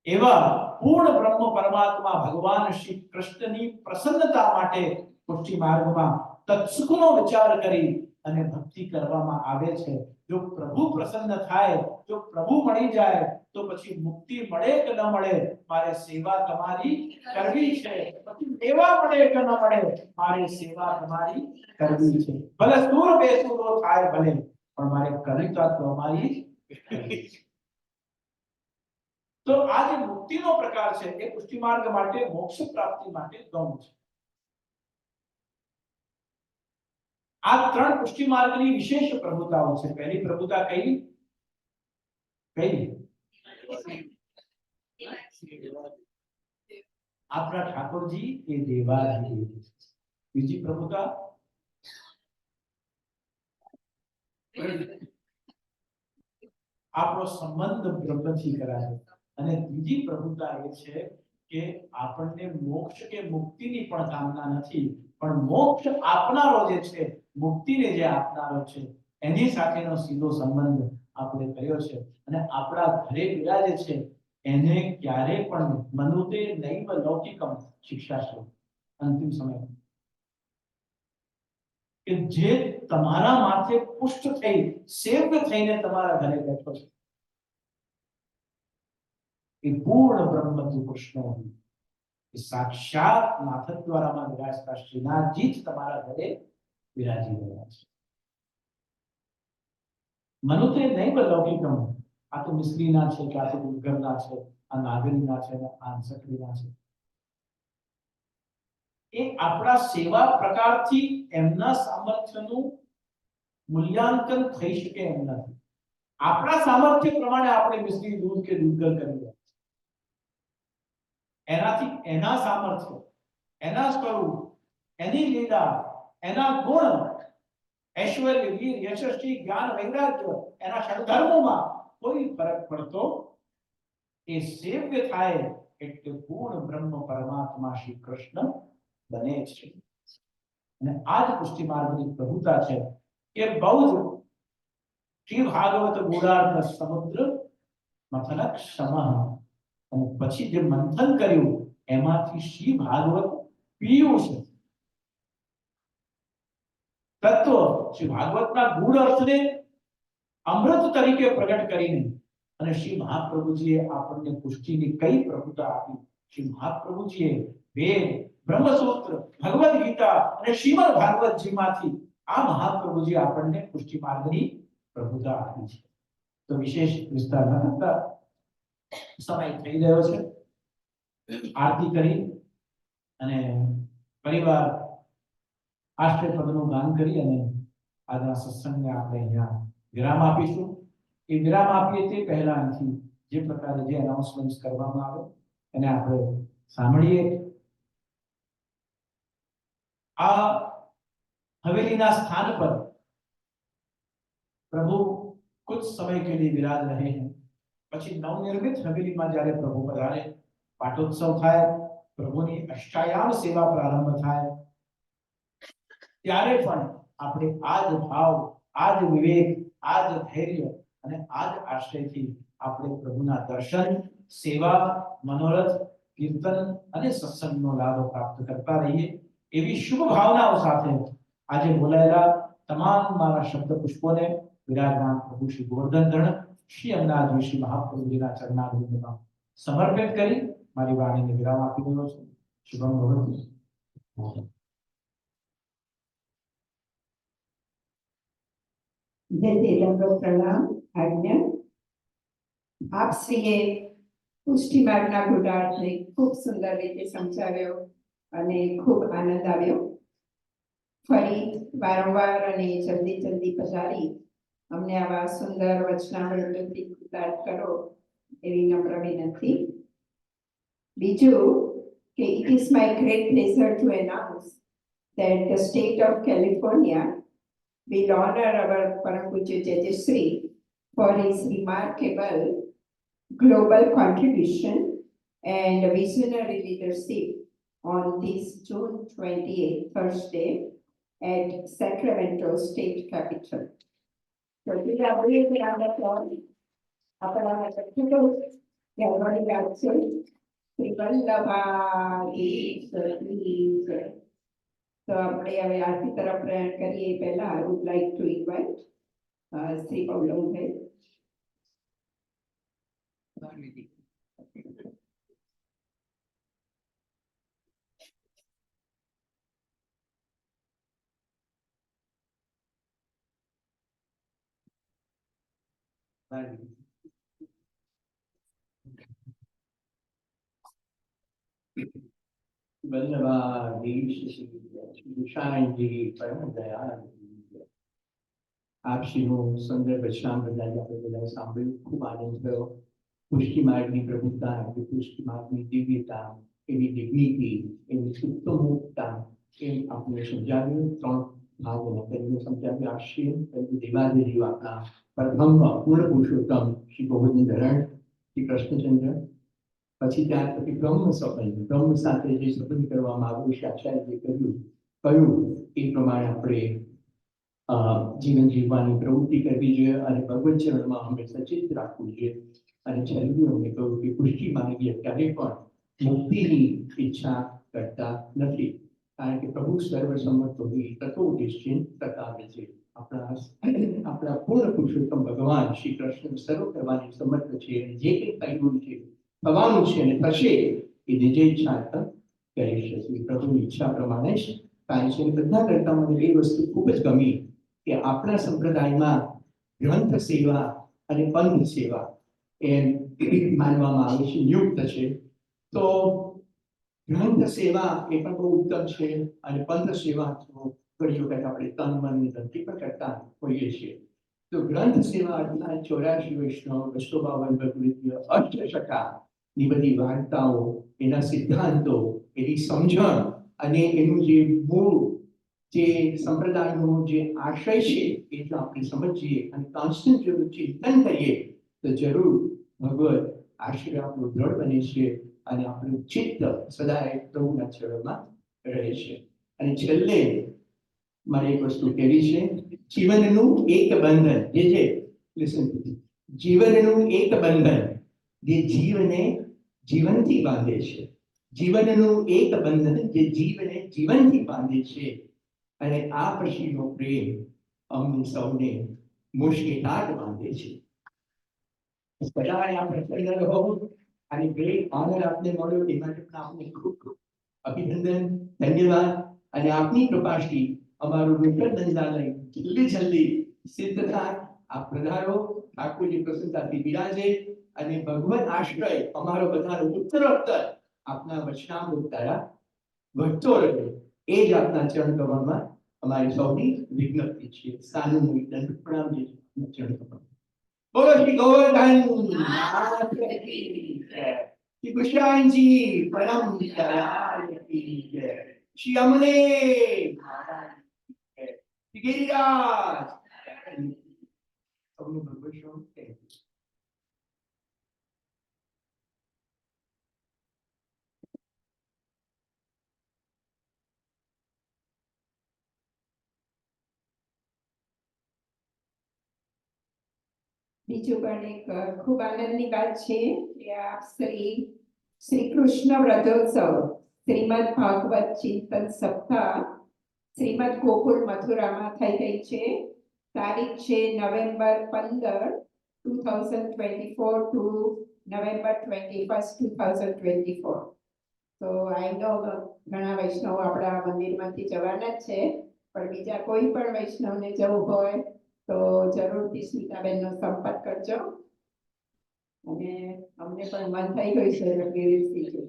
એવા પૂર્ણ બ્રહ્મ પરમાત્મા ભગવાન શ્રી કૃષ્ણની પ્રસન્નતા માટે પુષ્ટિ માર્ગમાં તત્સુખનો વિચાર કરી અને ભક્તિ કરવામાં આવે છે. જો પ્રભુ પ્રસન્ન થાય, જો પ્રભુ મળી જાય તો પછી મુક્તિ મળે કે ન મળે, મારે સેવા તમારી કરવી છે. પછી સેવા મળે કે ન મળે, મારે સેવા તમારી કરવી છે. ભલે સૂર બેસૂરો થાય ભલે, પણ મારે કવિતા તો અમારી કરવી છે. તો આ જે મુક્તિનો પ્રકાર છે એ પુષ્ટિ માર્ગ માટે, મોક્ષ પ્રાપ્તિ માટે ગૌણ છે. આ ત્રણ પુષ્ટિ માર્ગની વિશેષ પ્રભુતાઓ છે. પહેલી પ્રભુતા કઈ? આપણા ઠાકોરજી એ દેવાધિદેવ છે. બીજી પ્રભુતા આપણો સંબંધ બ્રહ્મથી કરાય. અને ત્રીજી પ્રભુતા એ છે કે આપણને મોક્ષ કે મુક્તિની પણ કામના નથી, પણ મોક્ષ આપનારો જે છે, મુક્તિને જે આપનારો છે એની સાથેનો સીધો સંબંધ આપણે કર્યો છે. અને આપણા ઘરે બિરાજે છે એને ક્યારે પણ મનુતે નૈવ લૌકિકમ શિક્ષાશો અંતિમ સમય કે જે તમારા માથે પુષ્ટ થઈ સેવ્ય થઈને તમારા ઘરે બેઠો છે એ પૂર્ણ બ્રહ્મ કૃષ્ણ સાક્ષાત નાથ દ્વારામાં વિરાજતા શ્રીનાથજી જ તમારા ઘરે વિરાજી રહ્યા છે. મનુતે નૈવ લૌકિકમ, આ તો મિસ્ત્રીના છે કે આ તો ગુલગરના છે, આ નાગરીના છે, આ અંસકડીના છે. એ આપણા સેવા પ્રકારથી એમના સામર્થ્યનું મૂલ્યાંકન થઈ શકે એમ નથી. આપણા સામર્થ્ય પ્રમાણે આપણે મિસ્ત્રી દૂધ કે દૂધગર કરી રહ્યા છે. એનાથી એના સામર્થ્ય, એના સ્વરૂપ, એની લીલા, એના ગુણ, ऐश्वर्य वीर यशस्वी ज्ञान वैराग्य એના ષડધર્મોમાં કોઈ ફરક પડતો એ સેવ્ય થાય એટલે પૂર્ણ બ્રહ્મ પરમાત્મા શ્રી કૃષ્ણ બને છે. અને આ જ પુષ્ટિ માર્ગની પ્રભુતા છે કે બહુ જ શ્રી ભાગવત ગુણાર્થ સમુદ્ર મથન ક્ષમ, અને પછી જે મંથન કર્યું એમાંથી શ્રી ભાગવત પીયું છે. તત્વ શ્રી ભાગવતના ગૂઢ અર્થને અમૃત તરીકે પ્રગટ કરીને અને શ્રી મહાપ્રભુજીએ આપણને પુષ્ટિની કઈ પ્રભુતા આપી. શ્રી મહાપ્રભુજીએ વેદ, બ્રહ્મસૂત્ર, ભગવદ ગીતા અને શ્રીમદ ભાગવતજીમાંથી આ મહાપ્રભુજી આપણને પુષ્ટિ માર્ગની પ્રભુતા આપી છે. તો વિશેષ વિસ્તાર ન કરતા સમય થઈ રહ્યો છે. આરતી કરી અને પરિવાર આશ્રય પદનું ગાન કરી અને આજના સત્સંગને આપણે અહીંયા વિરામ આપીશું. એ વિરામ આપીએ તે પહેલા અહીંથી જે પ્રકારે જે એનાઉન્સમેન્ટ કરવામાં આવે એને આપણે સાંભળીએ. આ हवेलीना स्थान पर प्रभु कुछ समय के लिए विराज रहे हैं। પછી નવનિર્મિત હવેલીમાં જ્યારે પ્રભુ પધારે, પાટોત્સવ થાય, પ્રભુની અષ્ટાયામ સેવા પ્રારંભ થાય, ત્યારે પણ આપણે આ જ ભાવ, આ જ વિવેક, આ જ ધૈર્ય અને આ જ આશ્રયથી આપણે પ્રભુના દર્શન, સેવા, મનોરથ, કીર્તન અને સત્સંગનો લાભ પ્રાપ્ત કરતા રહીએ, એવી શુભ ભાવનાઓ સાથે આજે બોલાયેલા તમામ મારા શબ્દ પુષ્પોને વિરાજમાન પ્રભુ શ્રી ગોવર્ધન ધણ શ્રી અમરનાથજી શ્રી મહાપ્રભુજીના ચરણારવિંદમાં સમર્પિત કરી મારી વાણીને વિરામ આપી રહ્યો છું. શુભમ ભવતુ. જય દંડવત પ્રણામ. આજ્ઞા. આપ શ્રીએ પુષ્ટિ માર્ગના ઘોડાળને ખૂબ સુંદર રીતે સમજાવ્યો અને ખૂબ આનંદ આવ્યો. ફરી વારંવાર અને જલ્દી જલ્દી પધારી અમને આવા સુંદર વચનામૃતથી કૃતાર્થ કરો એવી નમ્ર વિનંતી. બીજું કે it is my great pleasure to announce that the state of California will honor our Param Pujya Jayashree for his remarkable global contribution and visionary leadership on this June 28th, Thursday, at Sacramento State Capitol. So, please have a round of applause. આપણા સત્સંગો ત્યારબાદ ગાશે શ્રી વલ્લભાઈ. તો આપણે હવે આરતી તરફ પ્રયાણ કરીએ પહેલા I would like to invite Shri પૌલમભાઈ. Vallabhadhish Shri વિશાળજી પરમ દયાળ. આપશ્રીનું સુંદર વચનામૃત આપણે બધા સાંભળ્યું, ખૂબ આનંદ થયો. પુષ્ટિ માર્ગની પ્રભુતા, પુષ્ટિ માર્ગની દિવ્યતા, એની ડિગ્નિટી, એની ઉત્તમોક્તા એમ આપણે સમજાવ્યું. 3 ભાગોમાં કરીને સમજાવ્યું. આપશ્રી દેવાદેવ આપણા પ્રથમ પૂર્ણ પુરુષોત્તમ શ્રી ગોવર્ધન ધરણ શ્રી કૃષ્ણચંદ્ર, પછી ત્યાર પછી બ્રહ્મ સંબંધ, બ્રહ્મ સાથે જે સંબંધ કરવામાં આવ્યો છે, આચાર્ય જે કહ્યું એ પ્રમાણે આપણે જીવન જીવવાની પ્રવૃત્તિ કરવી જોઈએ અને ભગવત ચરણમાં હંમેશા ચિત્ત રાખવું જોઈએ. અને છેલ્લું અમને કહ્યું કે પુષ્ટિ માર્ગી અત્યારે પણ મુક્તિની ઈચ્છા કરતા નથી, કારણ કે પ્રભુ સર્વસંમત હોય તત્વો નિશ્ચિંત ટકાવે છે. આપણા પૂર્ણ પુરુષોત્તમ ભગવાન શ્રી કૃષ્ણ સર્વ કરવાની સમર્થ છે. જે કંઈ થયું છે, થવાનું છે અને થશે એ નિજ ઈચ્છા કરી શકે. પ્રભુની ઈચ્છા પ્રમાણે જ થાય છે. બધા કરતા મને એ વસ્તુ ખૂબ જ ગમી કે આપણા સંપ્રદાયમાં ગ્રંથ સેવા અને પંથ સેવા એમ માનવામાં આવે છે, નિયુક્ત છે. તો ગ્રંથ સેવા એ પણ બહુ ઉત્તમ છે અને પંથ સેવા ઘણી વખત આપણે તન મનની ધરતી પર કરતા હોઈએ છીએ. તો ગ્રંથ સેવા અર્થાત 84 વૈષ્ણવ, 252 ભગવદ્ગીતા, અષ્ટશકા ની બધી વાર્તાઓ, એના સિદ્ધાંતો, એની સમજણ અને એનું જે મૂળ જે સંપ્રદાયનો જે આશય છે એ જો આપણે સમજીએ અને કોન્સ્ટન્ટ જો ચિંતન કરીએ તો જરૂર ભગવત આશય આપણું દ્રઢ બને છે અને આપણું ચિત્ત સદાય પ્રભુના ચરણમાં રહે છે. અને છેલ્લે મારે એક વસ્તુ કહેવી છે, જીવનનું એક બંધન જે લિસન, જીવનનું એક બંધન જે જીવને જીવનથી બાંધે છે. જીવનનું એક બંધન જે જીવને જીવનથી બાંધે છે. અને આ પછીનો પ્રેમ અમને સૌને મુશ્કેલાત બાંધે છે. બધાએ આપણે સૈન્ય રહો અને ગ્રેટ ઓનર આપને મળ્યો એ માટે પણ આપને ખૂબ ખૂબ અભિનંદન, ધન્યવાદ. અને આપની કૃપાથી અમારું નૂતન બંધાલય જલ્દી સિદ્ધ થાય. આપ પધારો, ઠાકોરજી પ્રસન્નતાથી બિરાજે અને ભગવત આશ્રય અમારો બધાનો ઉત્તરોત્તર આપના વચનામૃત દ્વારા વધતો રહે, એ જ આપના ચરણ કમળમાં અમારી સૌની વિજ્ઞપ્તિ છે. સાનુમૂળ દંડ પ્રણામ જે ચરણ કમળ. બોલો શ્રી ગોવર્ધન નાથ કી જય. શ્રી કૃષ્ણજી પરમ દયાળ કી જય. શ્રી અમલે મહારાજ કી જય. ગિરિરાજ સૌનું ભગવત સ્વરૂપ છે. બીજું પણ એક ખૂબ આનંદની વાત છે કે આપ શ્રી કૃષ્ણ વ્રતોત્સવ શ્રીમદ ભાગવત ચિંતન સપ્તાહ શ્રીમદ ગોકુળ મથુરામાં થઈ રહી છે. તારીખ છે નવેમ્બર 15, 2024 to November 21st, 2024. તો આઈ નો ઘણા વૈષ્ણવ આપણા મંદિરમાંથી જવાના જ છે, પણ બીજા કોઈ પણ વૈષ્ણવને જવું હોય તો જરૂરથી સ્મિતાબેનનો સંપર્ક કરજો. અને અમને પણ મન થઈ ગયું છે ગીરીશ શીખવું.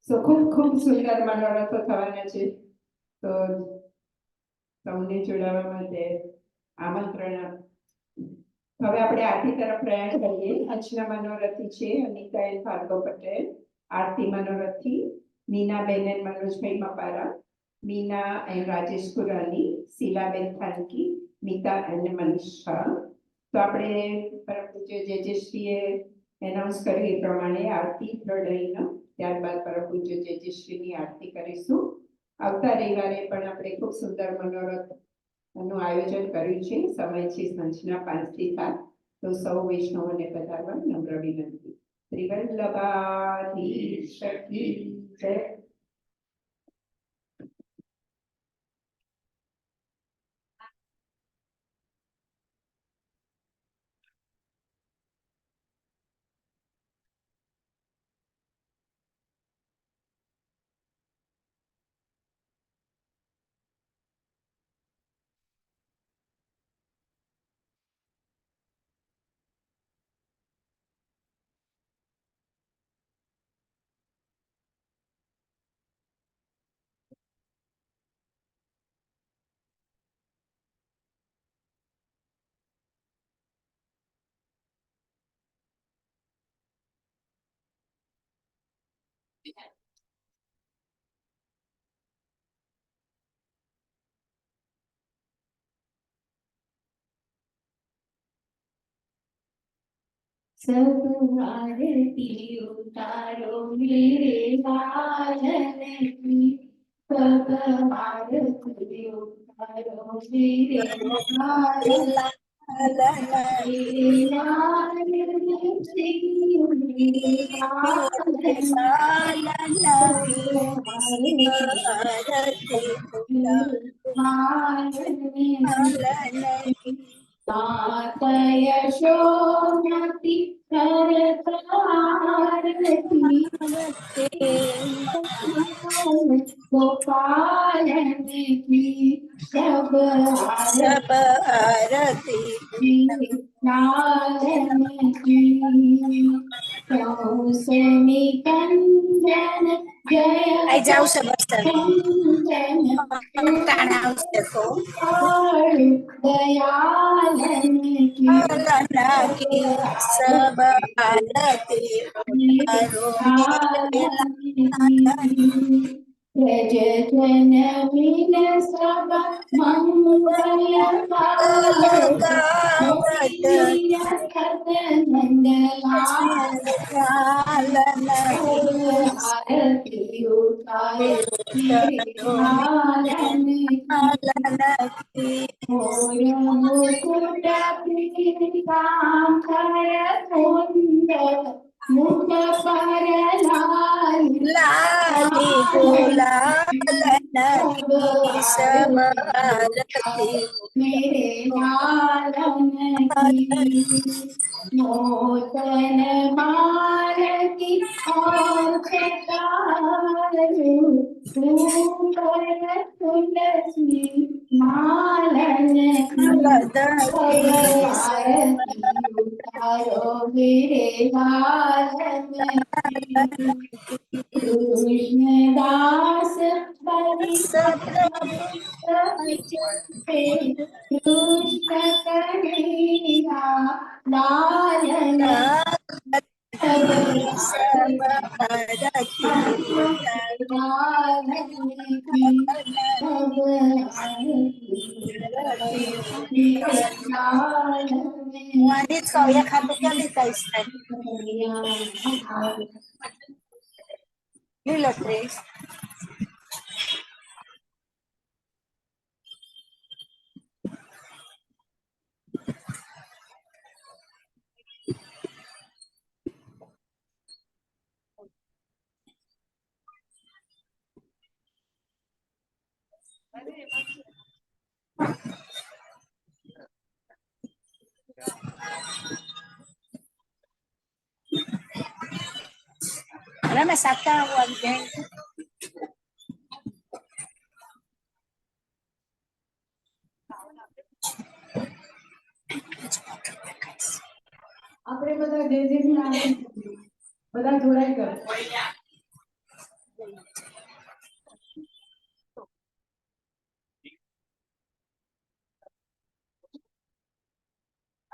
So ખૂબ ખૂબ સુંદર મનોરથો થવાના છે. તો તમને જોડાવા માટે આમંત્રણ. હવે આપણે આરતી તરફ પ્રયાણ કરીએ. આજના મનોરથી છે અનિતાબેન ભાર્ગવ પટેલ, આરતી મનોરથી મીનાબેન એન્ડ મનોજભાઈ મપારા, મીના એન્ડ રાજેશ કુરાની, શીલાબેન થાનકી, મિતા એન્ડ મનીષા. તો આપણે પરમ પૂજ્ય જેજેશ્રીએ એનાઉન્સ કર્યું એ પ્રમાણે આરતી હૃદયનો, ત્યારબાદ પરમ પૂજ્ય જેજેશ્રીની આરતી કરીશું. આવતા રવિવારે પણ આપણે ખૂબ સુંદર મનોરથ નું આયોજન કર્યું છે. સમય છે સાંજના 5 થી 7. તો સૌ વૈષ્ણવોને પધારવા નમ્ર વિનંતી. શ્રી વલ્લભાધીશ કી જય. सब आरती उतारो मेरे लालन की, सब आरती उतारो मेरे लालन मेरे लालन श्री मेरे लालन मात यशोमती करतारती गोपाल की सब आरती लालन की। सौसमी कंदन जय आई जाओ सब बस्तर कंदन टाणा हाउस देखो दयालन की लना की सब आरती उतारो रज जन विन सब मंगल आरती उतारो मुकुट पीताम्बर सुंदर मुख पर लाली गुलाल सब आरती मेरे लालन की नूतन माल की और तुलसी मालन की आरती उतारो मेरे लालन की कृष्णदास कृष्ण कन्हैया लालन હું આની જ કહું એક હાથું ક્યાંથી કહીશ લીલોતરી રમેશ આપતા આવવાનું છે આપણે બધા જે બધા જોડાઈ ગયો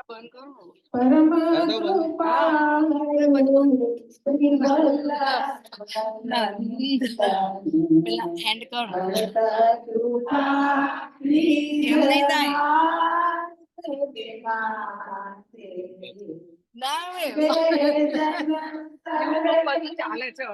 બંધ કરો. પરમ કૃપાળુ શ્રી પેલા એન્ડ કરો. એમ નહીં થાય. ના આવે. ચાલે છે.